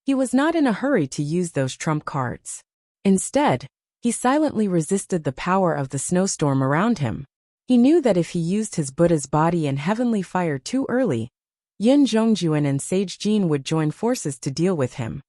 he was not in a hurry to use those trump cards. Instead, he silently resisted the power of the snowstorm around him. He knew that if he used his Buddha's body and heavenly fire too early, Yin Zhongjuan and Sage Jin would join forces to deal with him.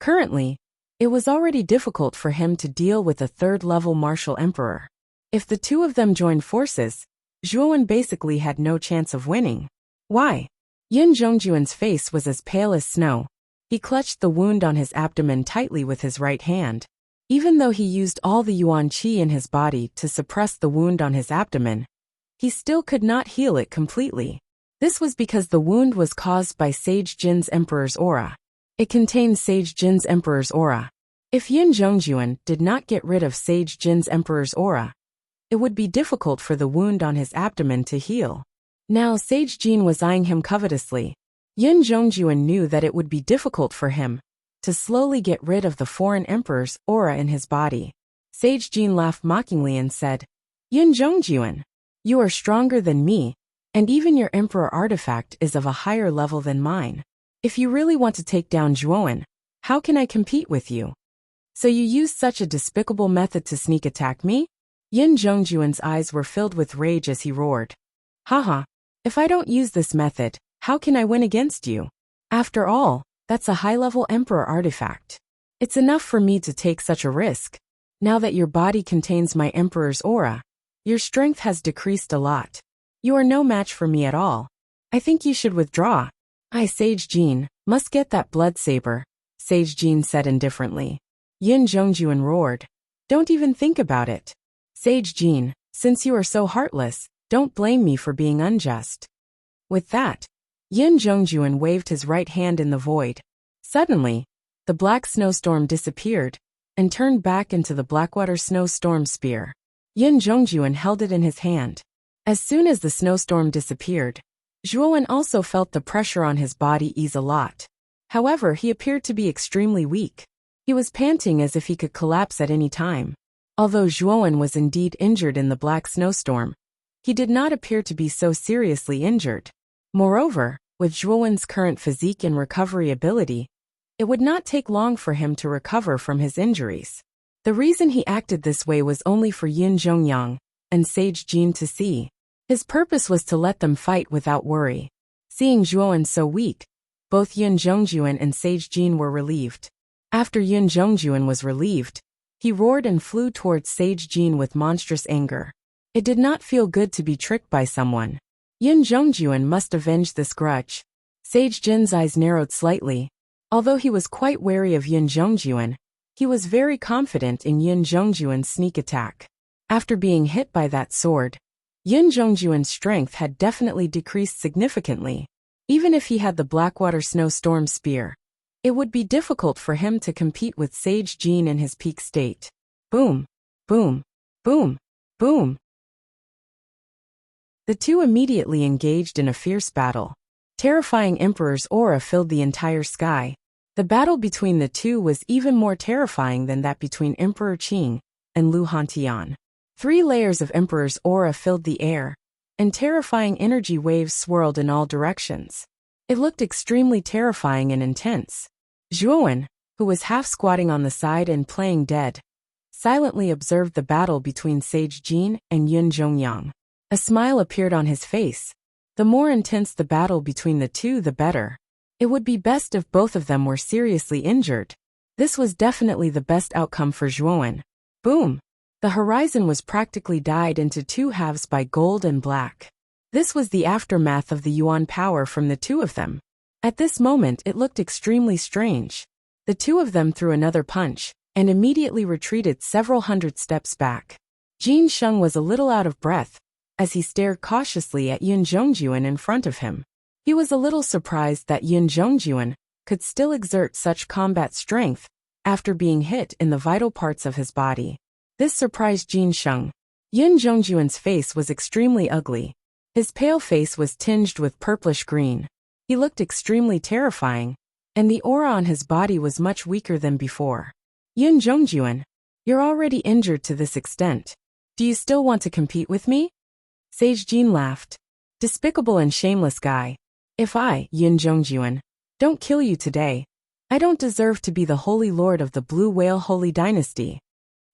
Currently, it was already difficult for him to deal with a third-level martial emperor. If the two of them joined forces, Zhuowen basically had no chance of winning. Why? Yin Zhongjuan's face was as pale as snow. He clutched the wound on his abdomen tightly with his right hand. Even though he used all the yuan qi in his body to suppress the wound on his abdomen, he still could not heal it completely. This was because the wound was caused by Sage Jin's Emperor's aura. It contained Sage Jin's Emperor's aura. If Yin Zhongjuan did not get rid of Sage Jin's Emperor's aura, it would be difficult for the wound on his abdomen to heal. Now Sage Jin was eyeing him covetously. Yin Zhongjuan knew that it would be difficult for him to slowly get rid of the foreign emperor's aura in his body. Sage Jin laughed mockingly and said, Yin Zhongjuan, you are stronger than me, and even your emperor artifact is of a higher level than mine. If you really want to take down Zhuowen, how can I compete with you? So you used such a despicable method to sneak attack me? Yin Zhongjuan's eyes were filled with rage as he roared. Haha, if I don't use this method, how can I win against you? After all, that's a high-level emperor artifact. It's enough for me to take such a risk. Now that your body contains my emperor's aura, your strength has decreased a lot. You are no match for me at all. I think you should withdraw. I, Sage Jin, must get that blood saber, Sage Jin said indifferently. Yin Zhongjuan roared. Don't even think about it. Sage Jin, since you are so heartless, don't blame me for being unjust. With that, Yin Zhongjuan waved his right hand in the void. Suddenly, the black snowstorm disappeared and turned back into the Blackwater snowstorm spear. Yin Zhongjuan held it in his hand. As soon as the snowstorm disappeared, Zhuowen also felt the pressure on his body ease a lot. However, he appeared to be extremely weak. He was panting as if he could collapse at any time. Although Zhuowen was indeed injured in the black snowstorm, he did not appear to be so seriously injured. Moreover, with Zhuowen's current physique and recovery ability, it would not take long for him to recover from his injuries. The reason he acted this way was only for Yin Zhongyang and Sage Jin to see. His purpose was to let them fight without worry. Seeing Zhuowen so weak, both Yin Zhongjuan and Sage Jin were relieved. After Yin Zhongjuan was relieved, he roared and flew towards Sage Jin with monstrous anger. It did not feel good to be tricked by someone. Yin Zhongjuan must avenge this grudge. Sage Jin's eyes narrowed slightly. Although he was quite wary of Yin Zhongjuan, he was very confident in Yin Zhongjuan's sneak attack. After being hit by that sword, Yin Zhongjuan's strength had definitely decreased significantly. Even if he had the Blackwater snowstorm spear, it would be difficult for him to compete with Sage Jin in his peak state. Boom! Boom! Boom! Boom! The two immediately engaged in a fierce battle. Terrifying Emperor's aura filled the entire sky. The battle between the two was even more terrifying than that between Emperor Qing and Lu Hantian. 3 layers of Emperor's aura filled the air, and terrifying energy waves swirled in all directions. It looked extremely terrifying and intense. Zhuowen, who was half squatting on the side and playing dead, silently observed the battle between Sage Jin and Yin Zhongyang. A smile appeared on his face. The more intense the battle between the two, the better. It would be best if both of them were seriously injured. This was definitely the best outcome for Zhuowen. Boom! The horizon was practically dyed into 2 halves by gold and black. This was the aftermath of the Yuan power from the two of them. At this moment it looked extremely strange. The two of them threw another punch, and immediately retreated several hundred steps back. Jin Sheng was a little out of breath, as he stared cautiously at Yin Zhongjuan in front of him. He was a little surprised that Yin Zhongjuan could still exert such combat strength after being hit in the vital parts of his body. This surprised Jin Sheng. Yin Zhongjuan's face was extremely ugly. His pale face was tinged with purplish green. He looked extremely terrifying, and the aura on his body was much weaker than before. Yin Zhongjuan, you're already injured to this extent. Do you still want to compete with me? Sage Jin laughed. Despicable and shameless guy. If I, Yin Zhongjuan, don't kill you today, I don't deserve to be the Holy Lord of the Blue Whale Holy Dynasty.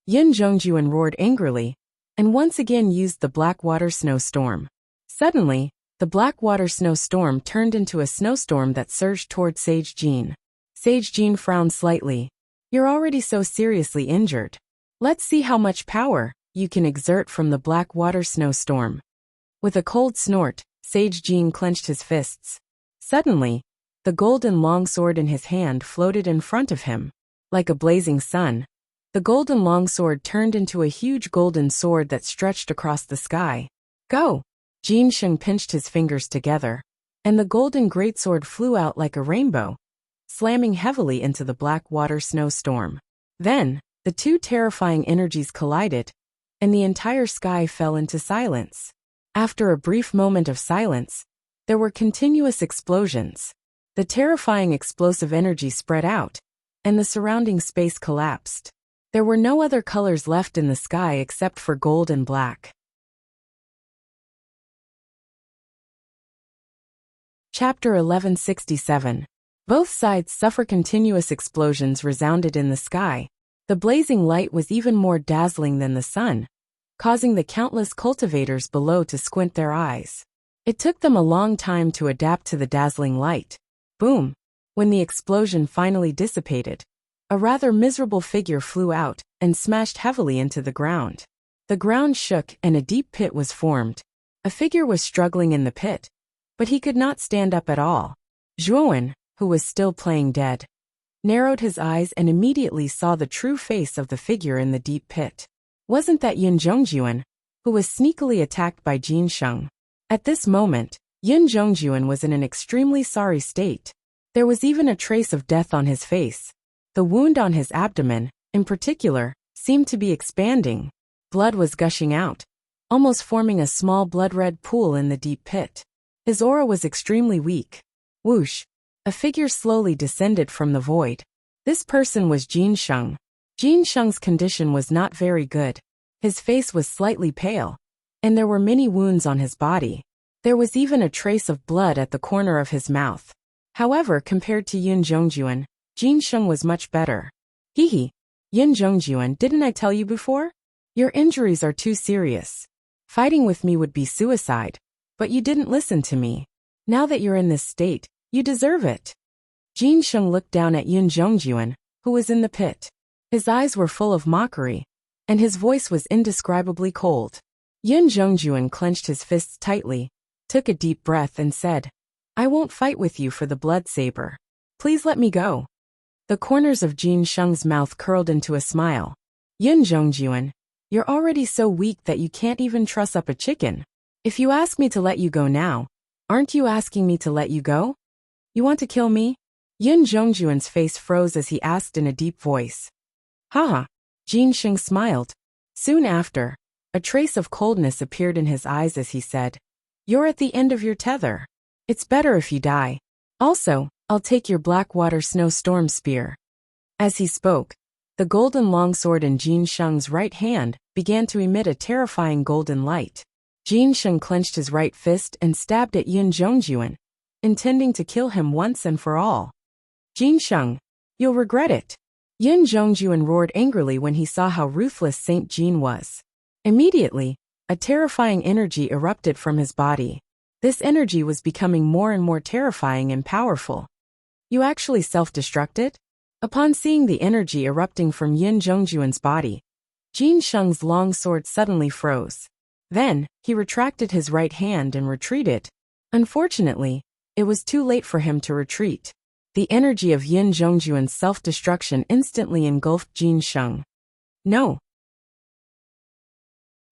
Yin Zhongjuan roared angrily, and once again used the Blackwater snowstorm. Suddenly, the Blackwater snowstorm turned into a snowstorm that surged toward Sage Jin. Sage Jin frowned slightly. You're already so seriously injured. Let's see how much power you can exert from the Blackwater snowstorm. With a cold snort, Sage Jin clenched his fists. Suddenly, the golden longsword in his hand floated in front of him. Like a blazing sun, the golden longsword turned into a huge golden sword that stretched across the sky. Go! Jin Sheng pinched his fingers together, and the golden greatsword flew out like a rainbow, slamming heavily into the Blackwater snowstorm. Then, the two terrifying energies collided, and the entire sky fell into silence. After a brief moment of silence, there were continuous explosions. The terrifying explosive energy spread out, and the surrounding space collapsed. There were no other colors left in the sky except for gold and black. Chapter 1167. Both sides suffer. Continuous explosions resounded in the sky. The blazing light was even more dazzling than the sun, causing the countless cultivators below to squint their eyes. It took them a long time to adapt to the dazzling light. Boom! When the explosion finally dissipated, a rather miserable figure flew out and smashed heavily into the ground. The ground shook and a deep pit was formed. A figure was struggling in the pit, but he could not stand up at all. Zhuowen, who was still playing dead, narrowed his eyes and immediately saw the true face of the figure in the deep pit. Wasn't that Yin Zhongjuan, who was sneakily attacked by Jin Sheng? At this moment, Yin Zhongjuan was in an extremely sorry state. There was even a trace of death on his face. The wound on his abdomen, in particular, seemed to be expanding. Blood was gushing out, almost forming a small blood-red pool in the deep pit. His aura was extremely weak. Whoosh! A figure slowly descended from the void. This person was Jin Sheng. Jin Sheng's condition was not very good. His face was slightly pale, and there were many wounds on his body. There was even a trace of blood at the corner of his mouth. However, compared to Yin Zhongjuan, Jin Sheng was much better. Hee. Yin Zhongjuan, didn't I tell you before? Your injuries are too serious. Fighting with me would be suicide, but you didn't listen to me. Now that you're in this state, you deserve it. Jin Sheng looked down at Yin Zhongjuan, who was in the pit. His eyes were full of mockery, and his voice was indescribably cold. Yin Zhongjuan clenched his fists tightly, took a deep breath and said, I won't fight with you for the blood saber. Please let me go. The corners of Jin Sheng's mouth curled into a smile. Yin Zhongjuan, you're already so weak that you can't even truss up a chicken. If you ask me to let you go now, aren't you asking me to let you go? You want to kill me? Yin Zhongjuan's face froze as he asked in a deep voice. Haha. Jin Sheng smiled. Soon after, a trace of coldness appeared in his eyes as he said, You're at the end of your tether. It's better if you die. Also, I'll take your Blackwater Snowstorm Spear. As he spoke, the golden longsword in Jin Sheng's right hand began to emit a terrifying golden light. Jin Sheng clenched his right fist and stabbed at Yin Zhongjuan, intending to kill him once and for all. Jin Sheng, you'll regret it. Yin Zhongjuan roared angrily when he saw how ruthless Saint Jin was. Immediately, a terrifying energy erupted from his body. This energy was becoming more and more terrifying and powerful. You actually self-destructed? Upon seeing the energy erupting from Yin Zhongjuan's body, Jin Sheng's long sword suddenly froze. Then, he retracted his right hand and retreated. Unfortunately, it was too late for him to retreat. The energy of Yin Zhongjuan's self-destruction instantly engulfed Jin Sheng. No!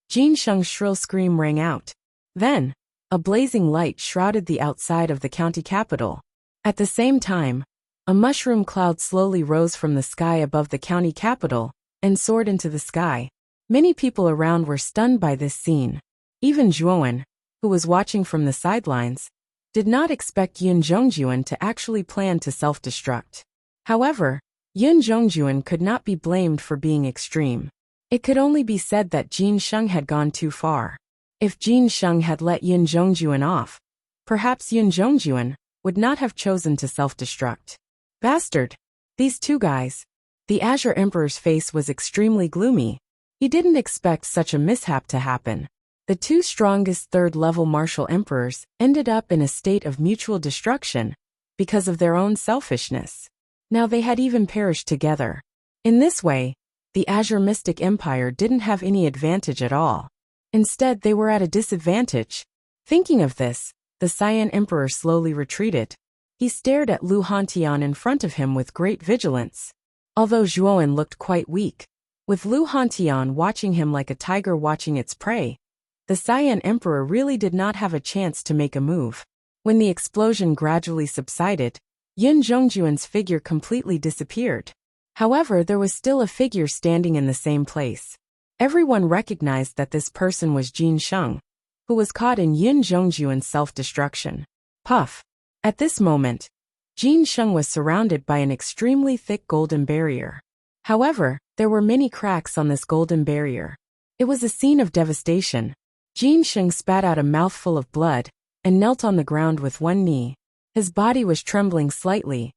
Jin Sheng's shrill scream rang out. Then, a blazing light shrouded the outside of the county capital. At the same time, a mushroom cloud slowly rose from the sky above the county capital and soared into the sky. Many people around were stunned by this scene. Even Zhuowen, who was watching from the sidelines, did not expect Yin Zhongjuan to actually plan to self-destruct. However, Yin Zhongjuan could not be blamed for being extreme. It could only be said that Jin Sheng had gone too far. If Jin Sheng had let Yin Zhongjuan off, perhaps Yin Zhongjuan would not have chosen to self-destruct. Bastard! These two guys. The Azure Emperor's face was extremely gloomy. He didn't expect such a mishap to happen. The two strongest third-level martial emperors ended up in a state of mutual destruction because of their own selfishness. Now they had even perished together. In this way, the Azure Mystic Empire didn't have any advantage at all. Instead, they were at a disadvantage. Thinking of this, the Cyan Emperor slowly retreated. He stared at Lu Hantian in front of him with great vigilance. Although Zhuowen looked quite weak, with Lu Hantian watching him like a tiger watching its prey, the Cyan Emperor really did not have a chance to make a move. When the explosion gradually subsided, Yin Zhongjuan's figure completely disappeared. However, there was still a figure standing in the same place. Everyone recognized that this person was Jin Sheng, who was caught in Yin Zhongjuan's self-destruction. Puff! At this moment, Jin Sheng was surrounded by an extremely thick golden barrier. However, there were many cracks on this golden barrier. It was a scene of devastation. Jin Sheng spat out a mouthful of blood and knelt on the ground with one knee. His body was trembling slightly.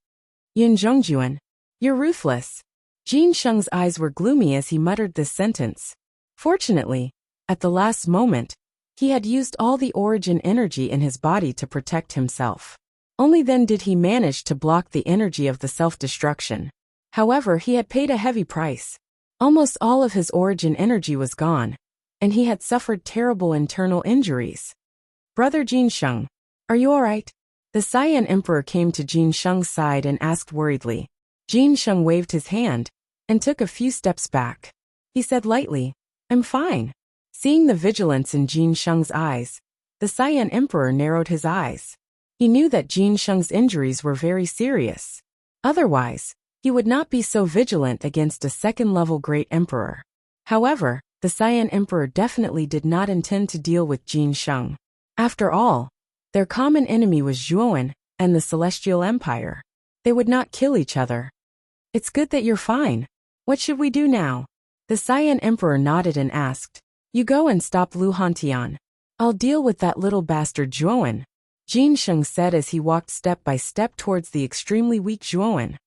Yin Zhongjuan, you're ruthless. Jin Sheng's eyes were gloomy as he muttered this sentence. Fortunately, at the last moment, he had used all the origin energy in his body to protect himself. Only then did he manage to block the energy of the self-destruction. However, he had paid a heavy price. Almost all of his origin energy was gone, and he had suffered terrible internal injuries. Brother Jin Sheng, are you alright? The Cyan Emperor came to Jin Sheng's side and asked worriedly. Jin Sheng waved his hand and took a few steps back. He said lightly, I'm fine. Seeing the vigilance in Jin Sheng's eyes, The Cyan Emperor narrowed his eyes. He knew that Jin Sheng's injuries were very serious. Otherwise, he would not be so vigilant against a second-level Great Emperor. However, the Cyan Emperor definitely did not intend to deal with Jin Sheng. After all, their common enemy was Zhuowen and the Celestial Empire. They would not kill each other. It's good that you're fine. What should we do now? The Cyan Emperor nodded and asked. You go and stop Lu Hantian. I'll deal with that little bastard Zhuowen, Jin Sheng said as he walked step by step towards the extremely weak Zhuowen.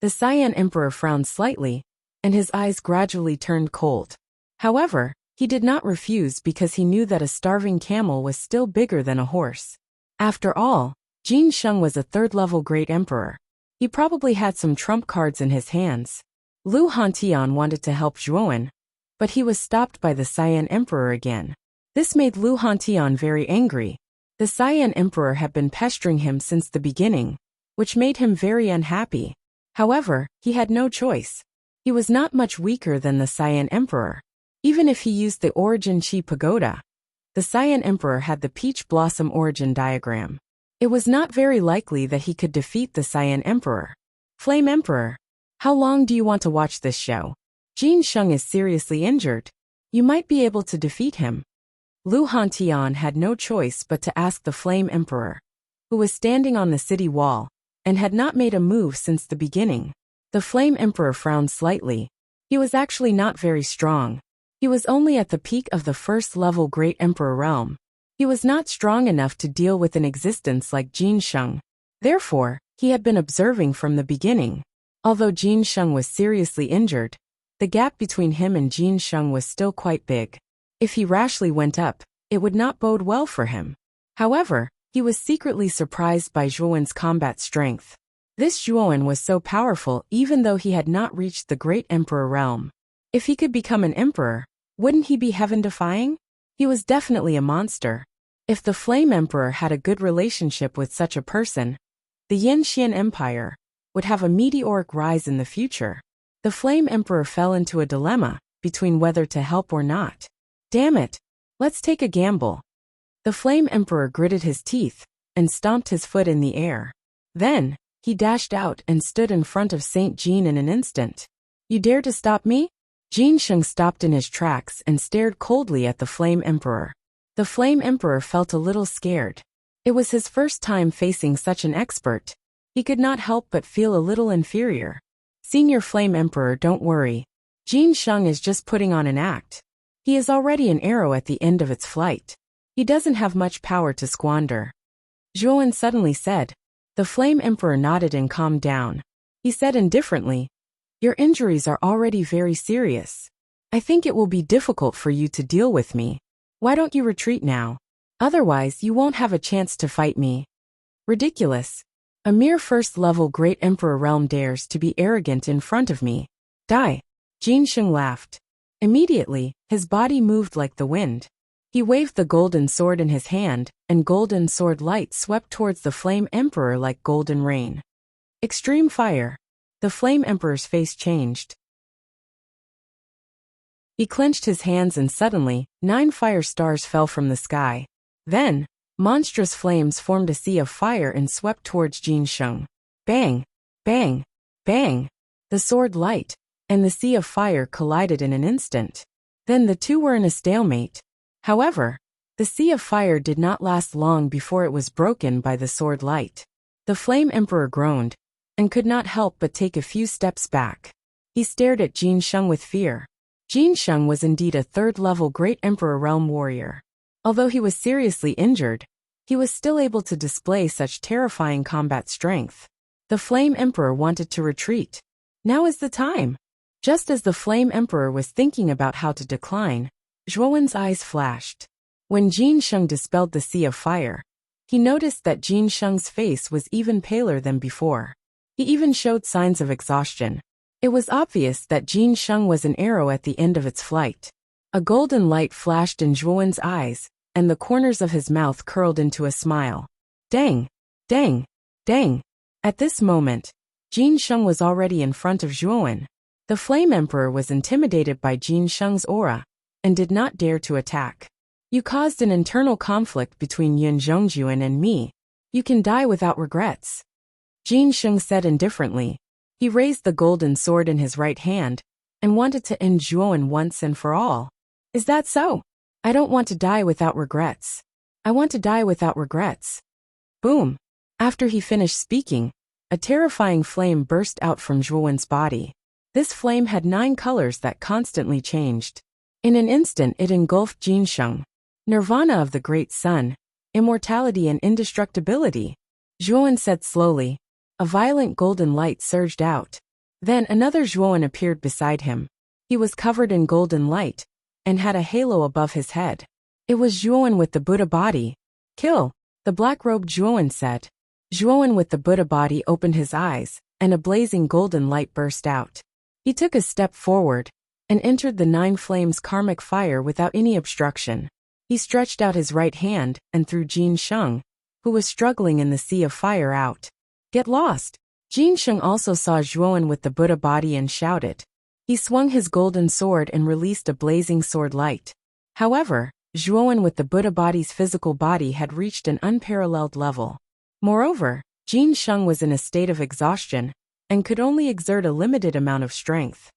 The Cyan Emperor frowned slightly, and his eyes gradually turned cold. However, he did not refuse because he knew that a starving camel was still bigger than a horse. After all, Jin Sheng was a third-level Great Emperor. He probably had some trump cards in his hands. Lu Hantian wanted to help Zhuowen, but he was stopped by the Cyan Emperor again. This made Lu Hantian very angry. The Cyan Emperor had been pestering him since the beginning, which made him very unhappy. However, he had no choice. He was not much weaker than the Cyan Emperor. Even if he used the Origin Chi Pagoda, the Cyan Emperor had the Peach Blossom Origin diagram. It was not very likely that he could defeat the Cyan Emperor. Flame Emperor, how long do you want to watch this show? Jin Sheng is seriously injured. You might be able to defeat him. Lu Hantian had no choice but to ask the Flame Emperor, who was standing on the city wall, and had not made a move since the beginning. The Flame Emperor frowned slightly. He was actually not very strong. He was only at the peak of the first-level Great Emperor realm. He was not strong enough to deal with an existence like Jin Sheng. Therefore, he had been observing from the beginning. Although Jin Sheng was seriously injured, the gap between him and Jin Sheng was still quite big. If he rashly went up, it would not bode well for him. However, he was secretly surprised by Zhuowen's combat strength. This Zhuowen was so powerful even though he had not reached the Great Emperor realm. If he could become an emperor, wouldn't he be heaven-defying? He was definitely a monster. If the Flame Emperor had a good relationship with such a person, the Yanxian Empire would have a meteoric rise in the future. The Flame Emperor fell into a dilemma between whether to help or not. Damn it! Let's take a gamble. The Flame Emperor gritted his teeth and stomped his foot in the air. Then, he dashed out and stood in front of Saint Jean in an instant. You dare to stop me? Jin Sheng stopped in his tracks and stared coldly at the Flame Emperor. The Flame Emperor felt a little scared. It was his first time facing such an expert. He could not help but feel a little inferior. Senior Flame Emperor, don't worry. Jin Sheng is just putting on an act. He is already an arrow at the end of its flight. He doesn't have much power to squander. Zhuowen suddenly said. The Flame Emperor nodded and calmed down. He said indifferently, your injuries are already very serious. I think it will be difficult for you to deal with me. Why don't you retreat now? Otherwise, you won't have a chance to fight me. Ridiculous. A mere first-level Great Emperor realm dares to be arrogant in front of me. Die. Jin Sheng laughed. Immediately, his body moved like the wind. He waved the golden sword in his hand, and golden sword light swept towards the Flame Emperor like golden rain. Extreme fire. The Flame Emperor's face changed. He clenched his hands and suddenly, 9 fire stars fell from the sky. Then, monstrous flames formed a sea of fire and swept towards Jin Sheng. Bang! Bang! Bang! The sword light and the sea of fire collided in an instant. Then the two were in a stalemate. However, the sea of fire did not last long before it was broken by the sword light. The Flame Emperor groaned and could not help but take a few steps back. He stared at Jin Sheng with fear. Jin Sheng was indeed a third-level Great Emperor realm warrior. Although he was seriously injured, he was still able to display such terrifying combat strength. The Flame Emperor wanted to retreat. Now is the time. Just as the Flame Emperor was thinking about how to decline, Zhuowen's eyes flashed. When Jin Sheng dispelled the sea of fire, he noticed that Jin Sheng's face was even paler than before. He even showed signs of exhaustion. It was obvious that Jin Sheng was an arrow at the end of its flight. A golden light flashed in Zhuowen's eyes, and the corners of his mouth curled into a smile. Dang! Dang! Dang! At this moment, Jin Sheng was already in front of Zhuowen. The Flame Emperor was intimidated by Jin Sheng's aura, and did not dare to attack. You caused an internal conflict between Yun Zhongjuan and me. You can die without regrets. Jin Sheng said indifferently. He raised the golden sword in his right hand and wanted to end Zhuowen once and for all. Is that so? I don't want to die without regrets. I want to die without regrets. Boom. After he finished speaking, a terrifying flame burst out from Zhuowen's body. This flame had 9 colors that constantly changed. In an instant it engulfed Jin Sheng. Nirvana of the great sun, immortality and indestructibility. Zhuowen said slowly. A violent golden light surged out. Then another Zhuowen appeared beside him. He was covered in golden light and had a halo above his head. It was Zhuowen with the Buddha body. Kill, the black-robed Zhuowen said. Zhuowen with the Buddha body opened his eyes, and a blazing golden light burst out. He took a step forward and entered the 9 flames karmic fire without any obstruction. He stretched out his right hand and threw Jin Sheng, who was struggling in the sea of fire, out. Get lost! Jin Sheng also saw Zhuowen with the Buddha body and shouted. He swung his golden sword and released a blazing sword light. However, Zhuowen with the Buddha body's physical body had reached an unparalleled level. Moreover, Jin Sheng was in a state of exhaustion and could only exert a limited amount of strength.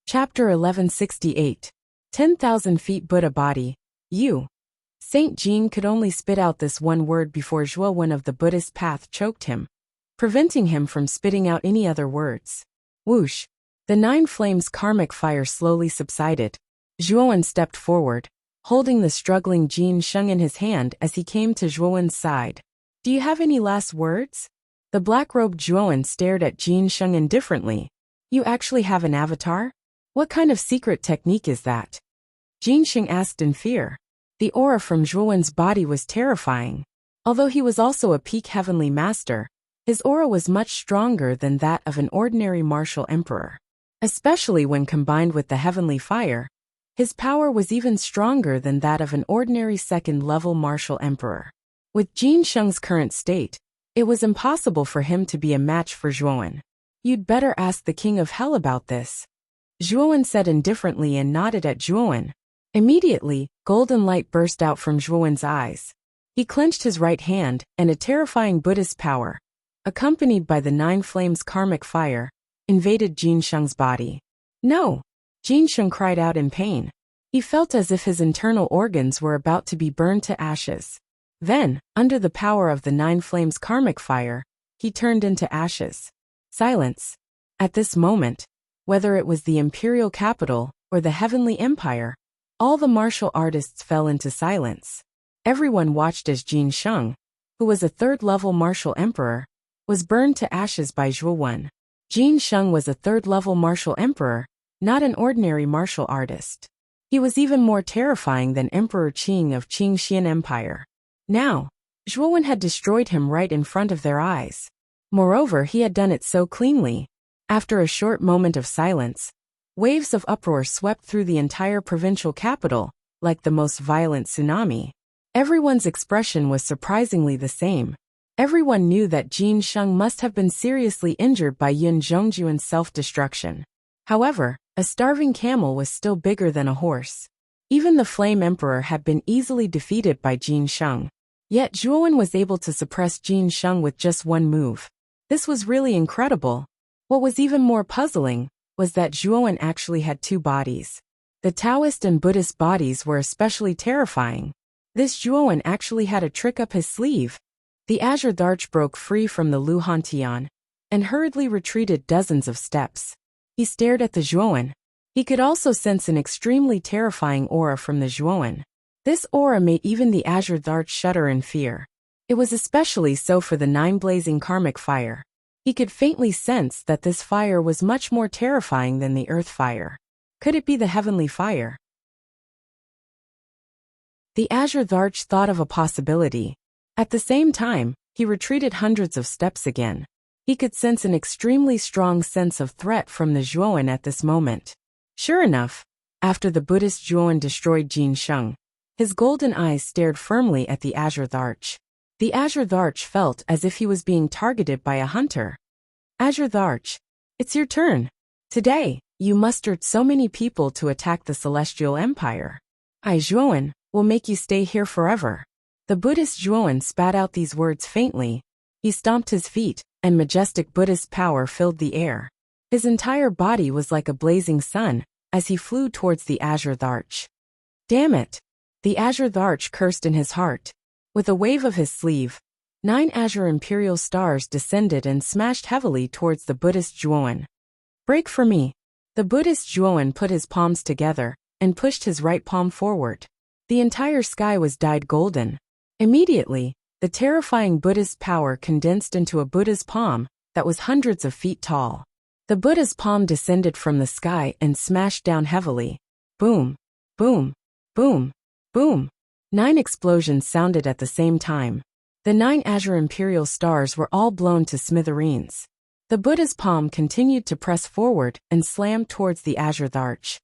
Chapter 1168. 10,000 feet Buddha body. You. Saint Jean could only spit out this one word before Zhuowen of the Buddhist path choked him, preventing him from spitting out any other words. Whoosh! The 9 flames karmic fire slowly subsided. Zhuowen stepped forward, holding the struggling Jin Sheng in his hand as he came to Zhuowen's side. Do you have any last words? The black-robed Zhuowen stared at Jin Sheng indifferently. You actually have an avatar? What kind of secret technique is that? Jin Sheng asked in fear. The aura from Zhuowen's body was terrifying. Although he was also a peak heavenly master, his aura was much stronger than that of an ordinary martial emperor. Especially when combined with the heavenly fire, his power was even stronger than that of an ordinary second-level martial emperor. With Jin Sheng's current state, it was impossible for him to be a match for Zhuowen. You'd better ask the king of hell about this. Zhuowen said indifferently and nodded at Zhuowen. Immediately, golden light burst out from Zhuowen's eyes. He clenched his right hand, and a terrifying Buddhist power, accompanied by the 9 flames karmic fire, invaded Jin Sheng's body. No! Jin Sheng cried out in pain. He felt as if his internal organs were about to be burned to ashes. Then, under the power of the 9 flames karmic fire, he turned into ashes. Silence. At this moment, whether it was the imperial capital or the heavenly empire, all the martial artists fell into silence. Everyone watched as Jin Sheng, who was a 3rd-level martial emperor, was burned to ashes by Zhuowen. Jin Sheng was a 3rd-level martial emperor, not an ordinary martial artist. He was even more terrifying than Emperor Qing of Qingxian Empire. Now, Zhuowen had destroyed him right in front of their eyes. Moreover, he had done it so cleanly. After a short moment of silence, waves of uproar swept through the entire provincial capital, like the most violent tsunami. Everyone's expression was surprisingly the same. Everyone knew that Jin Sheng must have been seriously injured by Yun Zhongjuan's self-destruction. However, a starving camel was still bigger than a horse. Even the Flame Emperor had been easily defeated by Jin Sheng. Yet Zhuowen was able to suppress Jin Sheng with just one move. This was really incredible. What was even more puzzling was that Zhuowen actually had 2 bodies. The Taoist and Buddhist bodies were especially terrifying. This Zhuowen actually had a trick up his sleeve. The azure arch broke free from the Lu Hantian and hurriedly retreated dozens of steps. He stared at the Zhuowen. He could also sense an extremely terrifying aura from the Zhuowen. This aura made even the azure arch shudder in fear. It was especially so for the 9 blazing karmic fire. He could faintly sense that this fire was much more terrifying than the earth fire. Could it be the heavenly fire? The azure arch thought of a possibility. At the same time, he retreated hundreds of steps again. He could sense an extremely strong sense of threat from the Zhuowen at this moment. Sure enough, after the Buddhist Zhuowen destroyed Jin Sheng, his golden eyes stared firmly at the azure arch. The azure arch felt as if he was being targeted by a hunter. Azure arch, it's your turn. Today, You mustered so many people to attack the Celestial Empire. I, Zhuowen, will make you stay here forever. The Buddhist Zhuowen spat out these words faintly. He stomped his feet, and majestic Buddhist power filled the air. His entire body was like a blazing sun, as he flew towards the Azure Arch. Damn it! The Azure Arch cursed in his heart. With a wave of his sleeve, 9 azure imperial stars descended and smashed heavily towards the Buddhist Zhuowen. Break for me! The Buddhist Zhuowen put his palms together and pushed his right palm forward. The entire sky was dyed golden. Immediately, the terrifying Buddhist power condensed into a Buddha's palm that was hundreds of feet tall. The Buddha's palm descended from the sky and smashed down heavily. Boom! Boom! Boom! Boom! 9 explosions sounded at the same time. The 9 azure imperial stars were all blown to smithereens. The Buddha's palm continued to press forward and slammed towards the Azure Arch.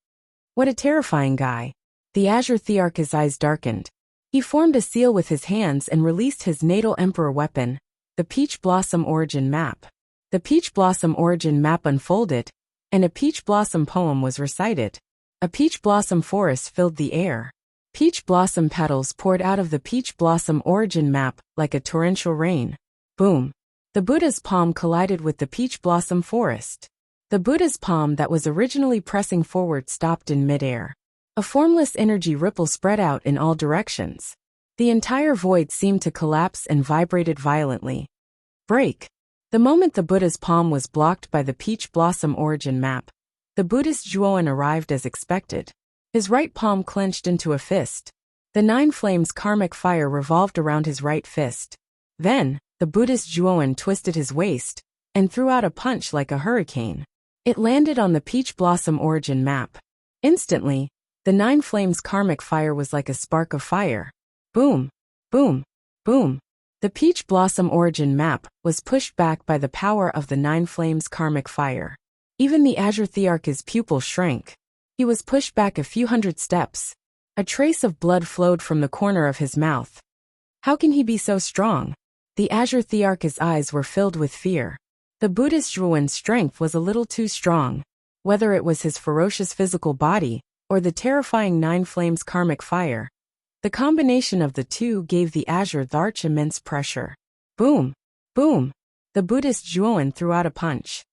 What a terrifying guy. The Azure Thearch's eyes darkened. He formed a seal with his hands and released his natal emperor weapon, the Peach Blossom Origin Map. The Peach Blossom Origin Map unfolded, and a peach blossom poem was recited. A peach blossom forest filled the air. Peach blossom petals poured out of the Peach Blossom Origin Map like a torrential rain. Boom! The Buddha's palm collided with the peach blossom forest. The Buddha's palm that was originally pressing forward stopped in midair. A formless energy ripple spread out in all directions. The entire void seemed to collapse and vibrated violently. Break! The moment the Buddha's palm was blocked by the Peach Blossom Origin Map, the Buddhist Zhuowen arrived as expected. His right palm clenched into a fist. The 9 flames karmic fire revolved around his right fist. Then, the Buddhist Zhuowen twisted his waist and threw out a punch like a hurricane. It landed on the Peach Blossom Origin Map. Instantly, the 9 flames karmic fire was like a spark of fire. Boom! Boom! Boom! The Peach Blossom Origin Map was pushed back by the power of the 9 flames karmic fire. Even the Azure Thearch's pupil shrank. He was pushed back a few hundred steps. A trace of blood flowed from the corner of his mouth. How can he be so strong? The Azure Thearch's eyes were filled with fear. The Buddhist Zhuowen's strength was a little too strong. Whether it was his ferocious physical body or the terrifying 9 flames karmic fire, the combination of the two gave the Azure Arch immense pressure. Boom! Boom! The Buddhist Zhuowen threw out a punch.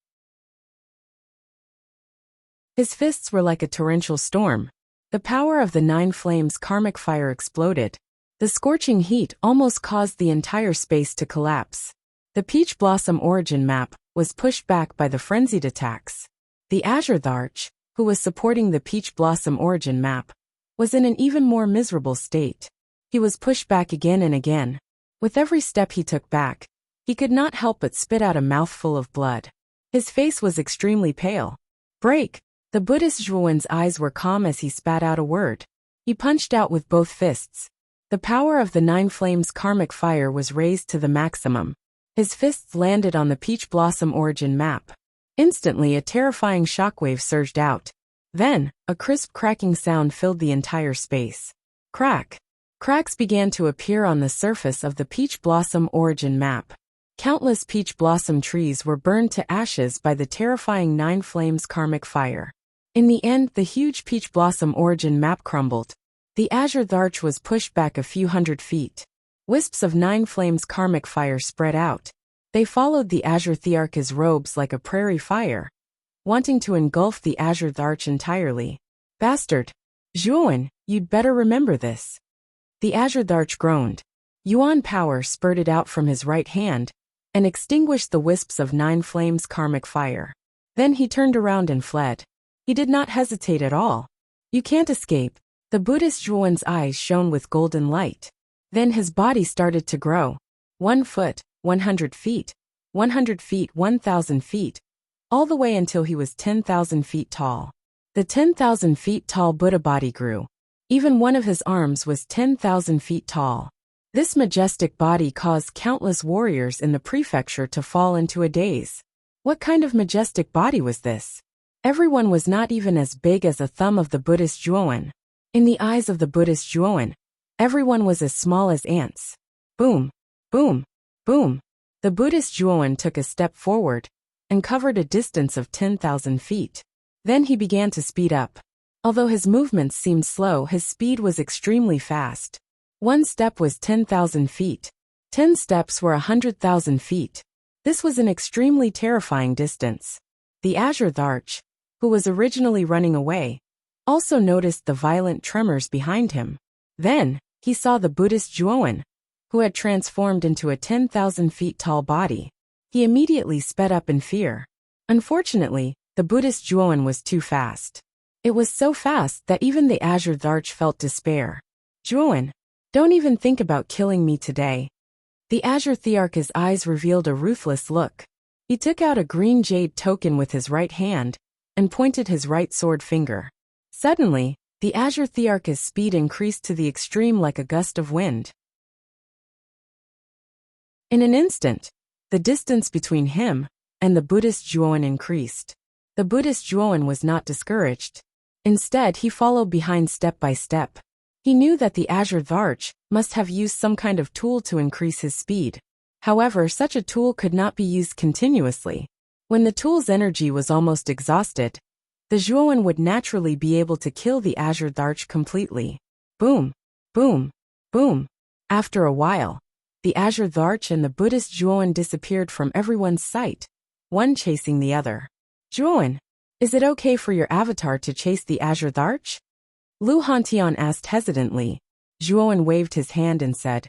His fists were like a torrential storm. The power of the 9 flames karmic fire exploded. The scorching heat almost caused the entire space to collapse. The Peach Blossom Origin Map was pushed back by the frenzied attacks. The Azure Arch, who was supporting the Peach Blossom Origin Map, was in an even more miserable state. He was pushed back again and again. With every step he took back, he could not help but spit out a mouthful of blood. His face was extremely pale. Break! The Buddhist Zhuowen's eyes were calm as he spat out a word. He punched out with both fists. The power of the 9 flames karmic fire was raised to the maximum. His fists landed on the Peach Blossom Origin Map. Instantly a terrifying shockwave surged out. Then, a crisp cracking sound filled the entire space. Crack! Cracks began to appear on the surface of the Peach Blossom Origin Map. Countless peach blossom trees were burned to ashes by the terrifying 9 flames karmic fire. In the end, the huge Peach Blossom Origin Map crumbled. The Azure Arch was pushed back a few hundred feet. Wisps of 9 flames karmic fire spread out. They followed the Azure Thearch's robes like a prairie fire, wanting to engulf the Azure Arch entirely. Bastard! Zhuowen, you'd better remember this. The Azure Arch groaned. Yuan power spurted out from his right hand and extinguished the wisps of 9 flames karmic fire. Then he turned around and fled. He did not hesitate at all. You can't escape. The Buddhist Zhuowen's eyes shone with golden light. Then his body started to grow. 1 foot, 100 feet, 100 feet, 1,000 feet, all the way until he was 10,000 feet tall. The 10,000 feet tall Buddha body grew. Even one of his arms was 10,000 feet tall. This majestic body caused countless warriors in the prefecture to fall into a daze. What kind of majestic body was this? Everyone was not even as big as a thumb of the Buddhist Zhuowen. In the eyes of the Buddhist Zhuowen, everyone was as small as ants. Boom! Boom! Boom! The Buddhist Zhuowen took a step forward and covered a distance of 10,000 feet. Then he began to speed up. Although his movements seemed slow, his speed was extremely fast. 1 step was 10,000 feet. 10 steps were 100,000 feet. This was an extremely terrifying distance. The Azure Tharch, who was originally running away, also noticed the violent tremors behind him. Then, he saw the Buddhist Zhuowen, who had transformed into a 10,000 feet tall body. He immediately sped up in fear. Unfortunately, the Buddhist Zhuowen was too fast. It was so fast that even the Azure Tharch felt despair. Zhuowen, don't even think about killing me today. The Azure Tharch's eyes revealed a ruthless look. He took out a green jade token with his right hand and pointed his right sword finger. Suddenly, the Azure Tharch's speed increased to the extreme like a gust of wind. In an instant, the distance between him and the Buddhist Zhuowen increased. The Buddhist Zhuowen was not discouraged. Instead, he followed behind step by step. He knew that the Azure Tharch must have used some kind of tool to increase his speed. However, such a tool could not be used continuously. When the tool's energy was almost exhausted, the Zhuowen would naturally be able to kill the Azure Tharch completely. Boom, boom, boom. After a while, the Azure Tharch and the Buddhist Zhuowen disappeared from everyone's sight, one chasing the other. Zhuowen, is it okay for your avatar to chase the Azure Tharch? Lu Hantian asked hesitantly. Zhuowen waved his hand and said,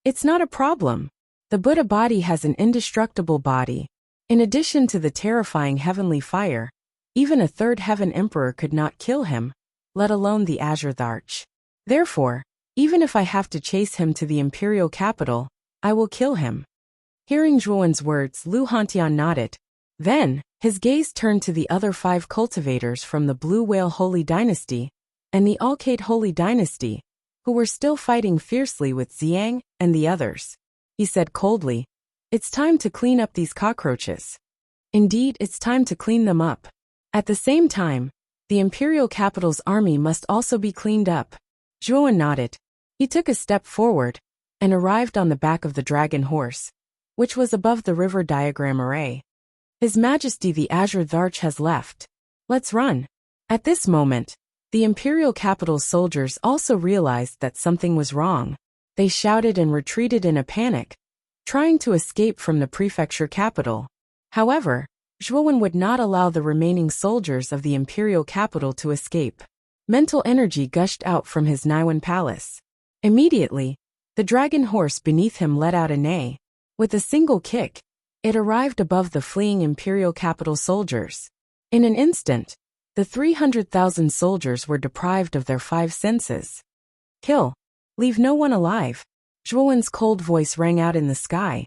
"It's not a problem. The Buddha body has an indestructible body. In addition to the terrifying heavenly fire, even a third heaven emperor could not kill him, let alone the Azure Tharch. Therefore, even if I have to chase him to the imperial capital, I will kill him." Hearing Zhuowen's words, Lu Hantian nodded. Then, his gaze turned to the other 5 cultivators from the Blue Whale Holy Dynasty and the Alcade Holy Dynasty, who were still fighting fiercely with Xiang and the others. He said coldly, "It's time to clean up these cockroaches. Indeed, it's time to clean them up. At the same time, the imperial capital's army must also be cleaned up." Zhuowen nodded. He took a step forward and arrived on the back of the dragon horse, which was above the river diagram array. "His Majesty the Azure Tharch has left. Let's run." At this moment, the imperial capital's soldiers also realized that something was wrong. They shouted and retreated in a panic, trying to escape from the prefecture capital. However, Zhuowen would not allow the remaining soldiers of the imperial capital to escape. Mental energy gushed out from his Naiwan palace. Immediately, the dragon horse beneath him let out a neigh. With a single kick, it arrived above the fleeing imperial capital soldiers. In an instant, the 300,000 soldiers were deprived of their 5 senses. "Kill. Leave no one alive." Zhuowen's cold voice rang out in the sky.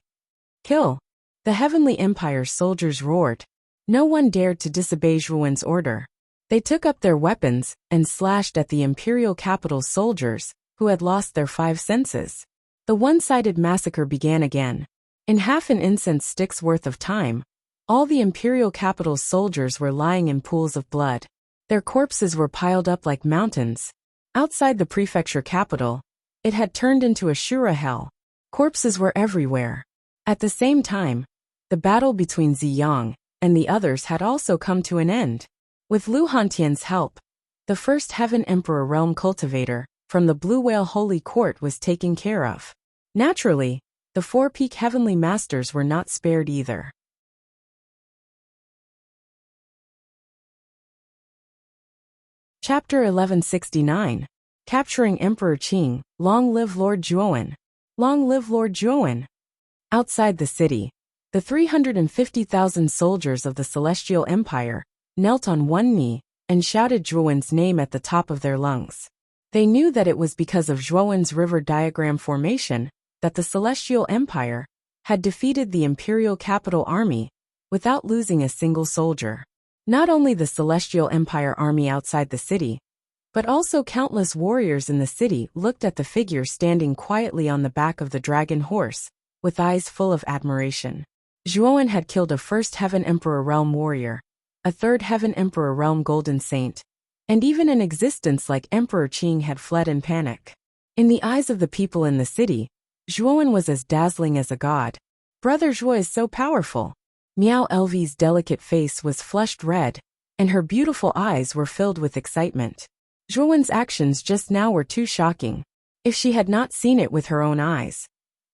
"Kill." The Heavenly Empire's soldiers roared. No one dared to disobey Zhuowen's order. They took up their weapons and slashed at the imperial capital's soldiers, who had lost their 5 senses. The one-sided massacre began again. In half an incense stick's worth of time, all the imperial capital's soldiers were lying in pools of blood. Their corpses were piled up like mountains. Outside the prefecture capital, it had turned into a Shura hell. Corpses were everywhere. At the same time, the battle between Ziyang and the others had also come to an end. With Lu Hantian's help, the first Heaven Emperor realm cultivator from the Blue Whale Holy Court was taken care of. Naturally, the 4 peak heavenly masters were not spared either. Chapter 1169. Capturing Emperor Qing. Long live Lord Zhuowen. Long live Lord Zhuowen. Outside the city, the 350,000 soldiers of the Celestial Empire knelt on one knee and shouted Zhuowen's name at the top of their lungs. They knew that it was because of Zhuowen's river diagram formation that the Celestial Empire had defeated the imperial capital army without losing a single soldier. Not only the Celestial Empire army outside the city, but also countless warriors in the city looked at the figure standing quietly on the back of the dragon horse, with eyes full of admiration. Zhuowen had killed a first Heaven Emperor realm warrior, a third Heaven Emperor realm golden saint, and even an existence like Emperor Qing had fled in panic. In the eyes of the people in the city, Zhuowen was as dazzling as a god. Brother Zhuo is so powerful. Miao Elvi's delicate face was flushed red, and her beautiful eyes were filled with excitement. Zhuowen's actions just now were too shocking. If she had not seen it with her own eyes,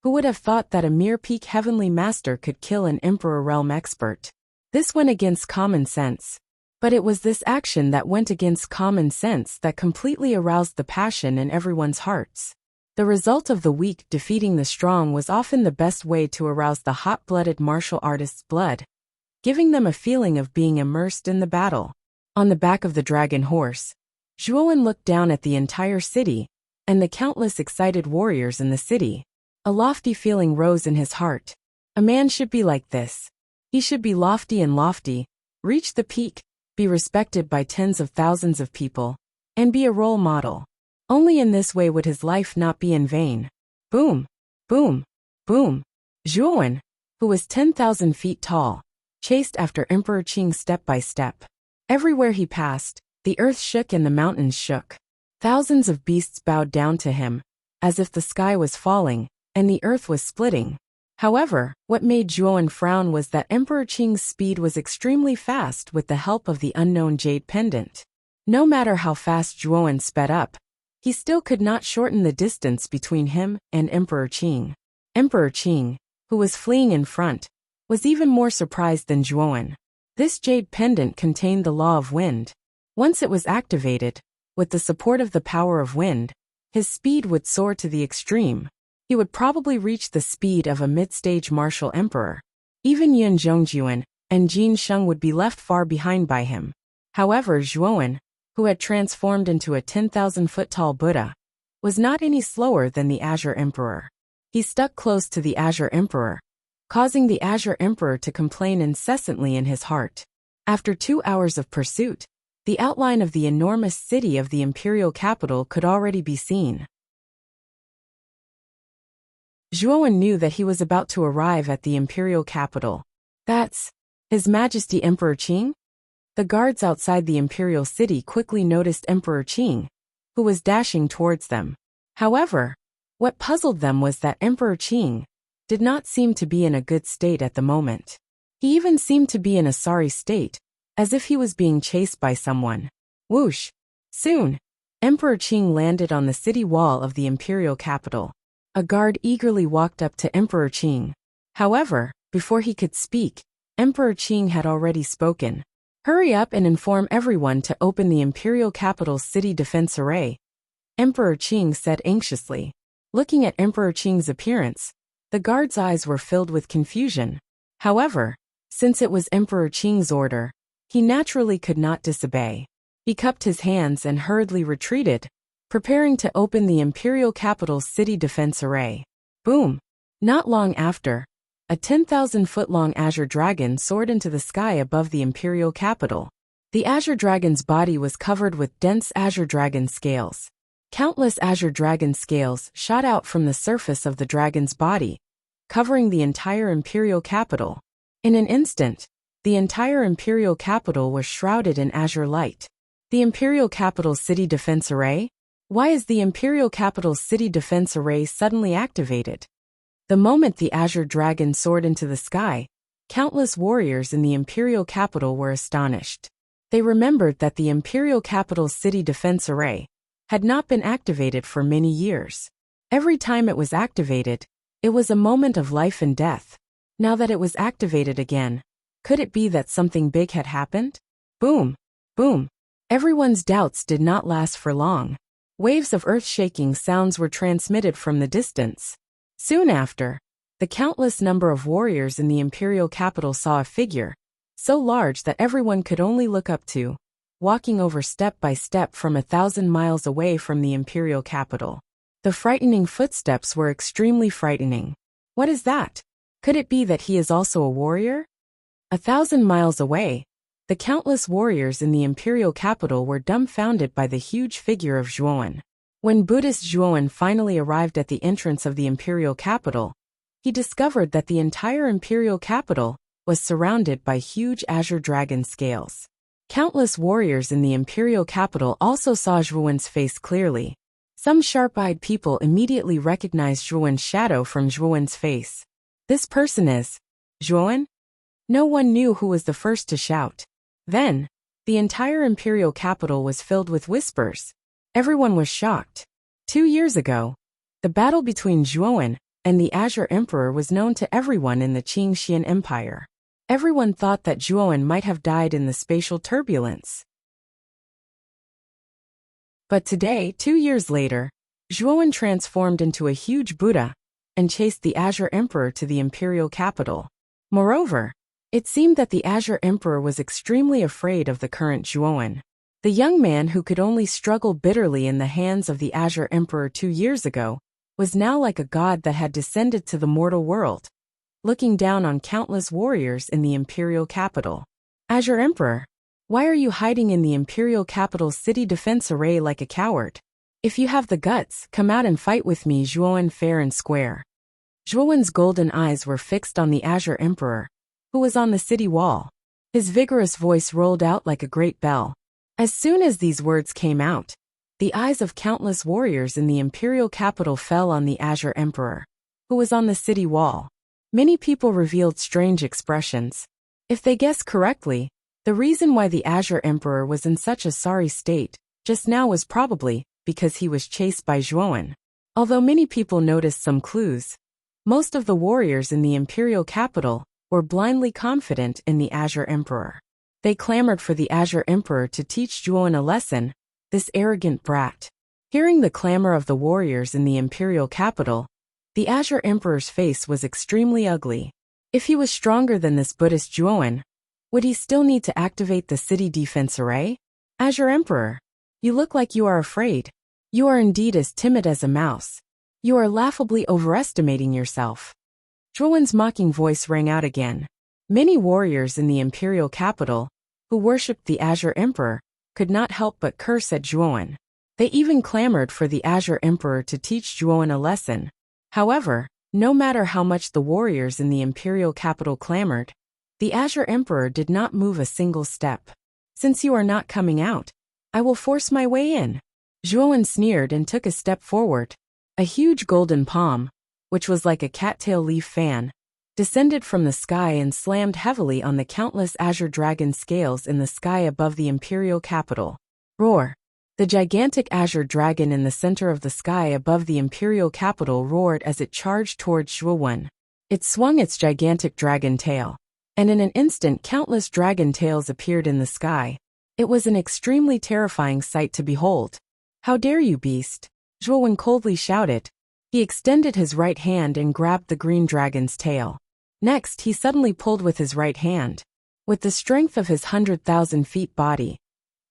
who would have thought that a mere peak heavenly master could kill an emperor realm expert? This went against common sense. But it was this action that went against common sense that completely aroused the passion in everyone's hearts. The result of the weak defeating the strong was often the best way to arouse the hot-blooded martial artist's blood, giving them a feeling of being immersed in the battle. On the back of the dragon horse, Zhuowen looked down at the entire city and the countless excited warriors in the city. A lofty feeling rose in his heart. A man should be like this. He should be lofty and lofty, reach the peak, be respected by tens of thousands of people, and be a role model. Only in this way would his life not be in vain. Boom, boom, boom. Zhuowen, who was 10,000 feet tall, chased after Emperor Qing step by step. Everywhere he passed, the earth shook and the mountains shook. Thousands of beasts bowed down to him, as if the sky was falling and the earth was splitting. However, what made Zhuowen frown was that Emperor Qing's speed was extremely fast with the help of the unknown jade pendant. No matter how fast Zhuowen sped up, he still could not shorten the distance between him and Emperor Qing. Emperor Qing, who was fleeing in front, was even more surprised than Zhuowen. This jade pendant contained the law of wind. Once it was activated, with the support of the power of wind, his speed would soar to the extreme. He would probably reach the speed of a mid-stage martial emperor. Even Yun Zhongjuan and Jin Sheng would be left far behind by him. However, Zhuowen, who had transformed into a 10,000-foot-tall Buddha, was not any slower than the Azure Emperor. He stuck close to the Azure Emperor, causing the Azure Emperor to complain incessantly in his heart. After 2 hours of pursuit, the outline of the enormous city of the imperial capital could already be seen. Zhuowen knew that he was about to arrive at the imperial capital. That's His Majesty Emperor Qing? The guards outside the imperial city quickly noticed Emperor Qing, who was dashing towards them. However, what puzzled them was that Emperor Qing did not seem to be in a good state at the moment. He even seemed to be in a sorry state, as if he was being chased by someone. Whoosh! Soon, Emperor Qing landed on the city wall of the imperial capital. A guard eagerly walked up to Emperor Qing. However, before he could speak, Emperor Qing had already spoken. Hurry up and inform everyone to open the imperial capital's city defense array, Emperor Qing said anxiously. Looking at Emperor Qing's appearance, the guard's eyes were filled with confusion. However, since it was Emperor Qing's order, he naturally could not disobey. He cupped his hands and hurriedly retreated, preparing to open the imperial capital's city defense array. Boom! Not long after, a 10,000-foot-long azure dragon soared into the sky above the imperial capital. The azure dragon's body was covered with dense azure dragon scales. Countless azure dragon scales shot out from the surface of the dragon's body, covering the entire imperial capital. In an instant, the entire imperial capital was shrouded in azure light. The imperial capital's city defense array? Why is the imperial capital's city defense array suddenly activated? The moment the azure dragon soared into the sky, countless warriors in the imperial capital were astonished. They remembered that the imperial capital's city defense array had not been activated for many years. Every time it was activated, it was a moment of life and death. Now that it was activated again, could it be that something big had happened? Boom! Boom! Everyone's doubts did not last for long. Waves of earth-shaking sounds were transmitted from the distance. Soon after, the countless number of warriors in the imperial capital saw a figure, so large that everyone could only look up to, walking over step by step from 1,000 miles away from the imperial capital. The frightening footsteps were extremely frightening. What is that? Could it be that he is also a warrior? 1,000 miles away, the countless warriors in the imperial capital were dumbfounded by the huge figure of Zhuowen. When Buddhist Zhuowen finally arrived at the entrance of the imperial capital, he discovered that the entire imperial capital was surrounded by huge azure dragon scales. Countless warriors in the imperial capital also saw Zhuowen's face clearly. Some sharp-eyed people immediately recognized Zhuowen's shadow from Zhuowen's face. This person is Zhuowen? No one knew who was the first to shout. Then, The entire imperial capital was filled with whispers. Everyone was shocked. 2 years ago, the battle between Zhuowen and the Azure Emperor was known to everyone in the Qingxian Empire. Everyone thought that Zhuowen might have died in the spatial turbulence. But today, 2 years later, Zhuowen transformed into a huge Buddha and chased the Azure Emperor to the imperial capital. Moreover, it seemed that the Azure Emperor was extremely afraid of the current Zhuowen. The young man who could only struggle bitterly in the hands of the Azure Emperor 2 years ago was now like a god that had descended to the mortal world, looking down on countless warriors in the imperial capital. Azure Emperor, why are you hiding in the imperial capital's city defense array like a coward? If you have the guts, come out and fight with me, Zhuowen, fair and square. Zhuowen's golden eyes were fixed on the Azure Emperor, who was on the city wall. His vigorous voice rolled out like a great bell. As soon as these words came out, the eyes of countless warriors in the imperial capital fell on the Azure Emperor, who was on the city wall. Many people revealed strange expressions. If they guessed correctly, the reason why the Azure Emperor was in such a sorry state just now was probably because he was chased by Zhuowen. Although many people noticed some clues, most of the warriors in the imperial capital were blindly confident in the Azure Emperor. They clamored for the Azure Emperor to teach Zhuowen a lesson, this arrogant brat. Hearing the clamor of the warriors in the imperial capital, the Azure Emperor's face was extremely ugly. If he was stronger than this Buddhist Zhuowen, would he still need to activate the city defense array? Azure Emperor, you look like you are afraid. You are indeed as timid as a mouse. You are laughably overestimating yourself. Zhuowen's mocking voice rang out again. Many warriors in the imperial capital, who worshipped the Azure Emperor, could not help but curse at Zhuowen. They even clamored for the Azure Emperor to teach Zhuowen a lesson. However, no matter how much the warriors in the imperial capital clamored, the Azure Emperor did not move a single step. Since you are not coming out, I will force my way in. Zhuowen sneered and took a step forward. A huge golden palm, which was like a cattail leaf fan, descended from the sky and slammed heavily on the countless azure dragon scales in the sky above the imperial capital. Roar! The gigantic azure dragon in the center of the sky above the imperial capital roared as it charged towards Zhuowen. It swung its gigantic dragon tail, and in an instant countless dragon tails appeared in the sky. It was an extremely terrifying sight to behold. How dare you, beast! Zhuowen coldly shouted. He extended his right hand and grabbed the green dragon's tail. Next, he suddenly pulled with his right hand. With the strength of his 100,000 feet body,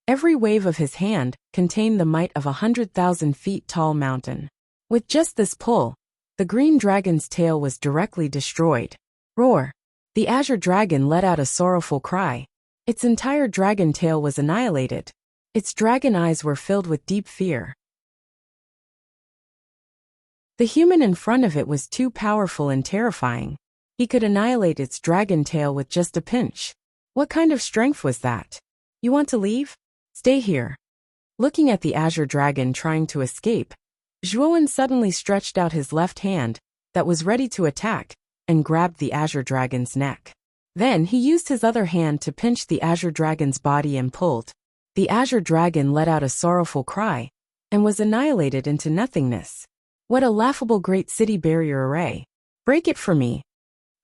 every wave of his hand contained the might of 100,000 feet tall mountain. With just this pull, the green dragon's tail was directly destroyed. Roar! The azure dragon let out a sorrowful cry. Its entire dragon tail was annihilated. Its dragon eyes were filled with deep fear. The human in front of it was too powerful and terrifying. He could annihilate its dragon tail with just a pinch. What kind of strength was that? You want to leave? Stay here. Looking at the azure dragon trying to escape, Zhuowen suddenly stretched out his left hand, that was ready to attack, and grabbed the azure dragon's neck. Then he used his other hand to pinch the azure dragon's body and pulled. The azure dragon let out a sorrowful cry, and was annihilated into nothingness. What a laughable great city barrier array. Break it for me.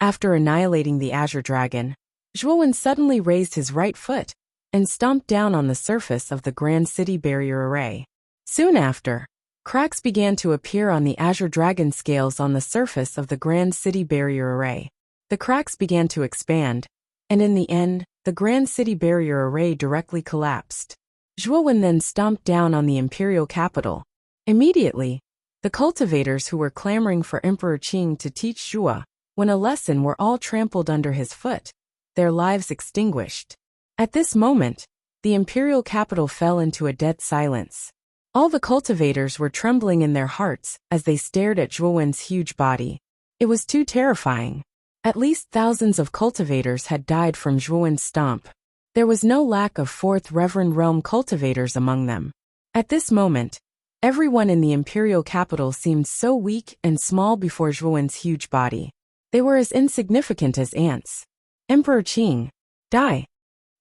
After annihilating the azure dragon, Zhuowen suddenly raised his right foot and stomped down on the surface of the grand city barrier array. Soon after, cracks began to appear on the azure dragon scales on the surface of the grand city barrier array. The cracks began to expand, and in the end, the grand city barrier array directly collapsed. Zhuowen then stomped down on the imperial capital. Immediately, the cultivators who were clamoring for Emperor Qing to teach Zhuowen a lesson were all trampled under his foot, their lives extinguished. At this moment, the imperial capital fell into a dead silence. All the cultivators were trembling in their hearts as they stared at Zhuowen's huge body. It was too terrifying. At least thousands of cultivators had died from Zhuowen's stomp. There was no lack of Fourth Reverend Realm cultivators among them. At this moment, everyone in the imperial capital seemed so weak and small before Zhuowen's huge body. They were as insignificant as ants. Emperor Qing, die!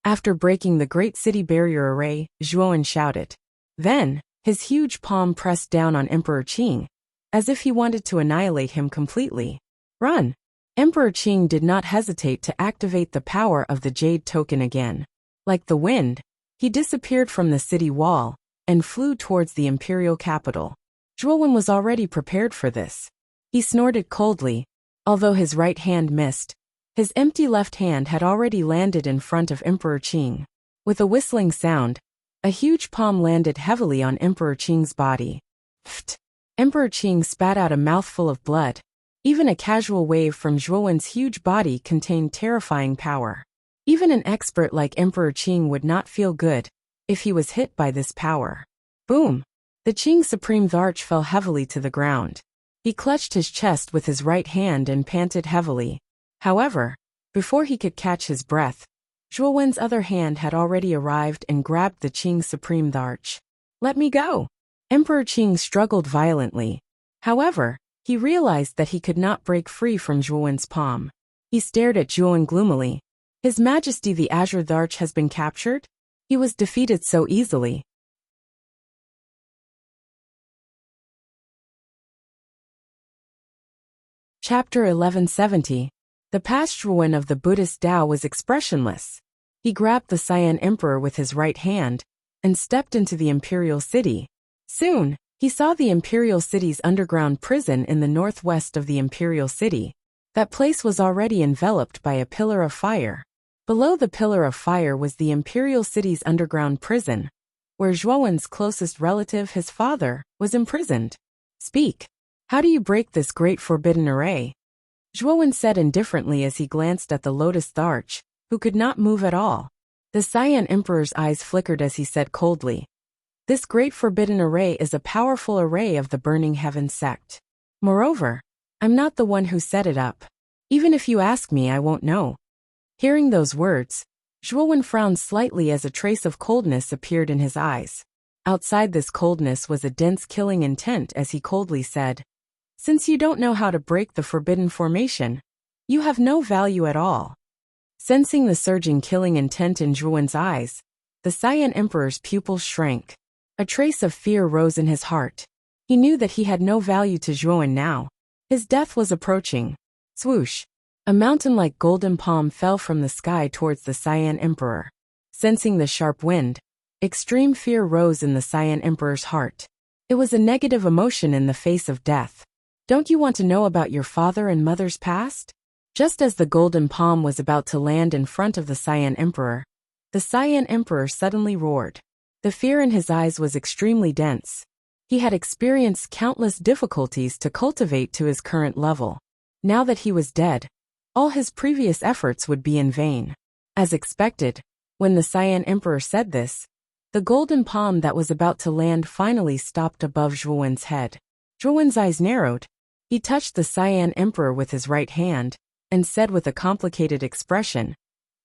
After breaking the Great City Barrier Array, Zhuowen shouted. Then, his huge palm pressed down on Emperor Qing, as if he wanted to annihilate him completely. Run! Emperor Qing did not hesitate to activate the power of the Jade Token again. Like the wind, he disappeared from the city wall and flew towards the imperial capital. Zhuowen was already prepared for this. He snorted coldly. Although his right hand missed, his empty left hand had already landed in front of Emperor Qing. With a whistling sound, a huge palm landed heavily on Emperor Qing's body. Pfft! Emperor Qing spat out a mouthful of blood. Even a casual wave from Zhuowen's huge body contained terrifying power. Even an expert like Emperor Qing would not feel good if he was hit by this power. Boom! The Qing Supreme Arch fell heavily to the ground. He clutched his chest with his right hand and panted heavily. However, before he could catch his breath, Zhuowen's other hand had already arrived and grabbed the Qing Supreme Arch. Let me go! Emperor Qing struggled violently. However, he realized that he could not break free from Zhuowen's palm. He stared at Zhuowen gloomily. His Majesty the Azure Arch has been captured? He was defeated so easily. Chapter 1170. The past Zhuowen of the Buddhist Tao was expressionless. He grabbed the Cyan Emperor with his right hand and stepped into the imperial city. Soon, he saw the imperial city's underground prison in the northwest of the imperial city. That place was already enveloped by a pillar of fire. Below the pillar of fire was the imperial city's underground prison, where Zhuowen's closest relative, his father, was imprisoned. Speak. How do you break this great forbidden array? Zhuowen said indifferently as he glanced at the Lotus Arch, who could not move at all. The Cyan Emperor's eyes flickered as he said coldly, "This great forbidden array is a powerful array of the Burning Heaven sect. Moreover, I'm not the one who set it up. Even if you ask me, I won't know." Hearing those words, Zhuowen frowned slightly as a trace of coldness appeared in his eyes. Outside this coldness was a dense killing intent as he coldly said, "Since you don't know how to break the forbidden formation, you have no value at all." Sensing the surging killing intent in Zhuowen's eyes, the Cyan Emperor's pupils shrank. A trace of fear rose in his heart. He knew that he had no value to Zhuowen now. His death was approaching. Swoosh! A mountain-like golden palm fell from the sky towards the Cyan Emperor. Sensing the sharp wind, extreme fear rose in the Cyan Emperor's heart. It was a negative emotion in the face of death. Don't you want to know about your father and mother's past? Just as the golden palm was about to land in front of the Cyan Emperor, the Cyan Emperor suddenly roared. The fear in his eyes was extremely dense. He had experienced countless difficulties to cultivate to his current level. Now that he was dead, all his previous efforts would be in vain. As expected, when the Cyan Emperor said this, the golden palm that was about to land finally stopped above Zhuowen's head. Zhuowen's eyes narrowed. He touched the Cyan Emperor with his right hand and said with a complicated expression,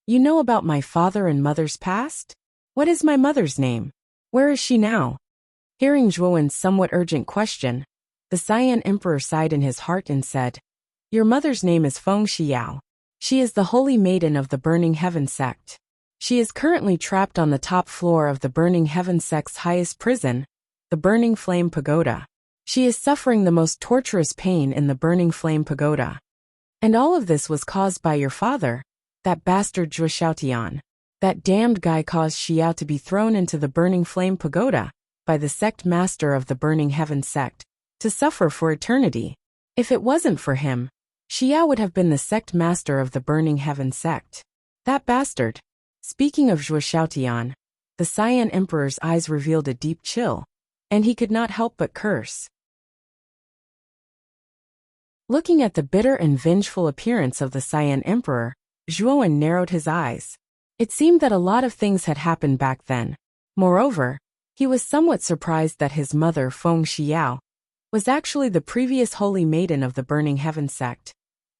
"You know about my father and mother's past? What is my mother's name? Where is she now?" Hearing Zhuowen's somewhat urgent question, the Cyan Emperor sighed in his heart and said, "Your mother's name is Feng Xiao. She is the Holy Maiden of the Burning Heaven sect. She is currently trapped on the top floor of the Burning Heaven sect's highest prison, the Burning Flame Pagoda. She is suffering the most torturous pain in the Burning Flame Pagoda. And all of this was caused by your father, that bastard Zhuo Xiaotian. That damned guy caused Xiao to be thrown into the Burning Flame Pagoda by the sect master of the Burning Heaven sect, to suffer for eternity. If it wasn't for him, Xiao would have been the sect master of the Burning Heaven sect. That bastard." Speaking of Zhuo Xiaotian, the Cyan Emperor's eyes revealed a deep chill, and he could not help but curse. Looking at the bitter and vengeful appearance of the Cyan Emperor, Zhuowen narrowed his eyes. It seemed that a lot of things had happened back then. Moreover, he was somewhat surprised that his mother, Feng Xiao, was actually the previous Holy Maiden of the Burning Heaven sect,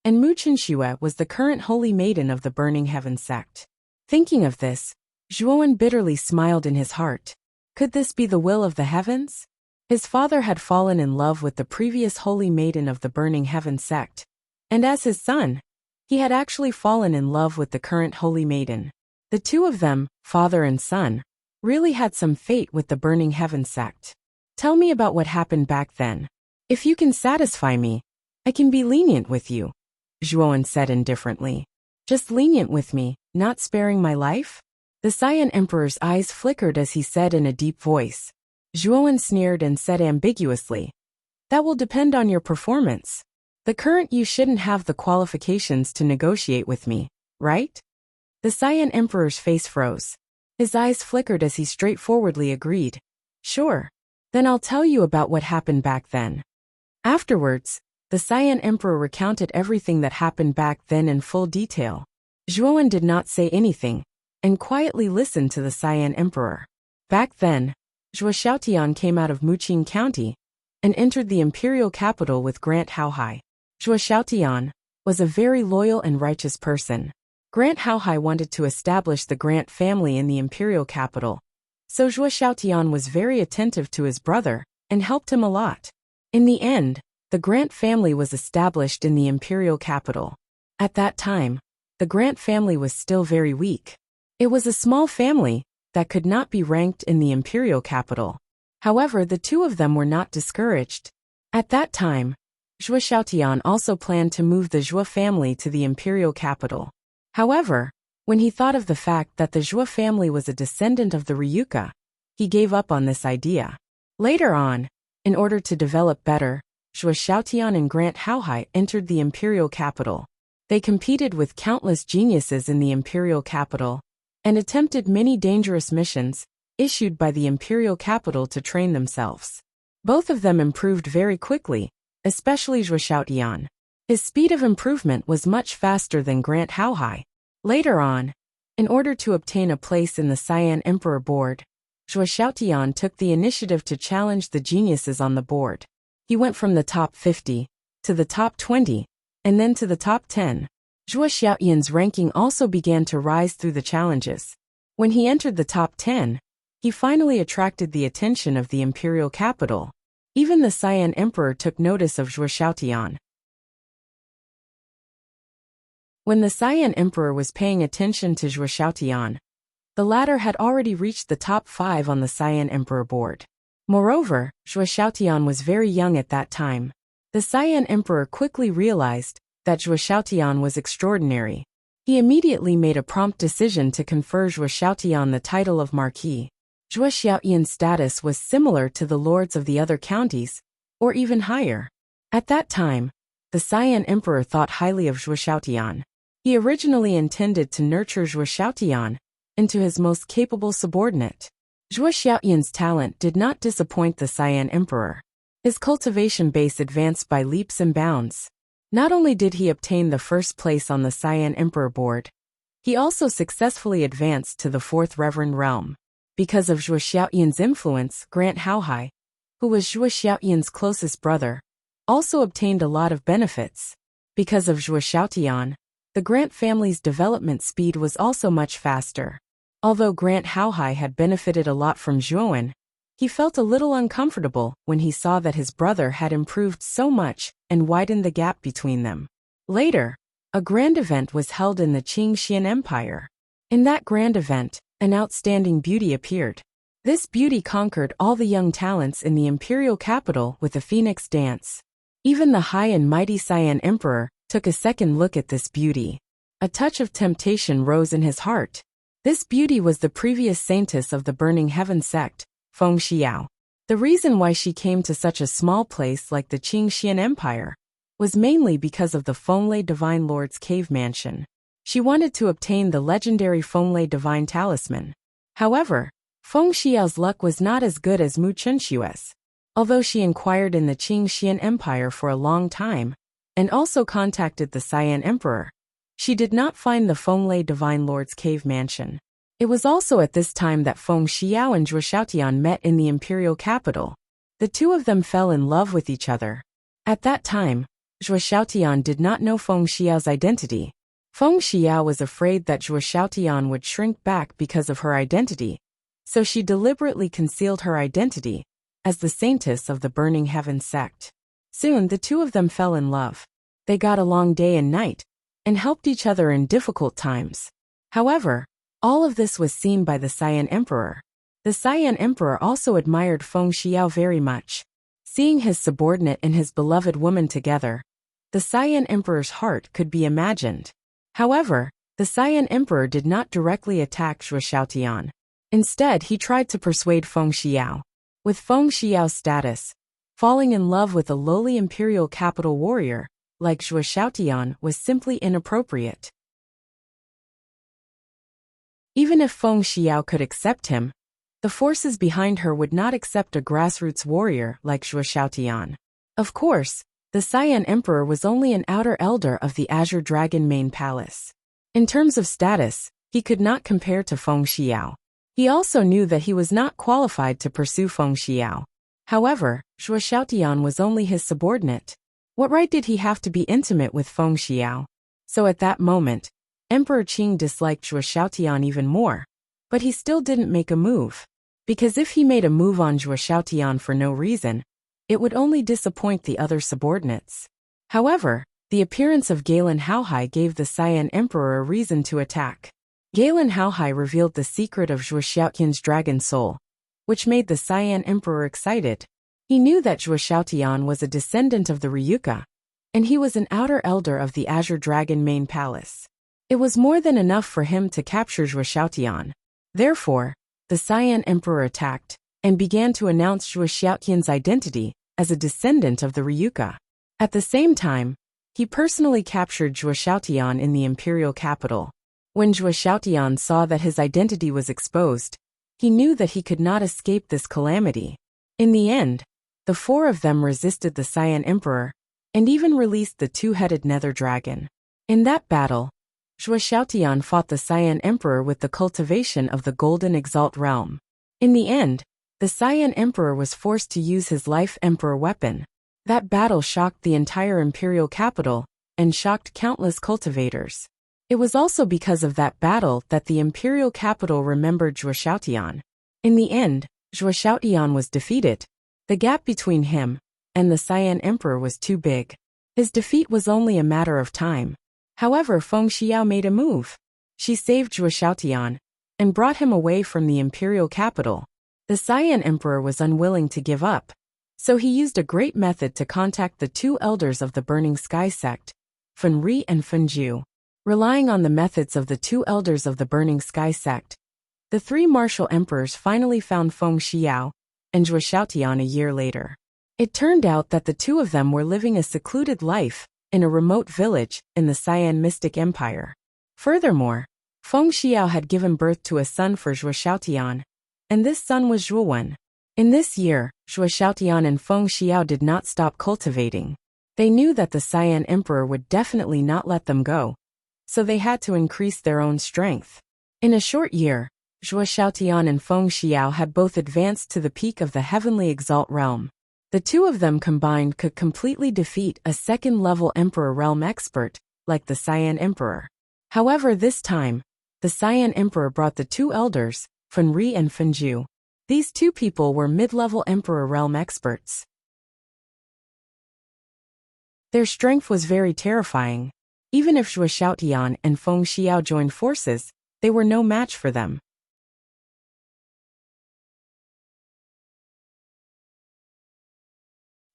and Mu Qinxue was the current Holy Maiden of the Burning Heaven sect. Thinking of this, Zhuowen bitterly smiled in his heart. Could this be the will of the heavens? His father had fallen in love with the previous Holy Maiden of the Burning Heaven sect, and as his son, he had actually fallen in love with the current Holy Maiden. The two of them, father and son, really had some fate with the Burning Heaven sect. Tell me about what happened back then. If you can satisfy me, I can be lenient with you, Zhuowen said indifferently. Just lenient with me, not sparing my life? The Saiyan Emperor's eyes flickered as he said in a deep voice. Zhuowen sneered and said ambiguously, that will depend on your performance. The current you shouldn't have the qualifications to negotiate with me, right? The Saiyan Emperor's face froze. His eyes flickered as he straightforwardly agreed. Sure. Then I'll tell you about what happened back then. Afterwards, the Saiyan Emperor recounted everything that happened back then in full detail. Zhuowen did not say anything, and quietly listened to the Saiyan Emperor. Back then, Zhuo Xiaotian came out of Muqing County and entered the imperial capital with Grant Haohai. Zhuo Xiaotian was a very loyal and righteous person. Grant Haohai wanted to establish the Grant family in the imperial capital, so Zhuo Xiaotian was very attentive to his brother and helped him a lot. In the end, the Grant family was established in the imperial capital. At that time, the Grant family was still very weak. It was a small family that could not be ranked in the imperial capital. However, the two of them were not discouraged. At that time, Zhuo Xiaotian also planned to move the Zhuo family to the imperial capital. However, when he thought of the fact that the Zhuo family was a descendant of the Ryuka, he gave up on this idea. Later on, in order to develop better, Zhuo Xiaotian and Grant Haohai entered the imperial capital. They competed with countless geniuses in the imperial capital and attempted many dangerous missions issued by the imperial capital to train themselves. Both of them improved very quickly, especially Zhuo Xiaotian. His speed of improvement was much faster than Grant Haohai. Later on, in order to obtain a place in the Saiyan Emperor board, Zhuo Xiaotian took the initiative to challenge the geniuses on the board. He went from the top 50 to the top 20 and then to the top 10. Zhuo Xiaotian's ranking also began to rise through the challenges. When he entered the top 10, he finally attracted the attention of the imperial capital. Even the Saiyan Emperor took notice of Zhuo Xiaotian. When the Saiyan Emperor was paying attention to Zhuo Xiaotian, the latter had already reached the top 5 on the Saiyan Emperor board. Moreover, Zhuo Xiaotian was very young at that time. The Saiyan Emperor quickly realized that Zhuo Xiaotian was extraordinary. He immediately made a prompt decision to confer Zhuo Xiaotian the title of Marquis. Zhuo Xiaotian's status was similar to the lords of the other counties, or even higher. At that time, the Saiyan Emperor thought highly of Zhuo Xiaotian. He originally intended to nurture Zhuo Xiaotian into his most capable subordinate. Zhuo Xiaotian's talent did not disappoint the Saiyan Emperor. His cultivation base advanced by leaps and bounds. Not only did he obtain the first place on the Saiyan Emperor board, he also successfully advanced to the 4th Reverend Realm. Because of Zhuo Xiaotian's influence, Grant Haohai, who was Zhuo Xiaotian's closest brother, also obtained a lot of benefits. Because of Zhuo Xiaotian, the Grant family's development speed was also much faster. Although Grant Haohai had benefited a lot from Zhuowen, he felt a little uncomfortable when he saw that his brother had improved so much and widened the gap between them. Later, a grand event was held in the Qingxian Empire. In that grand event, an outstanding beauty appeared. This beauty conquered all the young talents in the imperial capital with a phoenix dance. Even the high and mighty Saiyan Emperor took a second look at this beauty. A touch of temptation rose in his heart. This beauty was the previous saintess of the Burning Heaven sect, Feng Xiao. The reason why she came to such a small place like the Qingxian Empire was mainly because of the Fenglei Divine Lord's cave mansion. She wanted to obtain the legendary Fenglei Divine Talisman. However, Feng Xiao's luck was not as good as Mu Chunxue's. Although she inquired in the Qingxian Empire for a long time, and also contacted the Saiyan Emperor, she did not find the Fenglei Divine Lord's cave mansion. It was also at this time that Feng Xiao and Zhuo Xiaotian met in the imperial capital. The two of them fell in love with each other. At that time, Zhuo Xiaotian did not know Feng Xiao's identity. Feng Xiao was afraid that Zhuo Xiaotian would shrink back because of her identity, so she deliberately concealed her identity as the saintess of the Burning Heaven sect. Soon the two of them fell in love. They got along day and night, and helped each other in difficult times. However, All of this was seen by the Cyan Emperor. The Cyan Emperor also admired Feng Xiao very much. Seeing his subordinate and his beloved woman together, the Cyan Emperor's heart could be imagined. However, the Cyan Emperor did not directly attack Zhuo Xiaotian. Instead, he tried to persuade Feng Xiao. With Feng Xiao's status, falling in love with a lowly imperial capital warrior like Zhuo Xiaotian was simply inappropriate. Even if Feng Xiao could accept him, the forces behind her would not accept a grassroots warrior like Zhuo Xiaotian. Of course, the Cyan Emperor was only an outer elder of the Azure Dragon main palace. In terms of status, he could not compare to Feng Xiao. He also knew that he was not qualified to pursue Feng Xiao. However, Zhuo Xiaotian was only his subordinate. What right did he have to be intimate with Feng Xiao? So at that moment, Emperor Qing disliked Zhuo Xiaotian even more. But he still didn't make a move. Because if he made a move on Zhuo Xiaotian for no reason, it would only disappoint the other subordinates. However, the appearance of Galen Haohai gave the Cyan Emperor a reason to attack. Galen Haohai revealed the secret of Zhuo Xiaotian's dragon soul, which made the Cyan Emperor excited. He knew that Zhuo Xiaotian was a descendant of the Ryuka, and he was an outer elder of the Azure Dragon main palace. It was more than enough for him to capture Zhuo Xiaotian. Therefore, the Cyan Emperor attacked, and began to announce Zhuo Xiaotian's identity as a descendant of the Ryuka. At the same time, he personally captured Zhuo Xiaotian in the imperial capital. When Zhuo Xiaotian saw that his identity was exposed, he knew that he could not escape this calamity. In the end, the four of them resisted the Cyan Emperor, and even released the two-headed nether dragon. In that battle, Zhuo Xiaotian fought the Cyan Emperor with the cultivation of the Golden Exalt realm. In the end, the Cyan Emperor was forced to use his Life Emperor weapon. That battle shocked the entire imperial capital, and shocked countless cultivators. It was also because of that battle that the imperial capital remembered Zhuo Xiaotian. In the end, Zhuo Xiaotian was defeated. The gap between him and the Cyan Emperor was too big. His defeat was only a matter of time. However, Feng Xiao made a move. She saved Zhuo Xiaotian and brought him away from the imperial capital. The Cyan Emperor was unwilling to give up, so he used a great method to contact the two elders of the Burning Sky sect, Fen Ri and Fen Zhu. Relying on the methods of the two elders of the Burning Sky sect, the three martial emperors finally found Feng Xiao and Zhuo Xiaotian a year later. It turned out that the two of them were living a secluded life in a remote village in the Cyan Mystic Empire. Furthermore, Feng Xiao had given birth to a son for Zhuo Xiaotian, and this son was Zhuowen. In this year, Zhuo Xiaotian and Feng Xiao did not stop cultivating. They knew that the Cyan Emperor would definitely not let them go, so they had to increase their own strength. In a short year, Zhuo Xiaotian and Feng Xiao had both advanced to the peak of the Heavenly Exalt realm. The two of them combined could completely defeat a second-level Emperor realm expert, like the Cyan Emperor. However, this time, the Cyan Emperor brought the two elders, Fen Ri and Fen Zhu. These two people were mid-level Emperor realm experts. Their strength was very terrifying. Even if Zhuo Xiaotian and Feng Xiao joined forces, they were no match for them.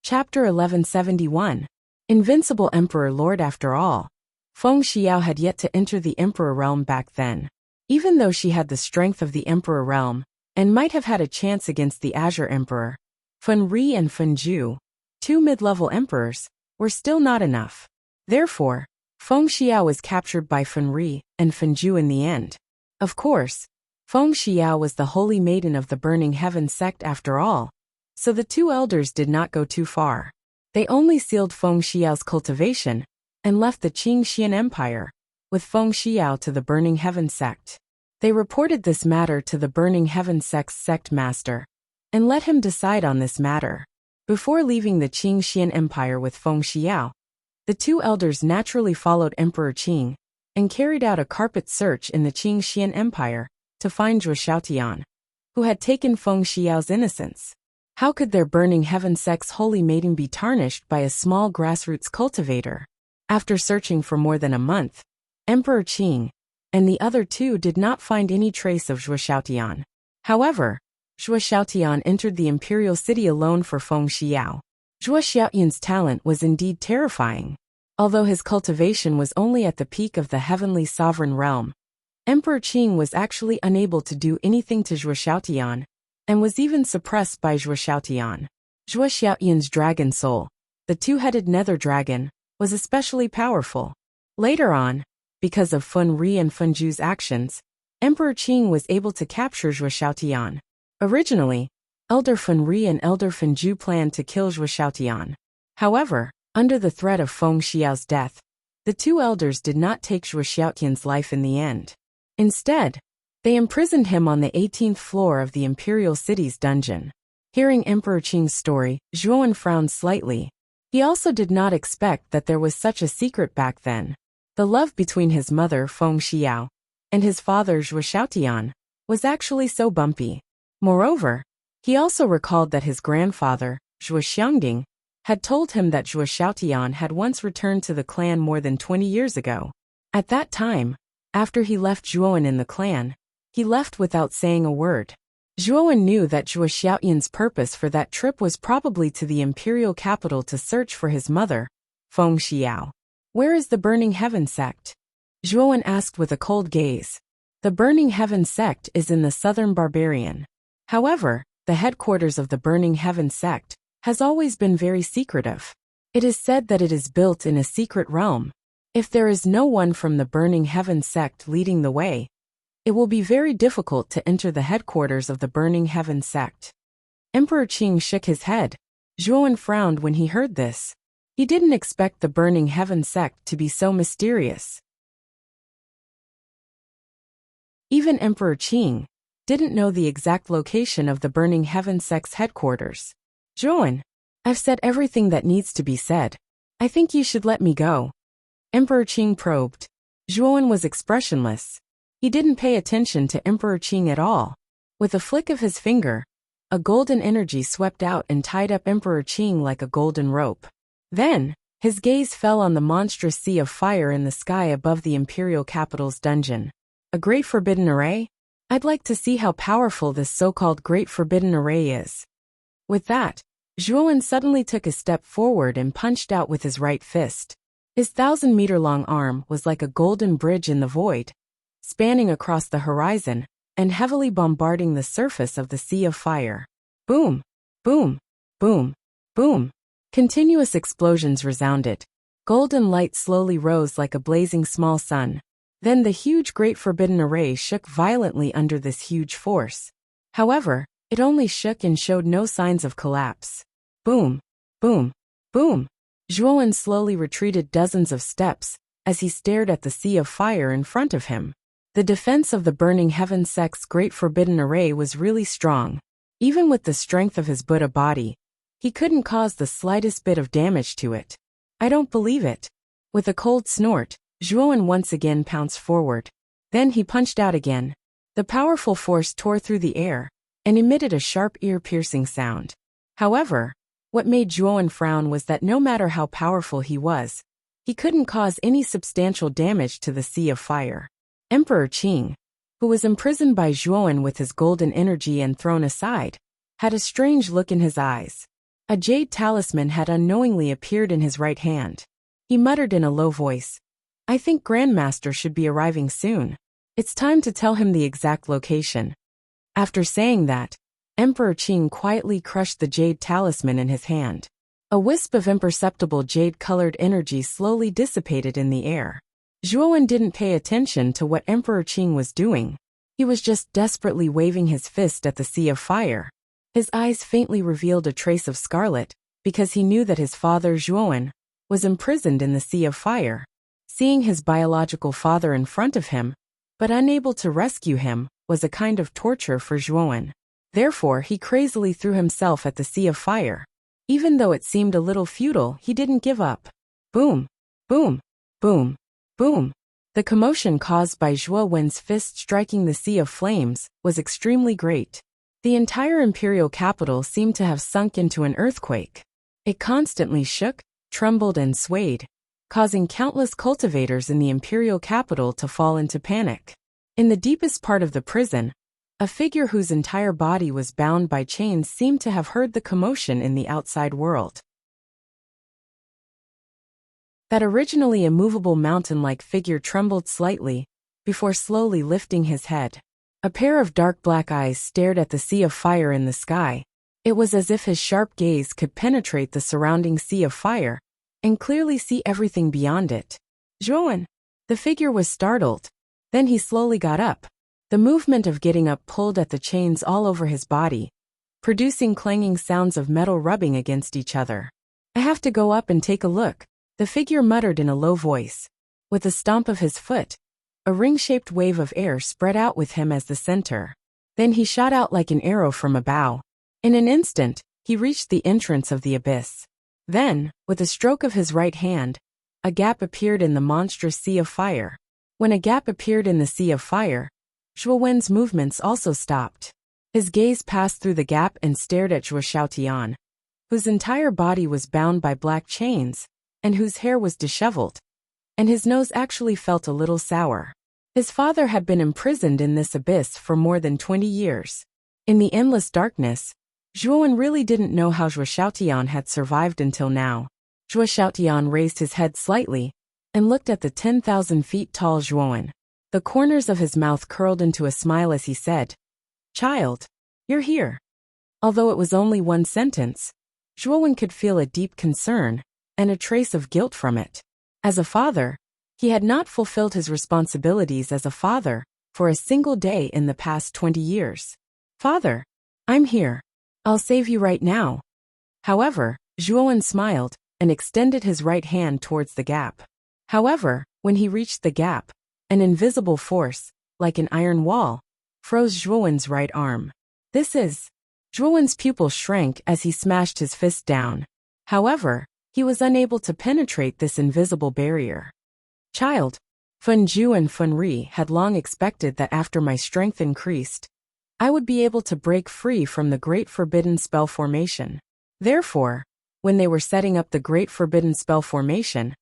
Chapter 1171. Invincible Emperor Lord. After all, Feng Xiao had yet to enter the Emperor realm back then. Even though she had the strength of the Emperor realm, and might have had a chance against the Azure Emperor, Fen Ri and Fen Zhu, two mid-level emperors, were still not enough. Therefore, Feng Xiao was captured by Fen Ri and Fen Zhu in the end. Of course, Feng Xiao was the holy maiden of the Burning Heaven sect after all, so the two elders did not go too far. They only sealed Feng Xiao's cultivation and left the Qingxian Empire, with Feng Xiao to the Burning Heaven sect. They reported this matter to the Burning Heaven sect's sect master, and let him decide on this matter. Before leaving the Qingxian Empire with Feng Xiao, the two elders naturally followed Emperor Qing, and carried out a carpet search in the Qingxian Empire to find Zhuo Xiaotian, who had taken Feng Xiao's innocence. How could their Burning Heaven sect's holy maiden be tarnished by a small grassroots cultivator? After searching for more than a month, Emperor Qing and the other two did not find any trace of Zhuo Xiaotian. However, Zhuo Xiaotian entered the imperial city alone for Feng Xiao. Zhuo Xiaotian's talent was indeed terrifying. Although his cultivation was only at the peak of the heavenly sovereign realm, Emperor Qing was actually unable to do anything to Zhuo Xiaotian, and was even suppressed by Zhuo Xiaotian. Zhuo Xiaotian's dragon soul, the two-headed nether dragon, was especially powerful. Later on, because of Fun Ri and Fun Zhu's actions, Emperor Qing was able to capture Zhuo Xiaotian. Originally, Elder Fun Ri and Elder Fun Zhu planned to kill Zhuo Xiaotian. However, under the threat of Feng Xiao's death, the two elders did not take Zhuo Xiaotian's life in the end. Instead, they imprisoned him on the 18th floor of the imperial city's dungeon. Hearing Emperor Qing's story, Zhuowen frowned slightly. He also did not expect that there was such a secret back then. The love between his mother, Feng Xiao, and his father, Zhuo Xiaotian, was actually so bumpy. Moreover, he also recalled that his grandfather, Zhuo Xiangding, had told him that Zhuo Xiaotian had once returned to the clan more than 20 years ago. At that time, after he left Zhuowen in the clan, he left without saying a word. Zhuowen knew that Zhuo Xiaotian's purpose for that trip was probably to the imperial capital to search for his mother, Feng Xiao. Where is the Burning Heaven sect? Zhuowen asked with a cold gaze. The Burning Heaven sect is in the southern Barbarian. However, the headquarters of the Burning Heaven sect has always been very secretive. It is said that it is built in a secret realm. If there is no one from the Burning Heaven sect leading the way, it will be very difficult to enter the headquarters of the Burning Heaven sect. Emperor Qing shook his head. Zhuowen frowned when he heard this. He didn't expect the Burning Heaven sect to be so mysterious. Even Emperor Qing didn't know the exact location of the Burning Heaven sect's headquarters. Zhuowen, I've said everything that needs to be said. I think you should let me go. Emperor Qing probed. Zhuowen was expressionless. He didn't pay attention to Emperor Qing at all. With a flick of his finger, a golden energy swept out and tied up Emperor Qing like a golden rope. Then, his gaze fell on the monstrous sea of fire in the sky above the imperial capital's dungeon. A great forbidden array? I'd like to see how powerful this so-called great forbidden array is. With that, Zhuowen suddenly took a step forward and punched out with his right fist. His 1,000-meter-long arm was like a golden bridge in the void, spanning across the horizon and heavily bombarding the surface of the sea of fire. Boom! Boom! Boom! Boom! Continuous explosions resounded. Golden light slowly rose like a blazing small sun. Then the huge Great Forbidden Array shook violently under this huge force. However, it only shook and showed no signs of collapse. Boom! Boom! Boom! Zhuowen slowly retreated dozens of steps as he stared at the sea of fire in front of him. The defense of the Burning Heaven sect's Great Forbidden Array was really strong. Even with the strength of his Buddha body, he couldn't cause the slightest bit of damage to it. I don't believe it. With a cold snort, Zhuowen once again pounced forward. Then he punched out again. The powerful force tore through the air and emitted a sharp ear-piercing sound. However, what made Zhuowen frown was that no matter how powerful he was, he couldn't cause any substantial damage to the sea of fire. Emperor Qing, who was imprisoned by Zhuowen with his golden energy and thrown aside, had a strange look in his eyes. A jade talisman had unknowingly appeared in his right hand. He muttered in a low voice, I think Grandmaster should be arriving soon. It's time to tell him the exact location. After saying that, Emperor Qing quietly crushed the jade talisman in his hand. A wisp of imperceptible jade-colored energy slowly dissipated in the air. Zhuowen didn't pay attention to what Emperor Qing was doing. He was just desperately waving his fist at the sea of fire. His eyes faintly revealed a trace of scarlet, because he knew that his father Zhuowen was imprisoned in the sea of fire. Seeing his biological father in front of him, but unable to rescue him, was a kind of torture for Zhuowen. Therefore, he crazily threw himself at the sea of fire. Even though it seemed a little futile, he didn't give up. Boom! Boom! Boom! Boom! The commotion caused by Zhuowen's fist striking the sea of flames was extremely great. The entire imperial capital seemed to have sunk into an earthquake. It constantly shook, trembled and swayed, causing countless cultivators in the imperial capital to fall into panic. In the deepest part of the prison, a figure whose entire body was bound by chains seemed to have heard the commotion in the outside world. That originally immovable mountain-like figure trembled slightly, before slowly lifting his head. A pair of dark black eyes stared at the sea of fire in the sky. It was as if his sharp gaze could penetrate the surrounding sea of fire, and clearly see everything beyond it. Zhuowen! The figure was startled. Then he slowly got up. The movement of getting up pulled at the chains all over his body, producing clanging sounds of metal rubbing against each other. I have to go up and take a look, the figure muttered in a low voice. With a stomp of his foot, a ring-shaped wave of air spread out with him as the center. Then he shot out like an arrow from a bow. In an instant, he reached the entrance of the abyss. Then, with a stroke of his right hand, a gap appeared in the monstrous sea of fire. When a gap appeared in the sea of fire, Zhuowen's movements also stopped. His gaze passed through the gap and stared at Zhuo Xiaotian, whose entire body was bound by black chains, and whose hair was disheveled, and his nose actually felt a little sour. His father had been imprisoned in this abyss for more than 20 years. In the endless darkness, Zhuowen really didn't know how Zhuo Xiaotian had survived until now. Zhuo Xiaotian raised his head slightly and looked at the 10,000 feet tall Zhuowen. The corners of his mouth curled into a smile as he said, "Child, you're here." Although it was only one sentence, Zhuowen could feel a deep concern and a trace of guilt from it. As a father, he had not fulfilled his responsibilities as a father for a single day in the past 20 years. "Father, I'm here. I'll save you right now." However, Zhuowen smiled and extended his right hand towards the gap. However, when he reached the gap, an invisible force, like an iron wall, froze Zhuowen's right arm. Zhuowen's pupil shrank as he smashed his fist down. However, he was unable to penetrate this invisible barrier. "Child, Fun Zhu and Fun Ri had long expected that after my strength increased, I would be able to break free from the Great Forbidden Spell Formation. Therefore, when they were setting up the Great Forbidden Spell Formation,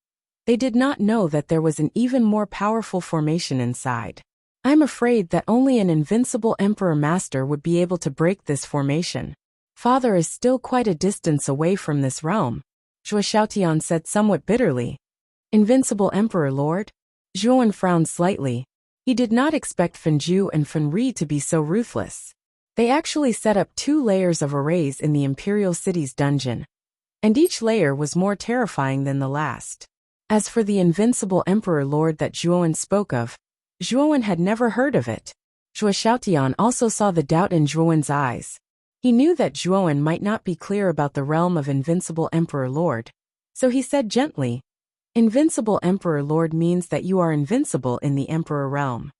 they did not know that there was an even more powerful formation inside. I'm afraid that only an invincible Emperor Master would be able to break this formation. Father is still quite a distance away from this realm," Zhuo Xiaotian said somewhat bitterly. "Invincible Emperor Lord?" Zhuowen frowned slightly. He did not expect Fenju and Fenri to be so ruthless. They actually set up 2 layers of arrays in the Imperial City's dungeon, and each layer was more terrifying than the last. As for the invincible Emperor Lord that Zhuowen spoke of, Zhuowen had never heard of it. Zhuo Xiaotian also saw the doubt in Zhuowen's eyes. He knew that Zhuowen might not be clear about the realm of Invincible Emperor Lord, so he said gently, "Invincible Emperor Lord means that you are invincible in the Emperor realm."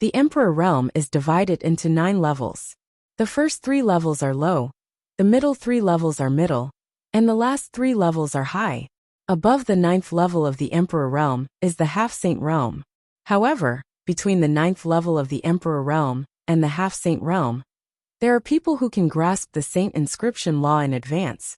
The Emperor realm is divided into 9 levels. The first 3 levels are low, the middle 3 levels are middle, and the last 3 levels are high. Above the 9th level of the Emperor realm is the Half-Saint realm. However, between the 9th level of the Emperor realm and the Half-Saint realm, there are people who can grasp the Saint inscription law in advance,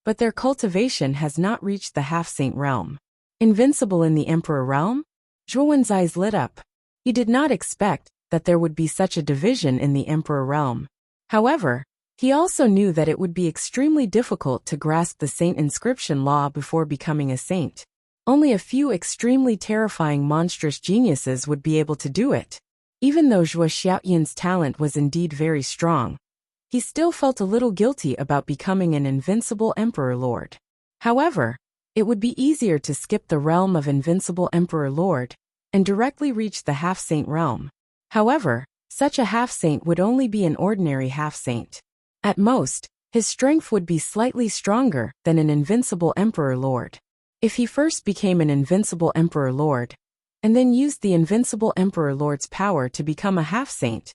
but their cultivation has not reached the Half-Saint realm. Invincible in the Emperor realm? Zhuowen's eyes lit up. He did not expect that there would be such a division in the Emperor realm. However, he also knew that it would be extremely difficult to grasp the Saint inscription law before becoming a saint. Only a few extremely terrifying monstrous geniuses would be able to do it. Even though Zhuo Xiaoyan's talent was indeed very strong, he still felt a little guilty about becoming an invincible Emperor Lord. However, it would be easier to skip the realm of Invincible Emperor Lord and directly reach the Half-Saint realm. However, such a half-saint would only be an ordinary half-saint. At most, his strength would be slightly stronger than an Invincible Emperor Lord. If he first became an Invincible Emperor Lord, and then used the Invincible Emperor Lord's power to become a half-saint,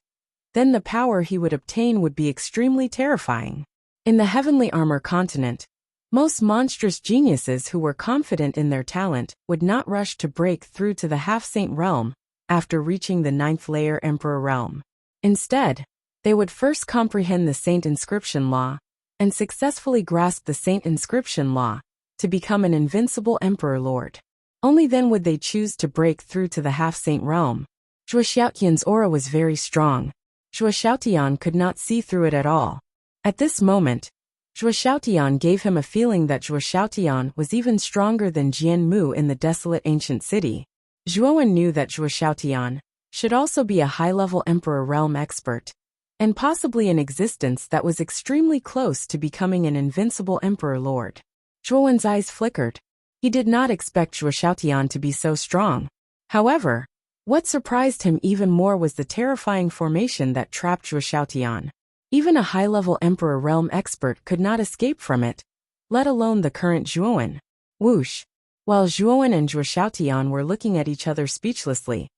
then the power he would obtain would be extremely terrifying. In the Heavenly Armor continent, most monstrous geniuses who were confident in their talent would not rush to break through to the half-saint realm after reaching the 9th layer Emperor realm. Instead, they would first comprehend the Saint inscription law and successfully grasp the Saint inscription law to become an invincible emperor lord. Only then would they choose to break through to the half-saint realm. Zhuo Xiaotian's aura was very strong. Zhuo Xiaotian could not see through it at all. At this moment, Zhuo Xiaotian gave him a feeling that Zhuo Xiaotian was even stronger than Jian Mu in the desolate ancient city. Zhuowen knew that Zhuo Xiaotian should also be a high-level emperor realm expert, and possibly an existence that was extremely close to becoming an invincible emperor lord. Zhuowen's eyes flickered. He did not expect Zhuo Xiaotian to be so strong. However, what surprised him even more was the terrifying formation that trapped Zhuo Xiaotian. Even a high-level emperor realm expert could not escape from it, let alone the current Zhuowen. Whoosh! While Zhuowen and Zhuo Xiaotian were looking at each other speechlessly,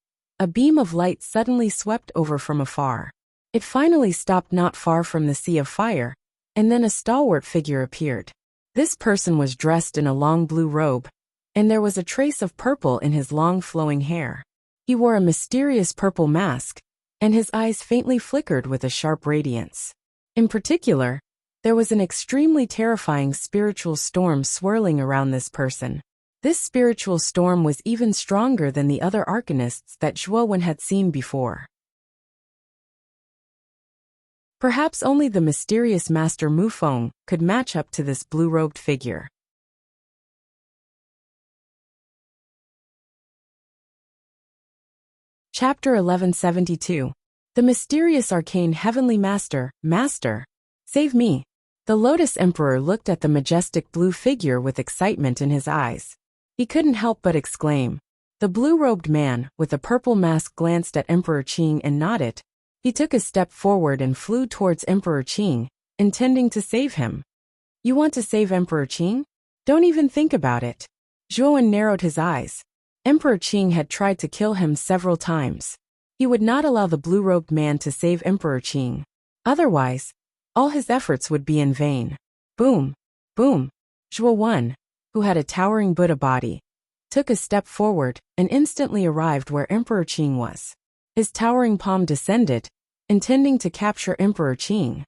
a beam of light suddenly swept over from afar. It finally stopped not far from the sea of fire, and then a stalwart figure appeared. This person was dressed in a long blue robe, and there was a trace of purple in his long flowing hair. He wore a mysterious purple mask, and his eyes faintly flickered with a sharp radiance. In particular, there was an extremely terrifying spiritual storm swirling around this person. This spiritual storm was even stronger than the other arcanists that Zhuowen had seen before. Perhaps only the mysterious Master Mu Feng could match up to this blue-robed figure. Chapter 1172. The Mysterious Arcane Heavenly Master, Master, save me. The Lotus Emperor looked at the majestic blue figure with excitement in his eyes. He couldn't help but exclaim. The blue-robed man with the purple mask glanced at Emperor Qing and nodded. He took a step forward and flew towards Emperor Qing, intending to save him. You want to save Emperor Qing? Don't even think about it. Zhuowen narrowed his eyes. Emperor Qing had tried to kill him several times. He would not allow the blue-robed man to save Emperor Qing. Otherwise, all his efforts would be in vain. Boom! Boom! Zhuowen, who had a towering Buddha body, took a step forward and instantly arrived where Emperor Qing was. His towering palm descended, intending to capture Emperor Qing.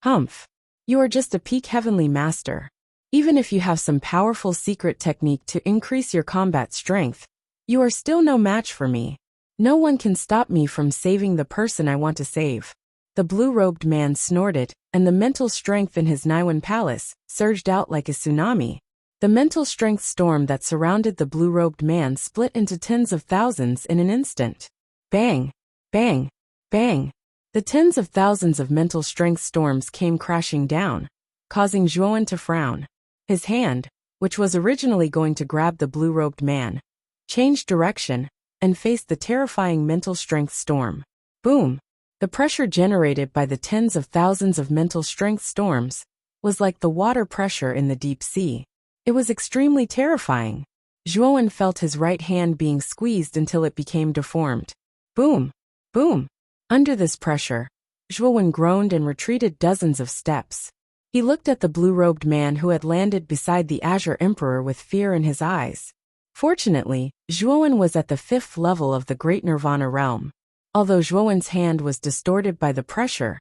Humph! You are just a peak heavenly master. Even if you have some powerful secret technique to increase your combat strength, you are still no match for me. No one can stop me from saving the person I want to save. The blue-robed man snorted, and the mental strength in his Naiwan palace surged out like a tsunami. The mental strength storm that surrounded the blue-robed man split into tens of thousands in an instant. Bang! Bang! Bang! The tens of thousands of mental strength storms came crashing down, causing Zhuowen to frown. His hand, which was originally going to grab the blue-robed man, changed direction and faced the terrifying mental strength storm. Boom! The pressure generated by the tens of thousands of mental strength storms was like the water pressure in the deep sea. It was extremely terrifying. Zhuowen felt his right hand being squeezed until it became deformed. Boom! Boom! Under this pressure, Zhuowen groaned and retreated dozens of steps. He looked at the blue-robed man who had landed beside the Azure Emperor with fear in his eyes. Fortunately, Zhuowen was at the 5th level of the Great Nirvana realm. Although Zhuowen's hand was distorted by the pressure,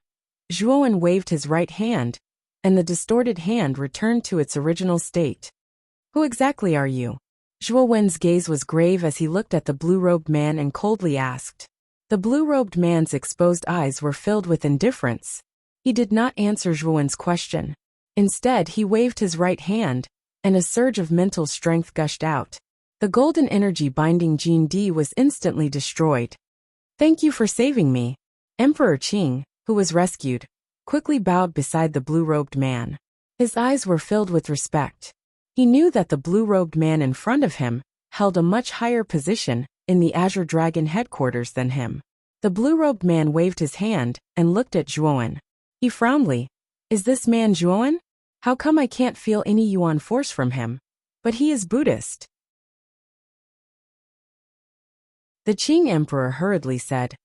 Zhuowen waved his right hand, and the distorted hand returned to its original state. Who exactly are you? Zhuowen's gaze was grave as he looked at the blue-robed man and coldly asked. The blue-robed man's exposed eyes were filled with indifference. He did not answer Zhuowen's question. Instead, he waved his right hand, and a surge of mental strength gushed out. The golden energy binding Jin Di was instantly destroyed. Thank you for saving me. Emperor Qing, who was rescued, quickly bowed beside the blue-robed man. His eyes were filled with respect. He knew that the blue-robed man in front of him held a much higher position in the Azure Dragon headquarters than him. The blue-robed man waved his hand and looked at Zhuowen. He frowned. Is this man Zhuowen? How come I can't feel any Yuan force from him? But he is Buddhist. The Qing Emperor hurriedly said,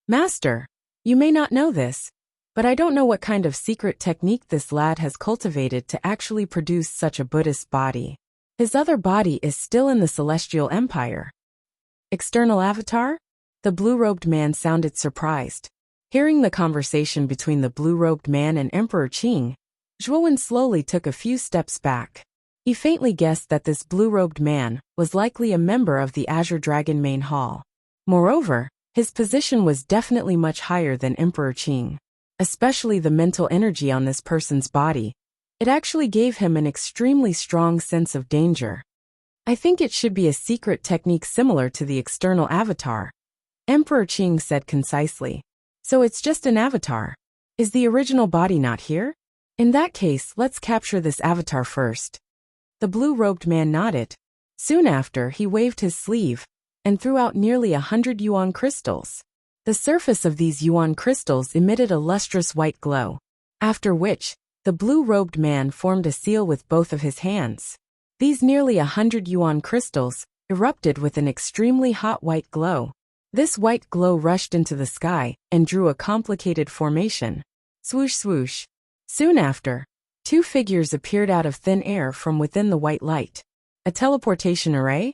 Master, you may not know this, but I don't know what kind of secret technique this lad has cultivated to actually produce such a Buddhist body. His other body is still in the Celestial Empire. External avatar? The blue-robed man sounded surprised. Hearing the conversation between the blue-robed man and Emperor Qing, Zhuowen slowly took a few steps back. He faintly guessed that this blue-robed man was likely a member of the Azure Dragon main hall. Moreover, his position was definitely much higher than Emperor Qing. Especially the mental energy on this person's body. It actually gave him an extremely strong sense of danger. I think it should be a secret technique similar to the external avatar, Emperor Qing said concisely. So it's just an avatar. Is the original body not here? In that case, let's capture this avatar first. The blue-robed man nodded. Soon after, he waved his sleeve and threw out nearly 100 yuan crystals. The surface of these yuan crystals emitted a lustrous white glow, after which, the blue-robed man formed a seal with both of his hands. These nearly 100 yuan crystals erupted with an extremely hot white glow. This white glow rushed into the sky and drew a complicated formation. Swoosh swoosh. Soon after, two figures appeared out of thin air from within the white light. A teleportation array?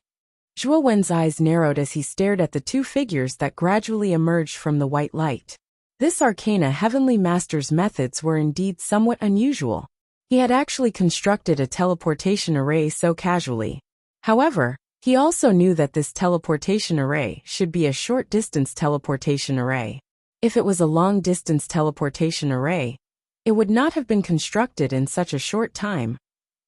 Zhuo Wen's eyes narrowed as he stared at the two figures that gradually emerged from the white light. This Arcana Heavenly Master's methods were indeed somewhat unusual. He had actually constructed a teleportation array so casually. However, he also knew that this teleportation array should be a short-distance teleportation array. If it was a long-distance teleportation array, it would not have been constructed in such a short time,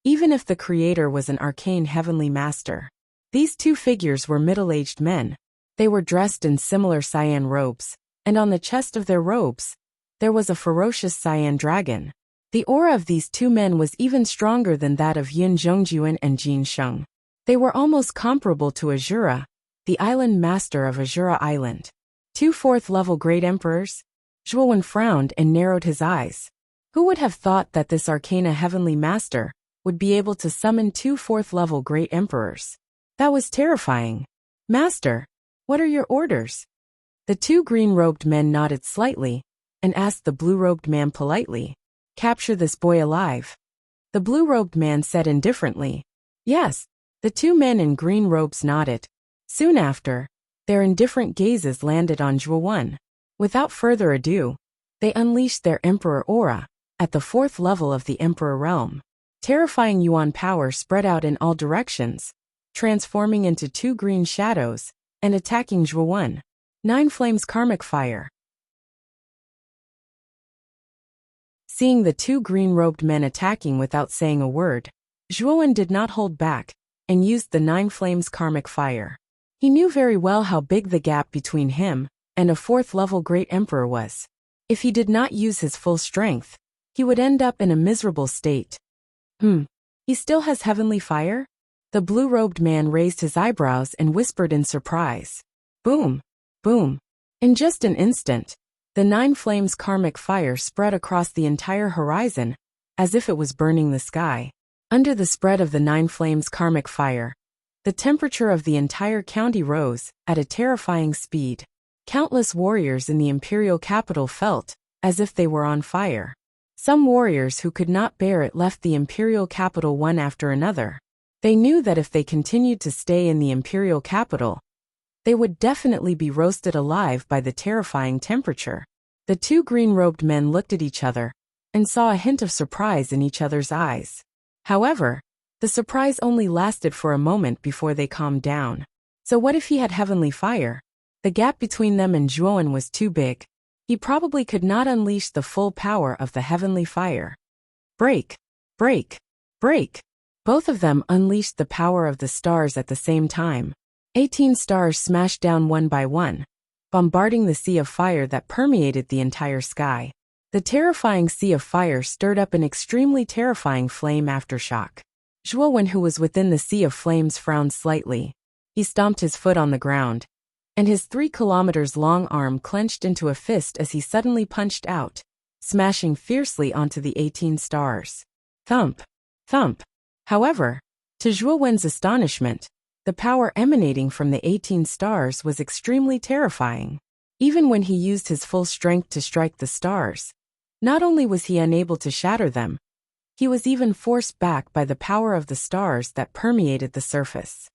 even if the creator was an arcane heavenly master. These two figures were middle-aged men. They were dressed in similar cyan robes, and on the chest of their robes, there was a ferocious cyan dragon. The aura of these two men was even stronger than that of Yin Zhongjuan and Jin Sheng. They were almost comparable to Azura, the island master of Azura Island. Two fourth-level great emperors? Zhuo Wen frowned and narrowed his eyes. Who would have thought that this Arcana Heavenly Master would be able to summon two fourth-level great emperors? That was terrifying. Master, what are your orders? The two green-robed men nodded slightly and asked the blue-robed man politely, "Capture this boy alive." The blue-robed man said indifferently, "Yes." The two men in green robes nodded. Soon after, their indifferent gazes landed on Zhuo Wen. Without further ado, they unleashed their Emperor aura at the fourth level of the Emperor realm. Terrifying yuan power spread out in all directions, transforming into two green shadows and attacking Zhuo Wen. 9 Flames Karmic Fire. Seeing the two green-robed men attacking without saying a word, Zhuo Wen did not hold back and used the 9 Flames Karmic Fire. He knew very well how big the gap between him and a fourth-level Great Emperor was. If he did not use his full strength, he would end up in a miserable state. He still has heavenly fire? The blue-robed man raised his eyebrows and whispered in surprise. Boom! Boom! In just an instant, the 9 Flames Karmic Fire spread across the entire horizon, as if it was burning the sky. Under the spread of the 9 Flames Karmic Fire, the temperature of the entire county rose at a terrifying speed. Countless warriors in the imperial capital felt as if they were on fire. Some warriors who could not bear it left the imperial capital one after another. They knew that if they continued to stay in the imperial capital, they would definitely be roasted alive by the terrifying temperature. The two green-robed men looked at each other and saw a hint of surprise in each other's eyes. However, the surprise only lasted for a moment before they calmed down. So what if he had heavenly fire? The gap between them and Zhuo Wen was too big. He probably could not unleash the full power of the heavenly fire. Break! Break! Break! Both of them unleashed the power of the stars at the same time. 18 stars smashed down one by one, bombarding the sea of fire that permeated the entire sky. The terrifying sea of fire stirred up an extremely terrifying flame aftershock. Zhuo Wen, who was within the sea of flames, frowned slightly. He stomped his foot on the ground, and his 3 kilometers long arm clenched into a fist as he suddenly punched out, smashing fiercely onto the 18 stars. Thump! Thump! However, to Zhuo Wen's astonishment, the power emanating from the 18 stars was extremely terrifying. Even when he used his full strength to strike the stars, not only was he unable to shatter them, he was even forced back by the power of the stars that permeated the surface.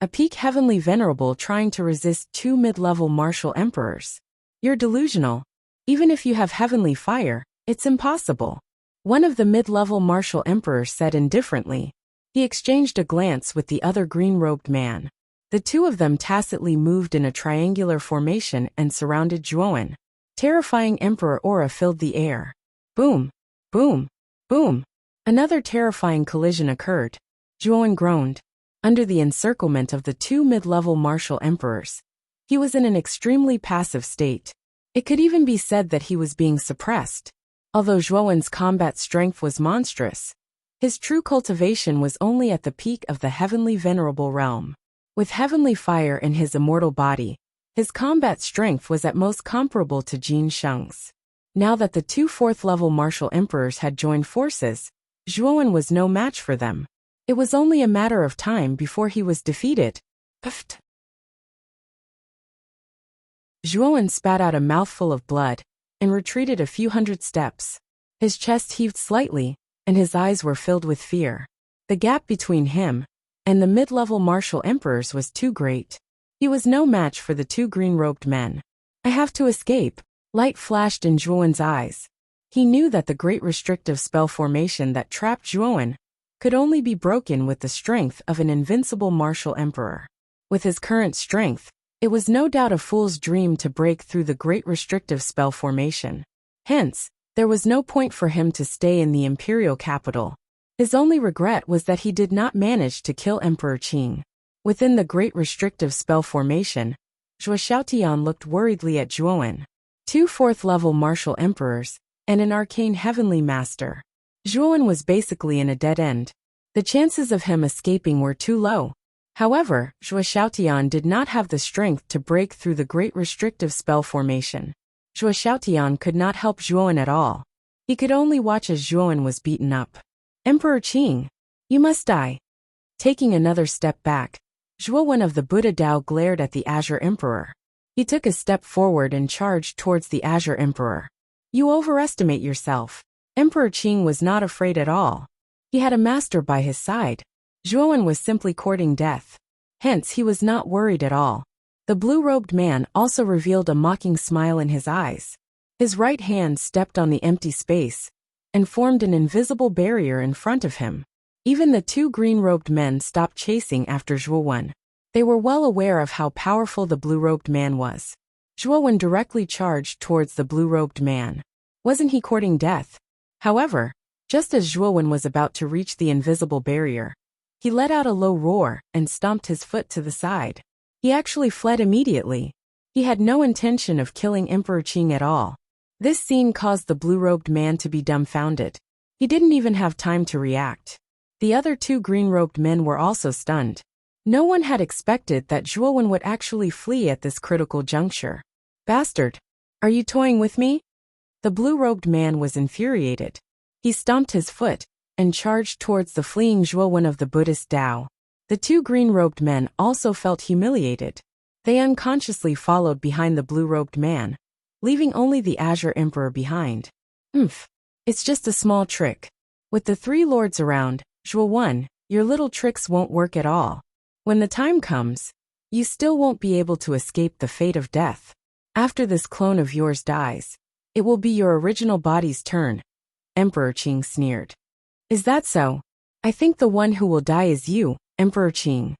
A peak heavenly venerable trying to resist 2 mid-level martial emperors. You're delusional. Even if you have heavenly fire, it's impossible. One of the mid-level martial emperors said indifferently. He exchanged a glance with the other green-robed man. The two of them tacitly moved in a triangular formation and surrounded Zhuowen. Terrifying emperor aura filled the air. Boom! Boom! Boom! Another terrifying collision occurred. Zhuowen groaned. Under the encirclement of the two mid-level martial emperors, he was in an extremely passive state. It could even be said that he was being suppressed. Although Zhuowen's combat strength was monstrous, his true cultivation was only at the peak of the heavenly venerable realm. With heavenly fire in his immortal body, his combat strength was at most comparable to Jin Sheng's. Now that the two fourth-level martial emperors had joined forces, Zhuowen was no match for them. It was only a matter of time before he was defeated. Pft! Zhuowen spat out a mouthful of blood and retreated a few hundred steps. His chest heaved slightly, and his eyes were filled with fear. The gap between him and the mid-level martial emperors was too great. He was no match for the two green-robed men. I have to escape. Light flashed in Zhuowen's eyes. He knew that the great restrictive spell formation that trapped Zhuowen could only be broken with the strength of an invincible martial emperor. With his current strength, it was no doubt a fool's dream to break through the great restrictive spell formation. Hence, there was no point for him to stay in the imperial capital. His only regret was that he did not manage to kill Emperor Qing. Within the great restrictive spell formation, Zhuo Xiaotian looked worriedly at Zhuowen. Two fourth-level martial emperors, and an arcane heavenly master. Zhuowen was basically in a dead end. The chances of him escaping were too low. However, Zhuo Xiaotian did not have the strength to break through the great restrictive spell formation. Zhuo Xiaotian could not help Zhuowen at all. He could only watch as Zhuowen was beaten up. Emperor Qing, you must die. Taking another step back, Zhuowen of the Buddha Dao glared at the Azure Emperor. He took a step forward and charged towards the Azure Emperor. You overestimate yourself. Emperor Qing was not afraid at all. He had a master by his side. Zhuowen was simply courting death. Hence he was not worried at all. The blue-robed man also revealed a mocking smile in his eyes. His right hand stepped on the empty space and formed an invisible barrier in front of him. Even the two green-robed men stopped chasing after Zhuowen. They were well aware of how powerful the blue-robed man was. Zhuowen directly charged towards the blue-robed man. Wasn't he courting death? However, just as Zhuowen was about to reach the invisible barrier, he let out a low roar and stomped his foot to the side. He actually fled immediately. He had no intention of killing Emperor Qing at all. This scene caused the blue-robed man to be dumbfounded. He didn't even have time to react. The other two green-robed men were also stunned. No one had expected that Zhuowen would actually flee at this critical juncture. Bastard! Are you toying with me? The blue-robed man was infuriated. He stomped his foot and charged towards the fleeing Zhuowen of the Buddhist Dao. The two green-robed men also felt humiliated. They unconsciously followed behind the blue-robed man, leaving only the Azure Emperor behind. It's just a small trick. With the three lords around, Zhuowen, your little tricks won't work at all. When the time comes, you still won't be able to escape the fate of death. After this clone of yours dies, it will be your original body's turn. Emperor Qing sneered. Is that so? I think the one who will die is you, Emperor Qing.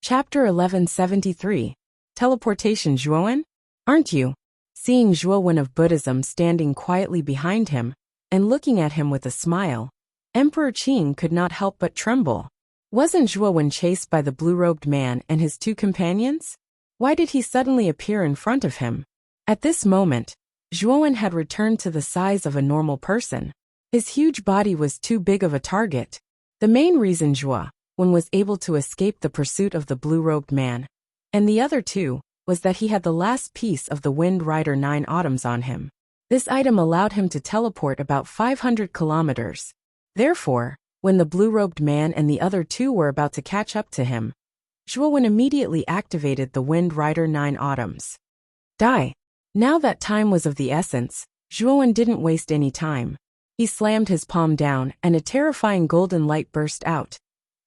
Chapter 1173. Teleportation Zhuowen? Aren't you? Seeing Zhuowen of Buddhism standing quietly behind him and looking at him with a smile, Emperor Qing could not help but tremble. Wasn't Zhuowen chased by the blue-robed man and his two companions? Why did he suddenly appear in front of him? At this moment, Zhuowen had returned to the size of a normal person. His huge body was too big of a target. The main reason Zhuowen was able to escape the pursuit of the blue-robed man, and the other two, was that he had the last piece of the Wind Rider 9 Autumns on him. This item allowed him to teleport about 500 kilometers. Therefore, when the blue-robed man and the other two were about to catch up to him, Zhuowen immediately activated the Wind Rider 9 Autumns. Die! Now that time was of the essence, Zhuowen didn't waste any time. He slammed his palm down and a terrifying golden light burst out,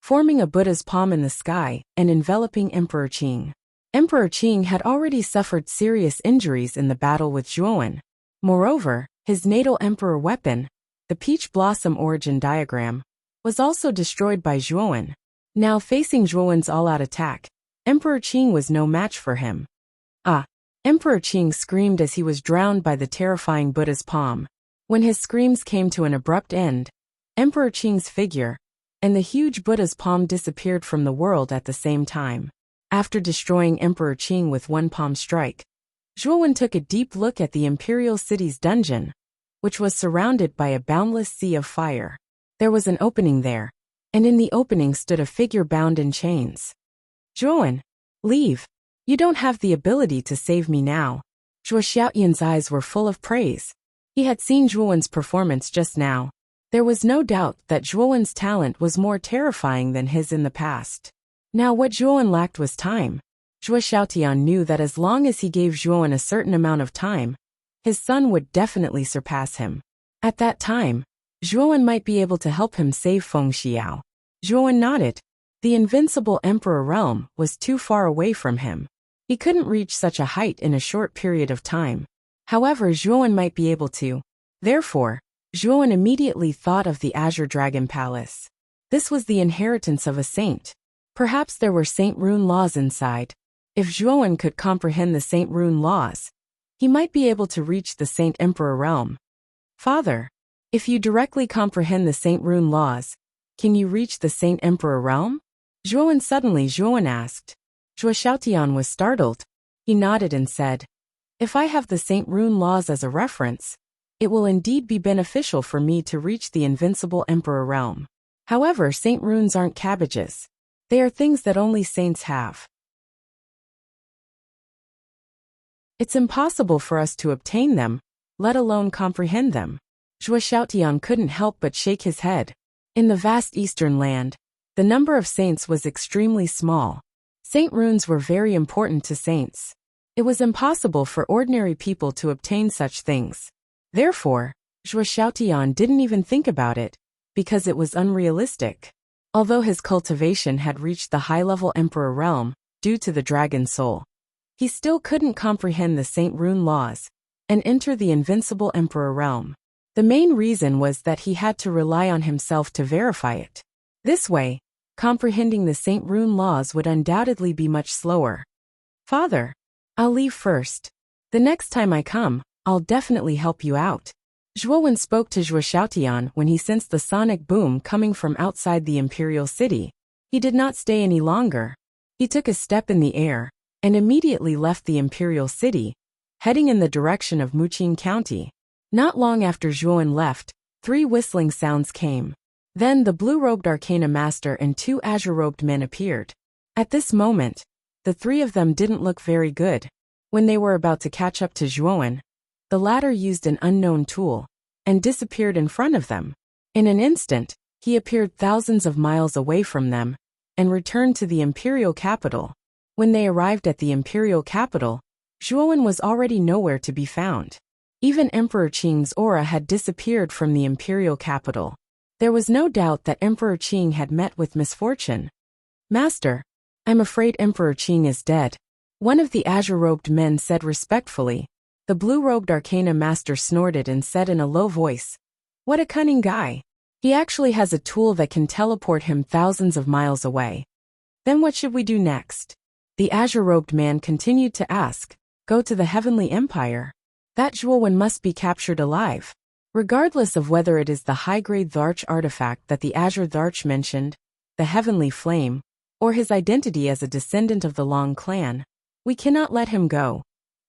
forming a Buddha's palm in the sky and enveloping Emperor Qing. Emperor Qing had already suffered serious injuries in the battle with Zhuowen. Moreover, His natal emperor weapon, the peach blossom origin diagram, was also destroyed by Zhuowen. Now facing Zhuowen's all-out attack, Emperor Qing was no match for him. Ah! Emperor Qing screamed as he was drowned by the terrifying Buddha's palm. When his screams came to an abrupt end, Emperor Qing's figure and the huge Buddha's palm disappeared from the world at the same time. After destroying Emperor Qing with one palm strike, Zhuowen took a deep look at the imperial city's dungeon, which was surrounded by a boundless sea of fire. There was an opening there, and in the opening stood a figure bound in chains. Zhuowen, leave. You don't have the ability to save me now. Zhuo Xiaoyan's eyes were full of praise. He had seen Zhuowen's performance just now. There was no doubt that Zhuowen's talent was more terrifying than his in the past. Now what Zhuowen lacked was time. Zhuo Xiaotian knew that as long as he gave Zhuowen a certain amount of time, his son would definitely surpass him. At that time, Zhuowen might be able to help him save Feng Xiao. Zhuowen nodded. The invincible emperor realm was too far away from him. He couldn't reach such a height in a short period of time. However, Zhuowen might be able to. Therefore, Zhuowen immediately thought of the Azure Dragon Palace. This was the inheritance of a saint. Perhaps there were Saint Rune laws inside. If Zhuowen could comprehend the Saint Rune laws, he might be able to reach the Saint Emperor realm. Father, if you directly comprehend the Saint Rune laws, can you reach the Saint Emperor realm? Zhuowen asked. Zhuo Xiaotian was startled. He nodded and said, if I have the Saint Rune laws as a reference, it will indeed be beneficial for me to reach the invincible Emperor realm. However, Saint Runes aren't cabbages. They are things that only saints have. It's impossible for us to obtain them, let alone comprehend them. Zhuo Xiaotian couldn't help but shake his head. In the vast eastern land, the number of saints was extremely small. Saint runes were very important to saints. It was impossible for ordinary people to obtain such things. Therefore, Zhuo Xiaotian didn't even think about it, because it was unrealistic. Although his cultivation had reached the high-level Emperor realm, due to the dragon soul, he still couldn't comprehend the Saint Rune laws and enter the invincible Emperor realm. The main reason was that he had to rely on himself to verify it. This way, comprehending the Saint Rune laws would undoubtedly be much slower. Father, I'll leave first. The next time I come, I'll definitely help you out. Zhuowen spoke to Zhuo Xiaotian when he sensed the sonic boom coming from outside the imperial city. He did not stay any longer. He took a step in the air and immediately left the imperial city, heading in the direction of Muqing County. Not long after Zhuowen left, 3 whistling sounds came. Then the blue-robed arcana master and 2 azure-robed men appeared. At this moment, the 3 of them didn't look very good. When they were about to catch up to Zhuowen, the latter used an unknown tool and disappeared in front of them. In an instant, he appeared thousands of miles away from them and returned to the imperial capital. When they arrived at the imperial capital, Zhuowen was already nowhere to be found. Even Emperor Qing's aura had disappeared from the imperial capital. There was no doubt that Emperor Qing had met with misfortune. Master, I'm afraid Emperor Qing is dead. One of the azure-robed men said respectfully. The blue-robed arcana master snorted and said in a low voice, "What a cunning guy. He actually has a tool that can teleport him thousands of miles away. Then what should we do next?" The azure-robed man continued to ask, "Go to the Heavenly Empire. That Zhuowen must be captured alive." Regardless of whether it is the high-grade Dharch artifact that the Azure Dharch mentioned, the Heavenly Flame, or his identity as a descendant of the Long clan, we cannot let him go,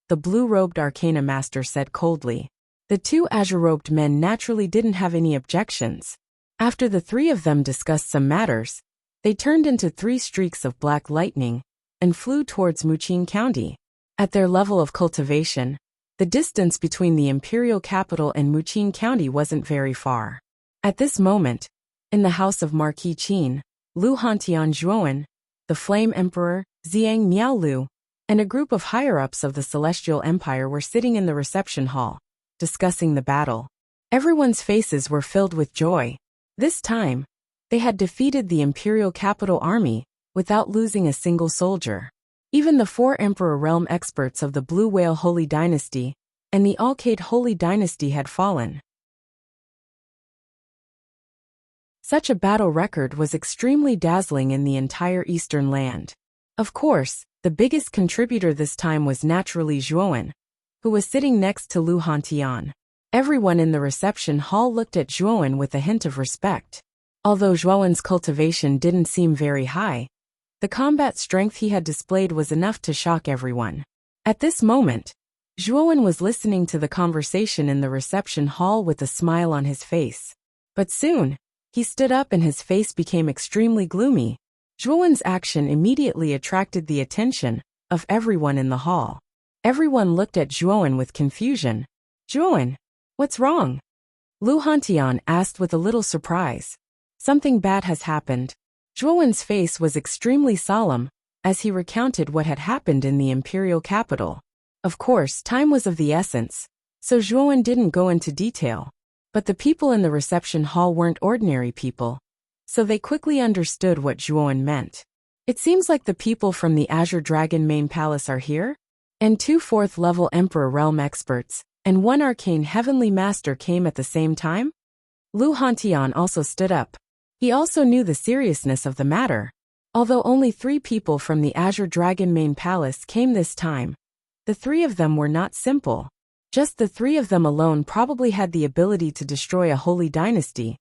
the blue-robed arcana master said coldly. The 2 azure-robed men naturally didn't have any objections. After the 3 of them discussed some matters, they turned into 3 streaks of black lightning and flew towards Muqing County. At their level of cultivation, the distance between the imperial capital and Muqing County wasn't very far. At this moment, in the house of Marquis Qin, Lu Hantian Zhuowen, the Flame Emperor, Xiang Miaolu, and a group of higher-ups of the Celestial Empire were sitting in the reception hall, discussing the battle. Everyone's faces were filled with joy. This time, they had defeated the imperial capital army without losing a single soldier. Even the 4 Emperor Realm experts of the Blue Whale Holy Dynasty and the Alcade Holy Dynasty had fallen. Such a battle record was extremely dazzling in the entire Eastern land. Of course, the biggest contributor this time was naturally Zhuowen, who was sitting next to Lu Hantian. Everyone in the reception hall looked at Zhuowen with a hint of respect. Although Zhuowen's cultivation didn't seem very high, the combat strength he had displayed was enough to shock everyone. At this moment, Zhuowen was listening to the conversation in the reception hall with a smile on his face. But soon, he stood up and his face became extremely gloomy. Zhuowen's action immediately attracted the attention of everyone in the hall. Everyone looked at Zhuowen with confusion. "Zhuowen, what's wrong?" Lu Hantian asked with a little surprise. "Something bad has happened." Zhuowen's face was extremely solemn as he recounted what had happened in the imperial capital. Of course, time was of the essence, so Zhuowen didn't go into detail. But the people in the reception hall weren't ordinary people, so they quickly understood what Zhuowen meant. "It seems like the people from the Azure Dragon main palace are here, and 2 4th-level Emperor Realm experts and 1 arcane heavenly master came at the same time?" Lu Hantian also stood up. He also knew the seriousness of the matter. Although only 3 people from the Azure Dragon main palace came this time, the 3 of them were not simple. Just the 3 of them alone probably had the ability to destroy a holy dynasty,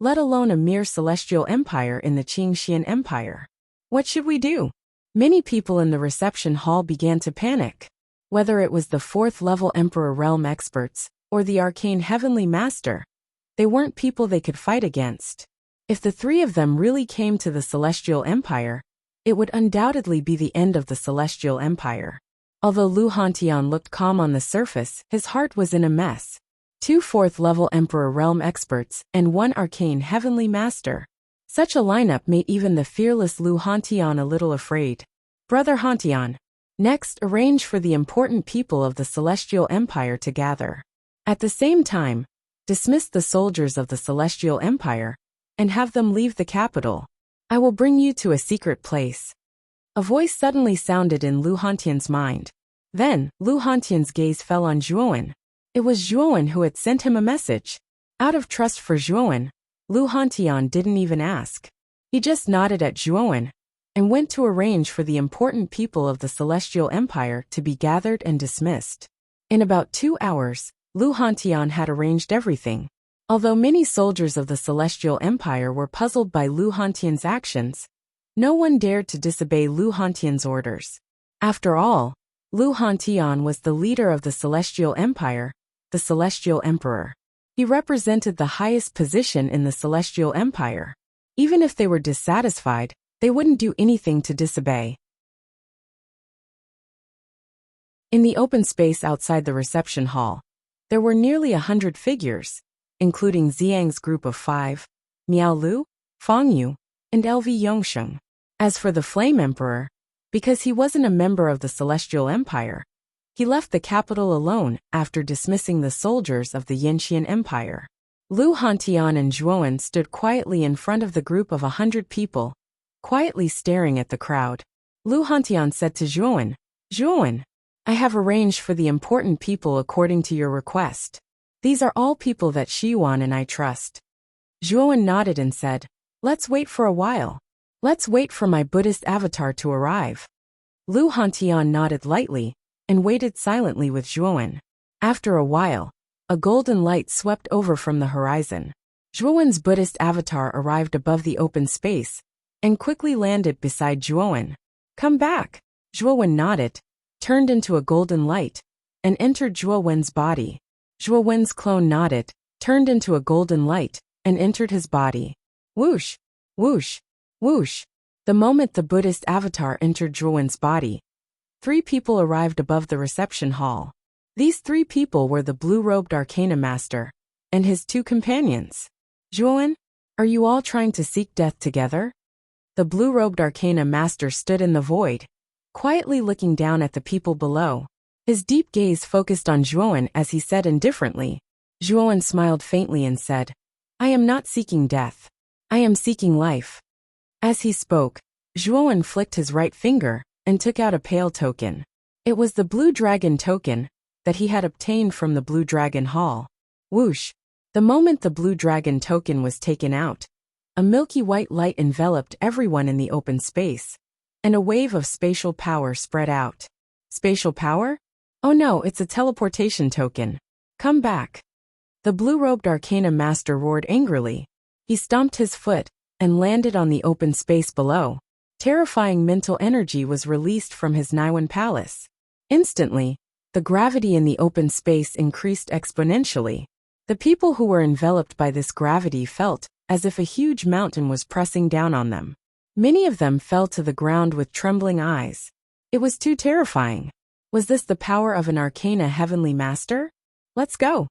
let alone a mere celestial empire in the Qingxian Empire. What should we do? Many people in the reception hall began to panic. Whether it was the 4th-level Emperor Realm experts or the arcane heavenly master, they weren't people they could fight against. If the 3 of them really came to the Celestial Empire, it would undoubtedly be the end of the Celestial Empire. Although Lu Hantian looked calm on the surface, his heart was in a mess. 2 4th-level Emperor Realm experts and 1 arcane heavenly master. Such a lineup made even the fearless Lu Hantian a little afraid. "Brother Hantian, next arrange for the important people of the Celestial Empire to gather. At the same time, dismiss the soldiers of the Celestial Empire and have them leave the capital. I will bring you to a secret place." A voice suddenly sounded in Lu Hantian's mind. Then, Lu Hantian's gaze fell on Zhuowen. It was Zhuowen who had sent him a message. Out of trust for Zhuowen, Lu Hantian didn't even ask. He just nodded at Zhuowen and went to arrange for the important people of the Celestial Empire to be gathered and dismissed. In about 2 hours, Lu Hantian had arranged everything. Although many soldiers of the Celestial Empire were puzzled by Lu Hantian's actions, no one dared to disobey Lu Hantian's orders. After all, Lu Hantian was the leader of the Celestial Empire, the Celestial Emperor. He represented the highest position in the Celestial Empire. Even if they were dissatisfied, they wouldn't do anything to disobey. In the open space outside the reception hall, there were nearly 100 figures, including Xiang's group of 5, Miao Lu, Fang Yu, and LV Yongsheng. As for the Flame Emperor, because he wasn't a member of the Celestial Empire, he left the capital alone after dismissing the soldiers of the Yanxian Empire. Lu Hantian and Zhuowen stood quietly in front of the group of 100 people, quietly staring at the crowd. Lu Hantian said to Zhuowen, "Zhuowen, I have arranged for the important people according to your request. These are all people that Shiyuan and I trust." Zhuowen nodded and said, "Let's wait for a while. Let's wait for my Buddhist avatar to arrive." Lu Hantian nodded lightly and waited silently with Zhuowen. After a while, a golden light swept over from the horizon. Zhuowen's Buddhist avatar arrived above the open space and quickly landed beside Zhuowen. "Come back." Zhuowen nodded, turned into a golden light, and entered Zhuowen's body. Zhuowen's clone nodded, turned into a golden light, and entered his body. Whoosh, whoosh, whoosh. The moment the Buddhist avatar entered Zhuowen's body, 3 people arrived above the reception hall. These 3 people were the blue-robed Arcana Master and his 2 companions. "Zhuowen, are you all trying to seek death together?" The blue-robed Arcana Master stood in the void, quietly looking down at the people below. His deep gaze focused on Zhuowen as he said indifferently. Zhuowen smiled faintly and said, "I am not seeking death. I am seeking life." As he spoke, Zhuowen flicked his right finger and took out a pale token. It was the blue dragon token that he had obtained from the Blue Dragon Hall. Whoosh! The moment the Blue Dragon token was taken out, a milky white light enveloped everyone in the open space, and a wave of spatial power spread out. Spatial power? Oh no, it's a teleportation token. Come back. The blue-robed Arcana Master roared angrily. He stomped his foot and landed on the open space below. Terrifying mental energy was released from his Niwen palace. Instantly, the gravity in the open space increased exponentially. The people who were enveloped by this gravity felt as if a huge mountain was pressing down on them. Many of them fell to the ground with trembling eyes. It was too terrifying. Was this the power of an Arcana Heavenly Master? Let's go.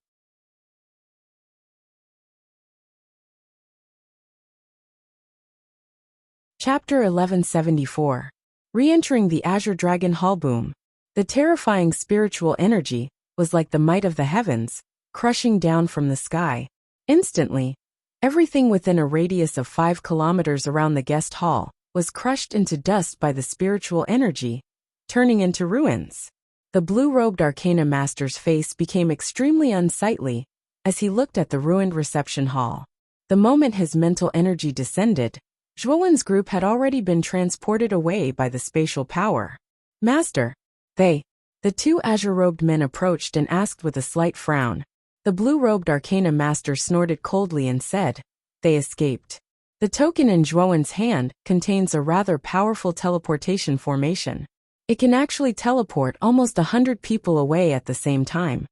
Chapter 1174. Re-entering the Azure Dragon Hall. Boom. The terrifying spiritual energy was like the might of the heavens, crushing down from the sky. Instantly, everything within a radius of 5 kilometers around the guest hall was crushed into dust by the spiritual energy, turning into ruins. The blue-robed Arcana Master's face became extremely unsightly as he looked at the ruined reception hall. The moment his mental energy descended, Zhuowen's group had already been transported away by the spatial power. Master, the two azure-robed men approached and asked with a slight frown. The blue-robed Arcana Master snorted coldly and said, "They escaped." The token in Zhuowen's hand contains a rather powerful teleportation formation. It can actually teleport almost 100 people away at the same time.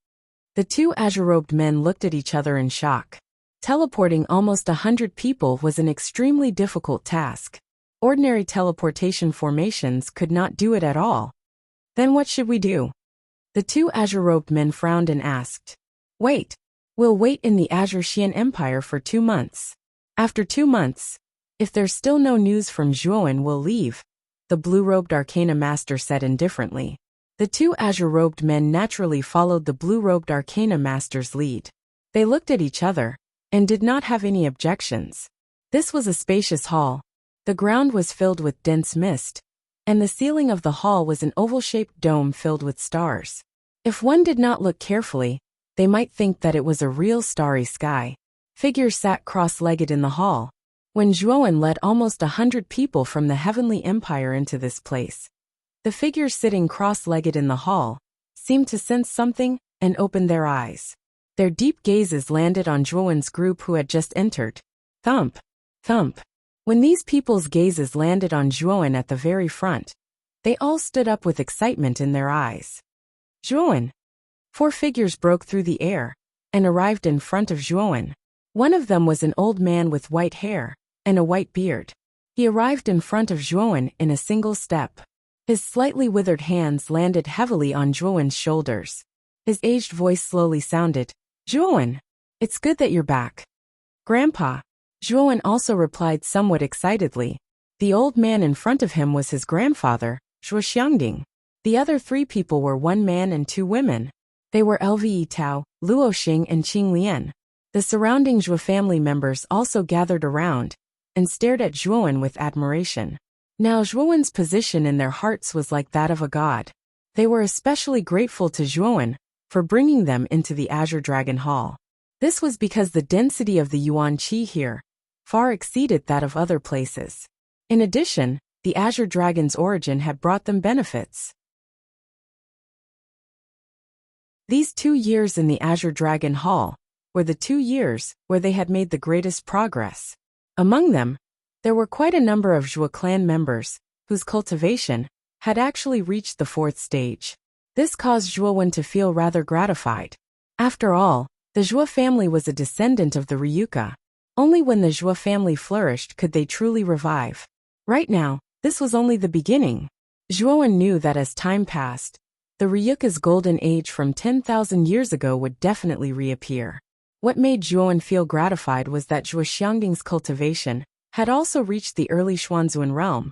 The two azure-robed men looked at each other in shock. Teleporting almost 100 people was an extremely difficult task. Ordinary teleportation formations could not do it at all. Then what should we do? The two azure-robed men frowned and asked. Wait. We'll wait in the Azure Xian Empire for 2 months. After 2 months, if there's still no news from Zhuowen, we'll leave, the blue-robed Arcana Master said indifferently. The two azure-robed men naturally followed the blue-robed Arcana Master's lead. They looked at each other and did not have any objections. This was a spacious hall. The ground was filled with dense mist, and the ceiling of the hall was an oval-shaped dome filled with stars. If one did not look carefully, they might think that it was a real starry sky. Figures sat cross-legged in the hall. When Zhuowen led almost 100 people from the Heavenly Empire into this place, the figures sitting cross-legged in the hall seemed to sense something and opened their eyes. Their deep gazes landed on Zhuowen's group who had just entered. Thump, thump. When these people's gazes landed on Zhuowen at the very front, they all stood up with excitement in their eyes. Zhuowen! 4 figures broke through the air and arrived in front of Zhuowen. One of them was an old man with white hair and a white beard. He arrived in front of Zhuowen in a single step. His slightly withered hands landed heavily on Zhuowen's shoulders. His aged voice slowly sounded, "Zhuowen, it's good that you're back." "Grandpa." Zhuowen also replied somewhat excitedly. The old man in front of him was his grandfather, Zhuo Xiangding. The other 3 people were 1 man and 2 women. They were Lve Tao, Luo Xing and Qing Lian. The surrounding Zhuo family members also gathered around and stared at Zhuowen with admiration. Now Zhuowen's position in their hearts was like that of a god. They were especially grateful to Zhuowen for bringing them into the Azure Dragon Hall. This was because the density of the Yuan Qi here far exceeded that of other places. In addition, the Azure Dragon's origin had brought them benefits. These 2 years in the Azure Dragon Hall were the 2 years where they had made the greatest progress. Among them, there were quite a number of Zhuo clan members whose cultivation had actually reached the 4th stage. This caused Zhuowen to feel rather gratified. After all, the Zhuo family was a descendant of the Ryuka. Only when the Zhuo family flourished could they truly revive. Right now, this was only the beginning. Zhuowen knew that as time passed, the Ryuka's golden age from 10,000 years ago would definitely reappear. What made Zhuowen feel gratified was that Zhuo Xiangding's cultivation had also reached the early Xuanzuan realm,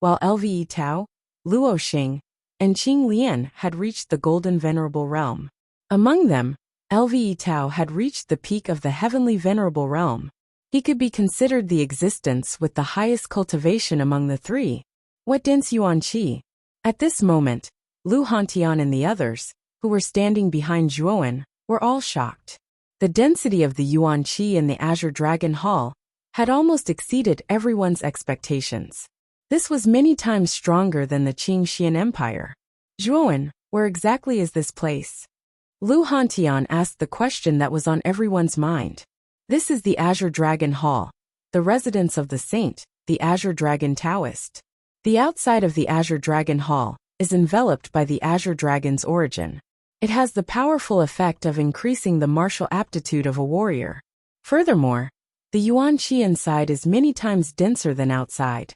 while Lve Tao, Luo Xing, and Qing Lian had reached the golden venerable realm. Among them, Lve Tao had reached the peak of the heavenly venerable realm. He could be considered the existence with the highest cultivation among the 3. What dense Yuan Qi? At this moment, Lu Hantian and the others, who were standing behind Zhuowen, were all shocked. The density of the Yuan Qi in the Azure Dragon Hall had almost exceeded everyone's expectations. This was many times stronger than the Qingxian Empire. Zhuowen, where exactly is this place? Lu Hantian asked the question that was on everyone's mind. This is the Azure Dragon Hall, the residence of the saint, the Azure Dragon Taoist. The outside of the Azure Dragon Hall is enveloped by the Azure Dragon's origin. It has the powerful effect of increasing the martial aptitude of a warrior. Furthermore, the Yuan Qi inside is many times denser than outside.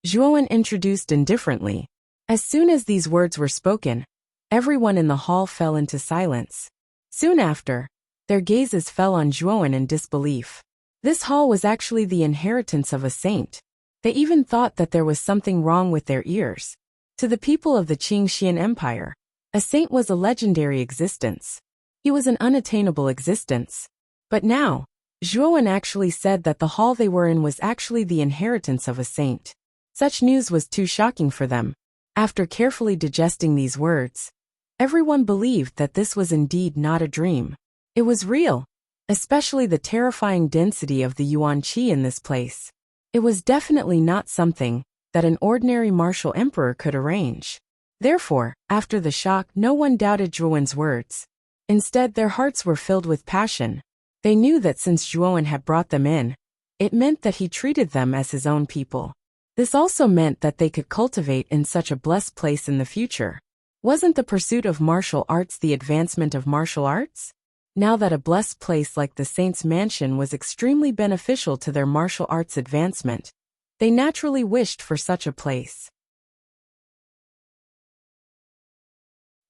Zhuowen introduced indifferently. As soon as these words were spoken, everyone in the hall fell into silence. Soon after, their gazes fell on Zhuowen in disbelief. This hall was actually the inheritance of a saint. They even thought that there was something wrong with their ears. To the people of the Qingxian Empire, a saint was a legendary existence. He was an unattainable existence. But now, Zhuowen actually said that the hall they were in was actually the inheritance of a saint. Such news was too shocking for them. After carefully digesting these words, everyone believed that this was indeed not a dream. It was real, especially the terrifying density of the Yuan Qi in this place. It was definitely not something that an ordinary martial emperor could arrange. Therefore, after the shock, no one doubted Zhuowen's words. Instead, their hearts were filled with passion. They knew that since Zhuowen had brought them in, it meant that he treated them as his own people. This also meant that they could cultivate in such a blessed place in the future. Wasn't the pursuit of martial arts the advancement of martial arts? Now that a blessed place like the Saint's Mansion was extremely beneficial to their martial arts advancement, they naturally wished for such a place.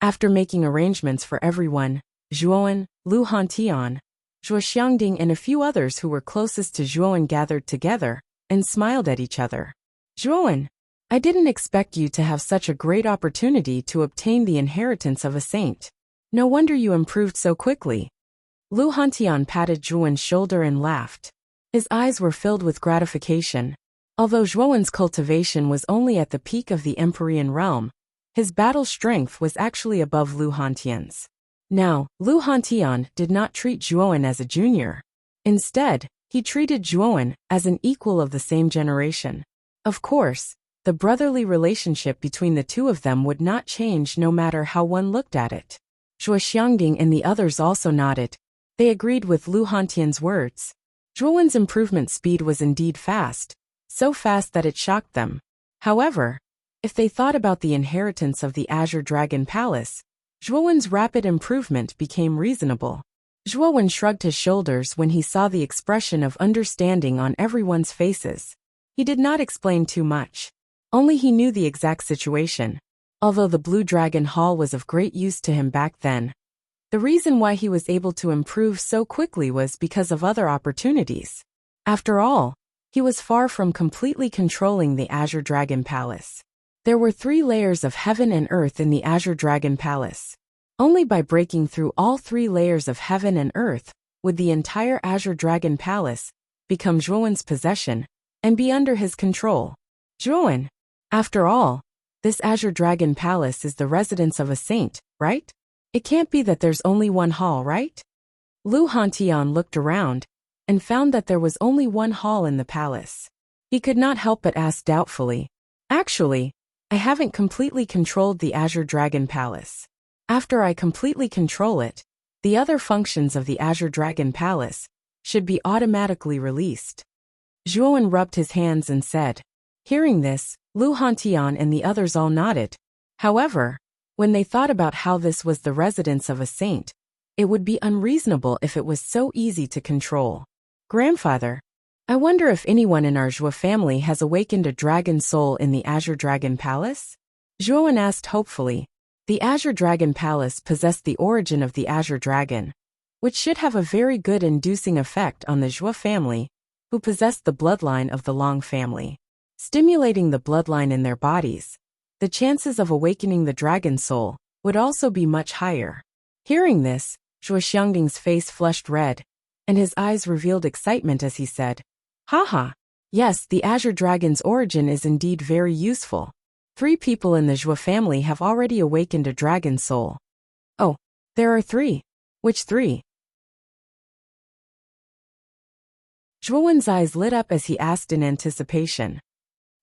After making arrangements for everyone, Zhuowen, Lu Hantian, Zhuo Xiangding and a few others who were closest to Zhuowen gathered together and smiled at each other. Zhuowen, I didn't expect you to have such a great opportunity to obtain the inheritance of a saint. No wonder you improved so quickly. Lu Hantian patted Zhuowen's shoulder and laughed. His eyes were filled with gratification. Although Zhuowen's cultivation was only at the peak of the Empyrean realm, his battle strength was actually above Lu Hantian's. Now, Lu Hantian did not treat Zhuowen as a junior. Instead, he treated Zhuowen as an equal of the same generation. Of course, the brotherly relationship between the two of them would not change no matter how one looked at it. Zhuo Xiangding and the others also nodded. They agreed with Lu Hantian's words. Zhuowen's improvement speed was indeed fast, so fast that it shocked them. However, if they thought about the inheritance of the Azure Dragon Palace, Zhuowen's rapid improvement became reasonable. Zhuowen shrugged his shoulders when he saw the expression of understanding on everyone's faces. He did not explain too much. Only he knew the exact situation. Although the Blue Dragon Hall was of great use to him back then, the reason why he was able to improve so quickly was because of other opportunities. After all, he was far from completely controlling the Azure Dragon Palace. There were 3 layers of heaven and earth in the Azure Dragon Palace. Only by breaking through all 3 layers of heaven and earth would the entire Azure Dragon Palace become Zhuowen's possession and be under his control. Zhuowen, after all, this Azure Dragon Palace is the residence of a saint, right? It can't be that there's only one hall, right? Lu Hantian looked around and found that there was only one hall in the palace. He could not help but ask doubtfully, actually, I haven't completely controlled the Azure Dragon Palace. After I completely control it, the other functions of the Azure Dragon Palace should be automatically released. Zhuowen rubbed his hands and said. Hearing this, Lu Hantian and the others all nodded. However, when they thought about how this was the residence of a saint, it would be unreasonable if it was so easy to control. Grandfather, I wonder if anyone in our Zhuo family has awakened a dragon soul in the Azure Dragon Palace? Zhuowen asked hopefully. The Azure Dragon Palace possessed the origin of the Azure Dragon, which should have a very good inducing effect on the Zhuo family, who possessed the bloodline of the Long family. Stimulating the bloodline in their bodies, the chances of awakening the dragon soul would also be much higher. Hearing this, Zhuo Xiangding's face flushed red, and his eyes revealed excitement as he said, Haha, yes, the Azure Dragon's origin is indeed very useful. 3 people in the Zhuo family have already awakened a dragon soul. Oh, There are 3. Which 3? Zhuowen's eyes lit up as he asked in anticipation.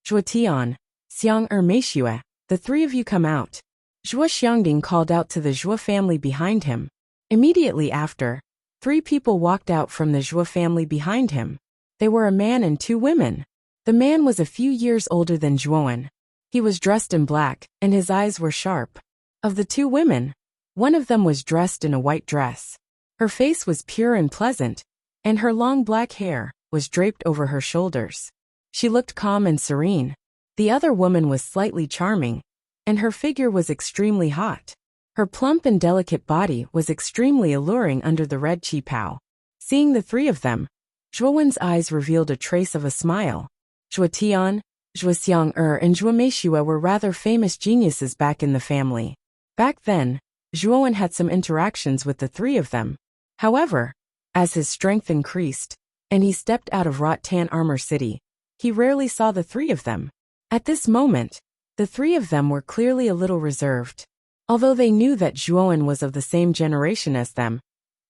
Zhuo Tian, Xiang Meishue, the 3 of you come out. Zhuo Xiangding called out to the Zhuo family behind him. Immediately after, 3 people walked out from the Zhuo family behind him. They were a man and 2 women. The man was a few years older than Zhuowen. He was dressed in black, and his eyes were sharp. Of the 2 women, one of them was dressed in a white dress. Her face was pure and pleasant, and her long black hair was draped over her shoulders. She looked calm and serene. The other woman was slightly charming, and her figure was extremely hot. Her plump and delicate body was extremely alluring under the red qipao. Seeing the 3 of them, Zhuowen's eyes revealed a trace of a smile. Zhuo Tian, Zhuo Xiang and Zhuo Meishue were rather famous geniuses back in the family. Back then, Zhuowen had some interactions with the 3 of them. However, as his strength increased, and he stepped out of Rattan Armor City, he rarely saw the 3 of them. At this moment, the 3 of them were clearly a little reserved. Although they knew that Zhuowen was of the same generation as them,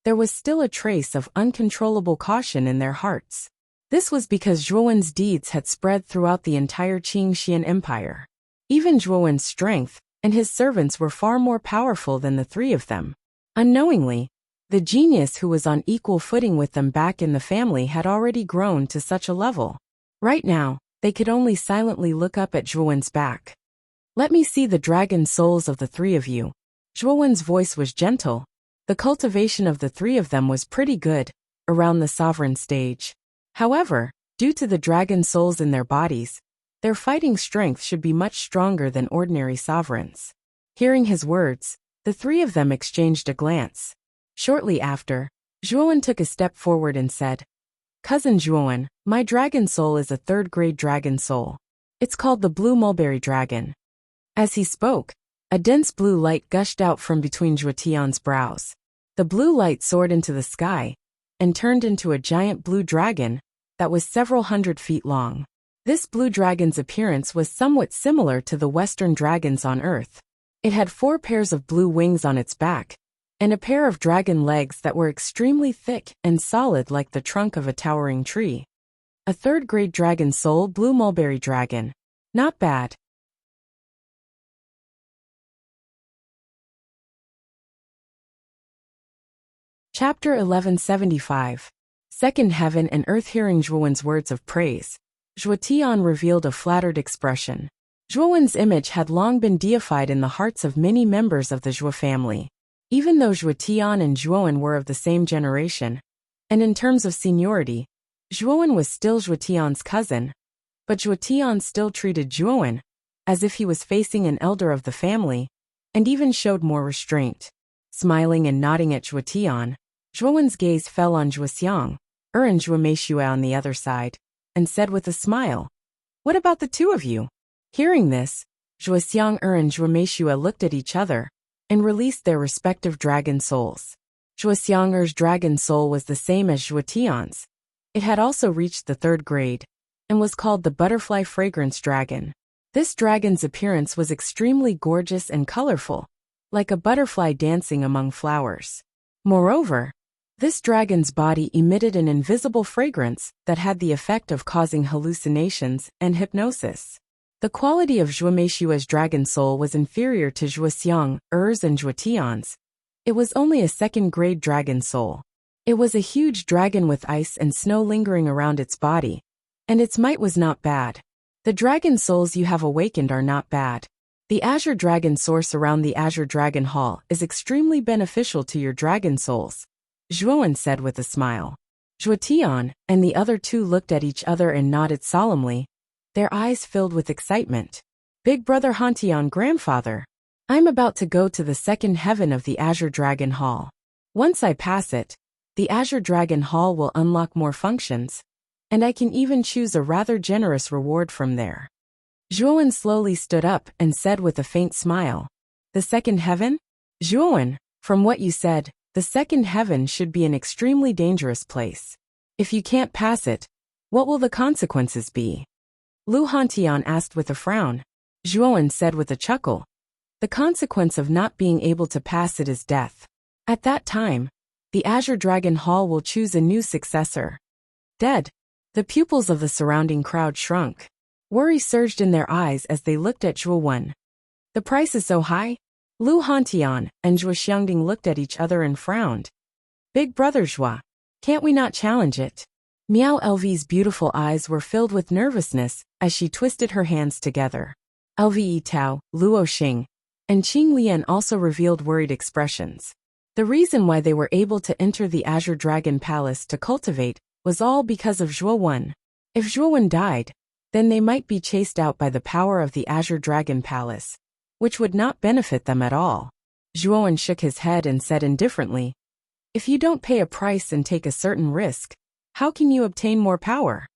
there was still a trace of uncontrollable caution in their hearts. This was because Zhuowen's deeds had spread throughout the entire Qingxian Empire. Even Zhuowen's strength and his servants were far more powerful than the 3 of them. Unknowingly, the genius who was on equal footing with them back in the family had already grown to such a level. Right now, they could only silently look up at Zhuowen's back. Let me see the dragon souls of the 3 of you. Zhuowen's voice was gentle. The cultivation of the 3 of them was pretty good, around the sovereign stage. However, due to the dragon souls in their bodies, their fighting strength should be much stronger than ordinary sovereigns. Hearing his words, the 3 of them exchanged a glance. Shortly after, Zhuowen took a step forward and said, Cousin Zhuowen, my dragon soul is a 3rd-grade dragon soul. It's called the Blue Mulberry Dragon. As he spoke, a dense blue light gushed out from between Zhuo Tian's brows. The blue light soared into the sky and turned into a giant blue dragon that was several hundred feet long. This blue dragon's appearance was somewhat similar to the Western dragons on Earth. It had 4 pairs of blue wings on its back, and a pair of dragon legs that were extremely thick and solid like the trunk of a towering tree. A 3rd-grade dragon soul Blue Mulberry Dragon. Not bad. Chapter 1175. Second Heaven and Earth. Hearing Zhuowen's words of praise, Zhuo Tian revealed a flattered expression. Zhuowen's image had long been deified in the hearts of many members of the Zhuo family. Even though Zhuo Tian and Zhuowen were of the same generation, and in terms of seniority, Zhuowen was still Zhuo Tian's cousin, but Zhuo Tian still treated Zhuowen as if he was facing an elder of the family, and even showed more restraint. Smiling and nodding at Zhuo Tian, Zhuowen's gaze fell on Zhuo Xiang, and Zhuo Meishue on the other side, and said with a smile, What about the 2 of you? Hearing this, Zhuo Xiang and Zhuo Meishue looked at each other and released their respective dragon souls. Zhuo Xiang's dragon soul was the same as Zhuo Tian's. It had also reached the 3rd grade, and was called the Butterfly Fragrance Dragon. This dragon's appearance was extremely gorgeous and colorful, like a butterfly dancing among flowers. Moreover, this dragon's body emitted an invisible fragrance that had the effect of causing hallucinations and hypnosis. The quality of Zhuo Meishue's dragon soul was inferior to Zhuo Xiang's and Zhuo Tian's. It was only a 2nd-grade dragon soul. It was a huge dragon with ice and snow lingering around its body, and its might was not bad. The dragon souls you have awakened are not bad. The Azure Dragon source around the Azure Dragon Hall is extremely beneficial to your dragon souls, Zhuowen said with a smile. Zhuo Tian and the other 2 looked at each other and nodded solemnly, their eyes filled with excitement. Big brother Hantian, grandfather, I'm about to go to the 2nd heaven of the Azure Dragon Hall. Once I pass it, the Azure Dragon Hall will unlock more functions, and I can even choose a rather generous reward from there. Zhuowen slowly stood up and said with a faint smile, The 2nd heaven? Zhuowen, from what you said, the 2nd heaven should be an extremely dangerous place. If you can't pass it, what will the consequences be? Lu Hantian asked with a frown. Zhuowen said with a chuckle, The consequence of not being able to pass it is death. At that time, the Azure Dragon Hall will choose a new successor. Dead. The pupils of the surrounding crowd shrunk. Worry surged in their eyes as they looked at Zhuo. The price is so high? Lu Hantian and Zhuo Xiangding looked at each other and frowned. Big brother Zhuo, can't we not challenge it? Miao Lv's beautiful eyes were filled with nervousness as she twisted her hands together. Lve Tao, Luo Xing, and Qing Lian also revealed worried expressions. The reason why they were able to enter the Azure Dragon Palace to cultivate was all because of Zhuo. If Zhuo died, then they might be chased out by the power of the Azure Dragon Palace, which would not benefit them at all. Zhuo shook his head and said indifferently, if you don't pay a price and take a certain risk, how can you obtain more power?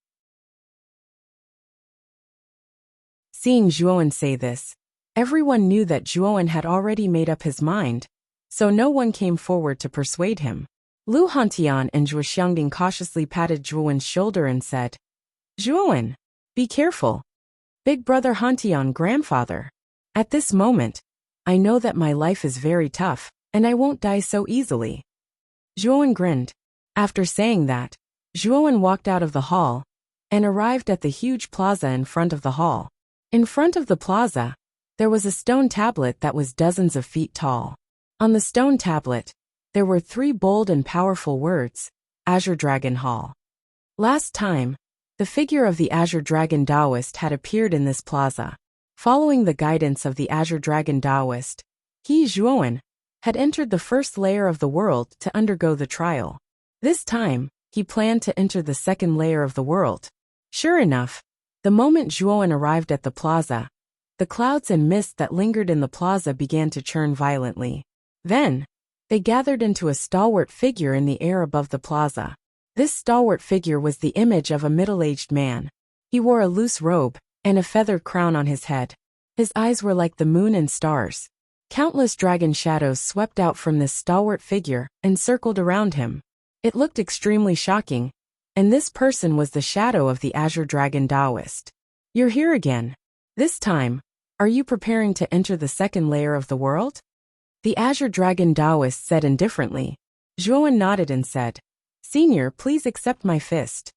Seeing Zhuo say this, everyone knew that Zhuo had already made up his mind, so no one came forward to persuade him. Lu Hantian and Zhuo Xiangding cautiously patted Zhuo's shoulder and said, Zhuo, be careful. Big brother Hantian, grandfather. At this moment, I know that my life is very tough, and I won't die so easily. Zhuo grinned. After saying that, Zhuo walked out of the hall and arrived at the huge plaza in front of the hall. In front of the plaza, there was a stone tablet that was dozens of feet tall. On the stone tablet, there were 3 bold and powerful words, Azure Dragon Hall. Last time, the figure of the Azure Dragon Taoist had appeared in this plaza. Following the guidance of the Azure Dragon Taoist, he, Zhuo, had entered the first layer of the world to undergo the trial. This time, he planned to enter the second layer of the world. Sure enough, the moment Zhuo arrived at the plaza, the clouds and mist that lingered in the plaza began to churn violently. Then, they gathered into a stalwart figure in the air above the plaza. This stalwart figure was the image of a middle-aged man. He wore a loose robe and a feathered crown on his head. His eyes were like the moon and stars. Countless dragon shadows swept out from this stalwart figure and circled around him. It looked extremely shocking, and this person was the shadow of the Azure Dragon Taoist. You're here again. This time, are you preparing to enter the second layer of the world? The Azure Dragon Taoist said indifferently. Zhuo nodded and said, Senior, please accept my fist.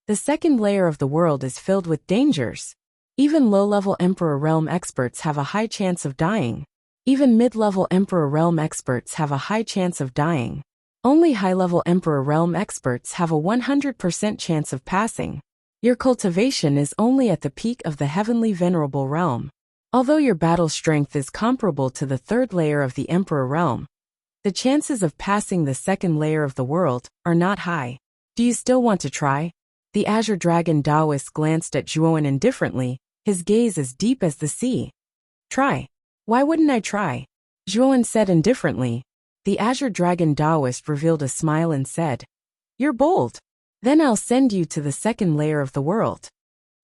The second layer of the world is filled with dangers. Even low-level Emperor Realm experts have a high chance of dying. Even mid-level Emperor Realm experts have a high chance of dying. Only high-level Emperor Realm experts have a 100% chance of passing. Your cultivation is only at the peak of the Heavenly Venerable Realm. Although your battle strength is comparable to the third layer of the Emperor Realm, the chances of passing the second layer of the world are not high. Do you still want to try? The Azure Dragon Taoist glanced at Zhuo indifferently, his gaze as deep as the sea. Try. Why wouldn't I try? Zhuo said indifferently. The Azure Dragon Taoist revealed a smile and said, You're bold. Then I'll send you to the second layer of the world.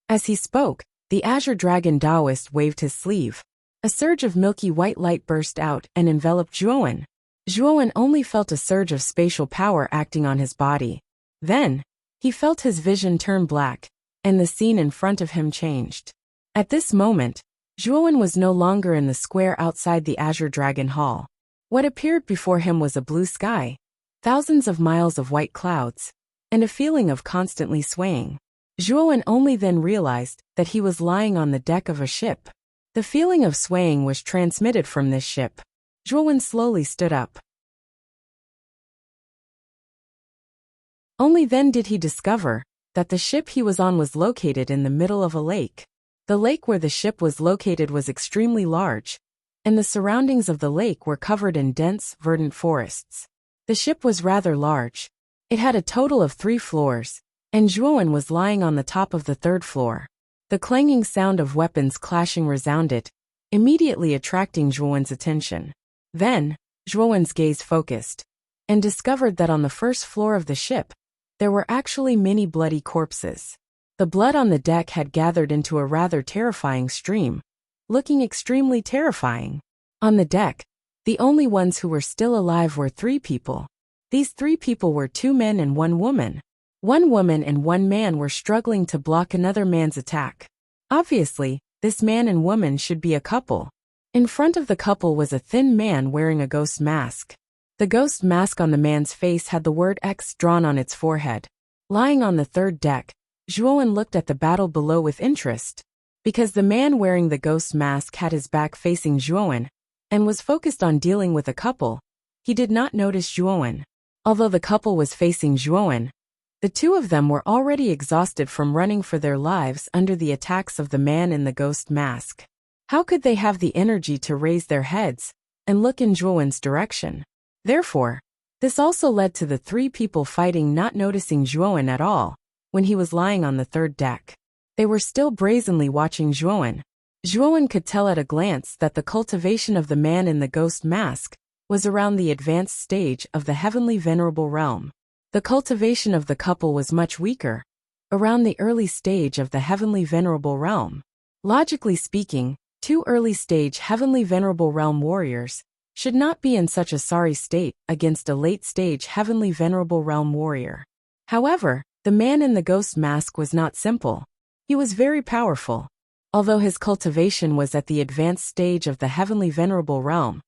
As he spoke, the Azure Dragon Taoist waved his sleeve. A surge of milky white light burst out and enveloped Zhuo. Zhuo only felt a surge of spatial power acting on his body. Then, he felt his vision turn black, and the scene in front of him changed. At this moment, Zhuo was no longer in the square outside the Azure Dragon Hall. What appeared before him was a blue sky, thousands of miles of white clouds, and a feeling of constantly swaying. Zhuo only then realized that he was lying on the deck of a ship. The feeling of swaying was transmitted from this ship. Zhuo slowly stood up. Only then did he discover that the ship he was on was located in the middle of a lake. The lake where the ship was located was extremely large, and the surroundings of the lake were covered in dense, verdant forests. The ship was rather large. It had a total of 3 floors, and Zhuo was lying on the top of the 3rd floor. The clanging sound of weapons clashing resounded, immediately attracting Zhuo's attention. Then, Zhuo's gaze focused, and discovered that on the 1st floor of the ship, there were actually many bloody corpses. The blood on the deck had gathered into a rather terrifying stream, looking extremely terrifying. On the deck, the only ones who were still alive were 3 people. These 3 people were 2 men and 1 woman. 1 woman and 1 man were struggling to block another man's attack. Obviously, this man and woman should be a couple. In front of the couple was a thin man wearing a ghost mask. The ghost mask on the man's face had the word X drawn on its forehead. Lying on the third deck, Zhuowen looked at the battle below with interest. Because the man wearing the ghost mask had his back facing Zhuowen and was focused on dealing with a couple, he did not notice Zhuowen. Although the couple was facing Zhuowen, the two of them were already exhausted from running for their lives under the attacks of the man in the ghost mask. How could they have the energy to raise their heads and look in Zhuowen's direction? Therefore, this also led to the three people fighting not noticing Zhuowen at all when he was lying on the third deck. They were still brazenly watching Zhuowen. Zhuowen could tell at a glance that the cultivation of the man in the ghost mask was around the advanced stage of the heavenly venerable realm. The cultivation of the couple was much weaker, around the early stage of the heavenly venerable realm. Logically speaking, two early-stage heavenly venerable realm warriors should not be in such a sorry state against a late-stage heavenly venerable realm warrior. However, the man in the ghost mask was not simple. He was very powerful. Although his cultivation was at the advanced stage of the heavenly venerable realm,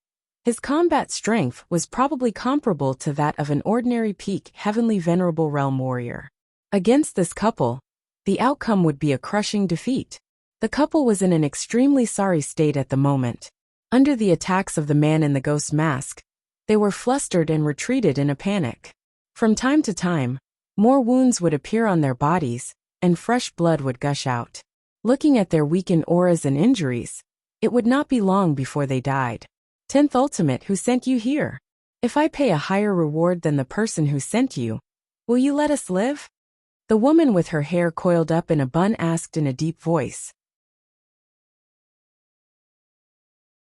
his combat strength was probably comparable to that of an ordinary peak heavenly venerable realm warrior. Against this couple, the outcome would be a crushing defeat. The couple was in an extremely sorry state at the moment. Under the attacks of the man in the ghost mask, they were flustered and retreated in a panic. From time to time, more wounds would appear on their bodies, and fresh blood would gush out. Looking at their weakened auras and injuries, it would not be long before they died. 10th Ultimate, who sent you here? If I pay a higher reward than the person who sent you, will you let us live? The woman with her hair coiled up in a bun asked in a deep voice.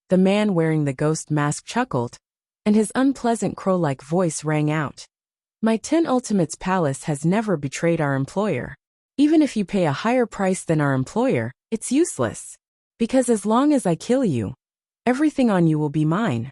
The man wearing the ghost mask chuckled, and his unpleasant crow-like voice rang out. My 10 Ultimates palace has never betrayed our employer. Even if you pay a higher price than our employer, it's useless. Because as long as I kill you, everything on you will be mine.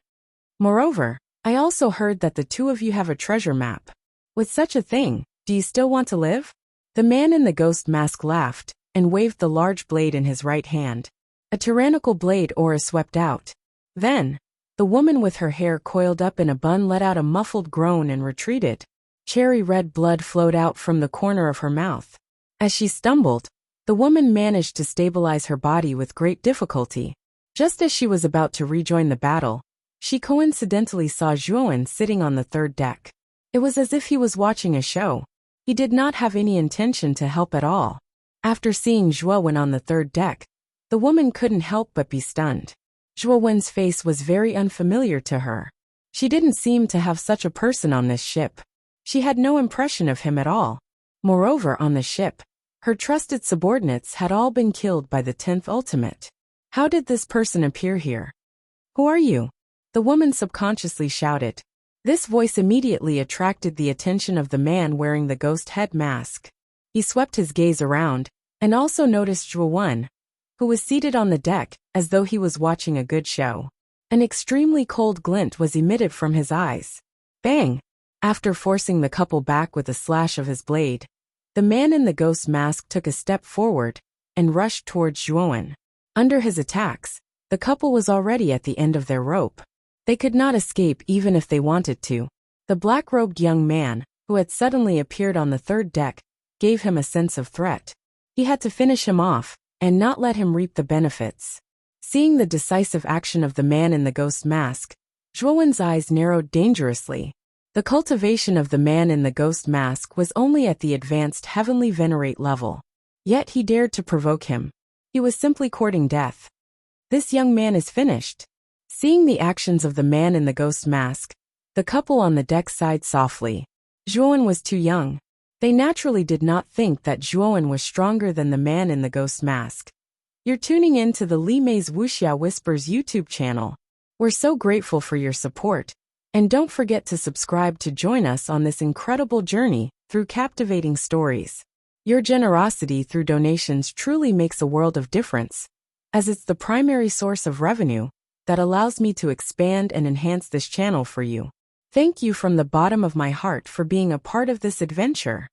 Moreover, I also heard that the two of you have a treasure map. With such a thing, do you still want to live? The man in the ghost mask laughed and waved the large blade in his right hand. A tyrannical blade aura swept out. Then, the woman with her hair coiled up in a bun let out a muffled groan and retreated. Cherry red blood flowed out from the corner of her mouth. As she stumbled, the woman managed to stabilize her body with great difficulty. Just as she was about to rejoin the battle, she coincidentally saw Zhuowen sitting on the third deck. It was as if he was watching a show. He did not have any intention to help at all. After seeing Zhuowen on the third deck, the woman couldn't help but be stunned. Zhuowen's face was very unfamiliar to her. She didn't seem to have such a person on this ship. She had no impression of him at all. Moreover, on the ship, her trusted subordinates had all been killed by the 10th Ultimate. How did this person appear here? Who are you? The woman subconsciously shouted. This voice immediately attracted the attention of the man wearing the ghost head mask. He swept his gaze around, and also noticed Zhuowen, who was seated on the deck as though he was watching a good show. An extremely cold glint was emitted from his eyes. Bang! After forcing the couple back with a slash of his blade, the man in the ghost mask took a step forward and rushed towards Zhuowen. Under his attacks, the couple was already at the end of their rope. They could not escape even if they wanted to. The black-robed young man, who had suddenly appeared on the third deck, gave him a sense of threat. He had to finish him off and not let him reap the benefits. Seeing the decisive action of the man in the ghost mask, Zhuowen's eyes narrowed dangerously. The cultivation of the man in the ghost mask was only at the advanced heavenly venerate level. Yet he dared to provoke him. He was simply courting death. This young man is finished. Seeing the actions of the man in the ghost mask, the couple on the deck sighed softly. Zhuowen was too young. They naturally did not think that Zhuowen was stronger than the man in the ghost mask. You're tuning in to the Li Mei's Wuxia Whispers YouTube channel. We're so grateful for your support. And don't forget to subscribe to join us on this incredible journey through captivating stories. Your generosity through donations truly makes a world of difference, as it's the primary source of revenue that allows me to expand and enhance this channel for you. Thank you from the bottom of my heart for being a part of this adventure.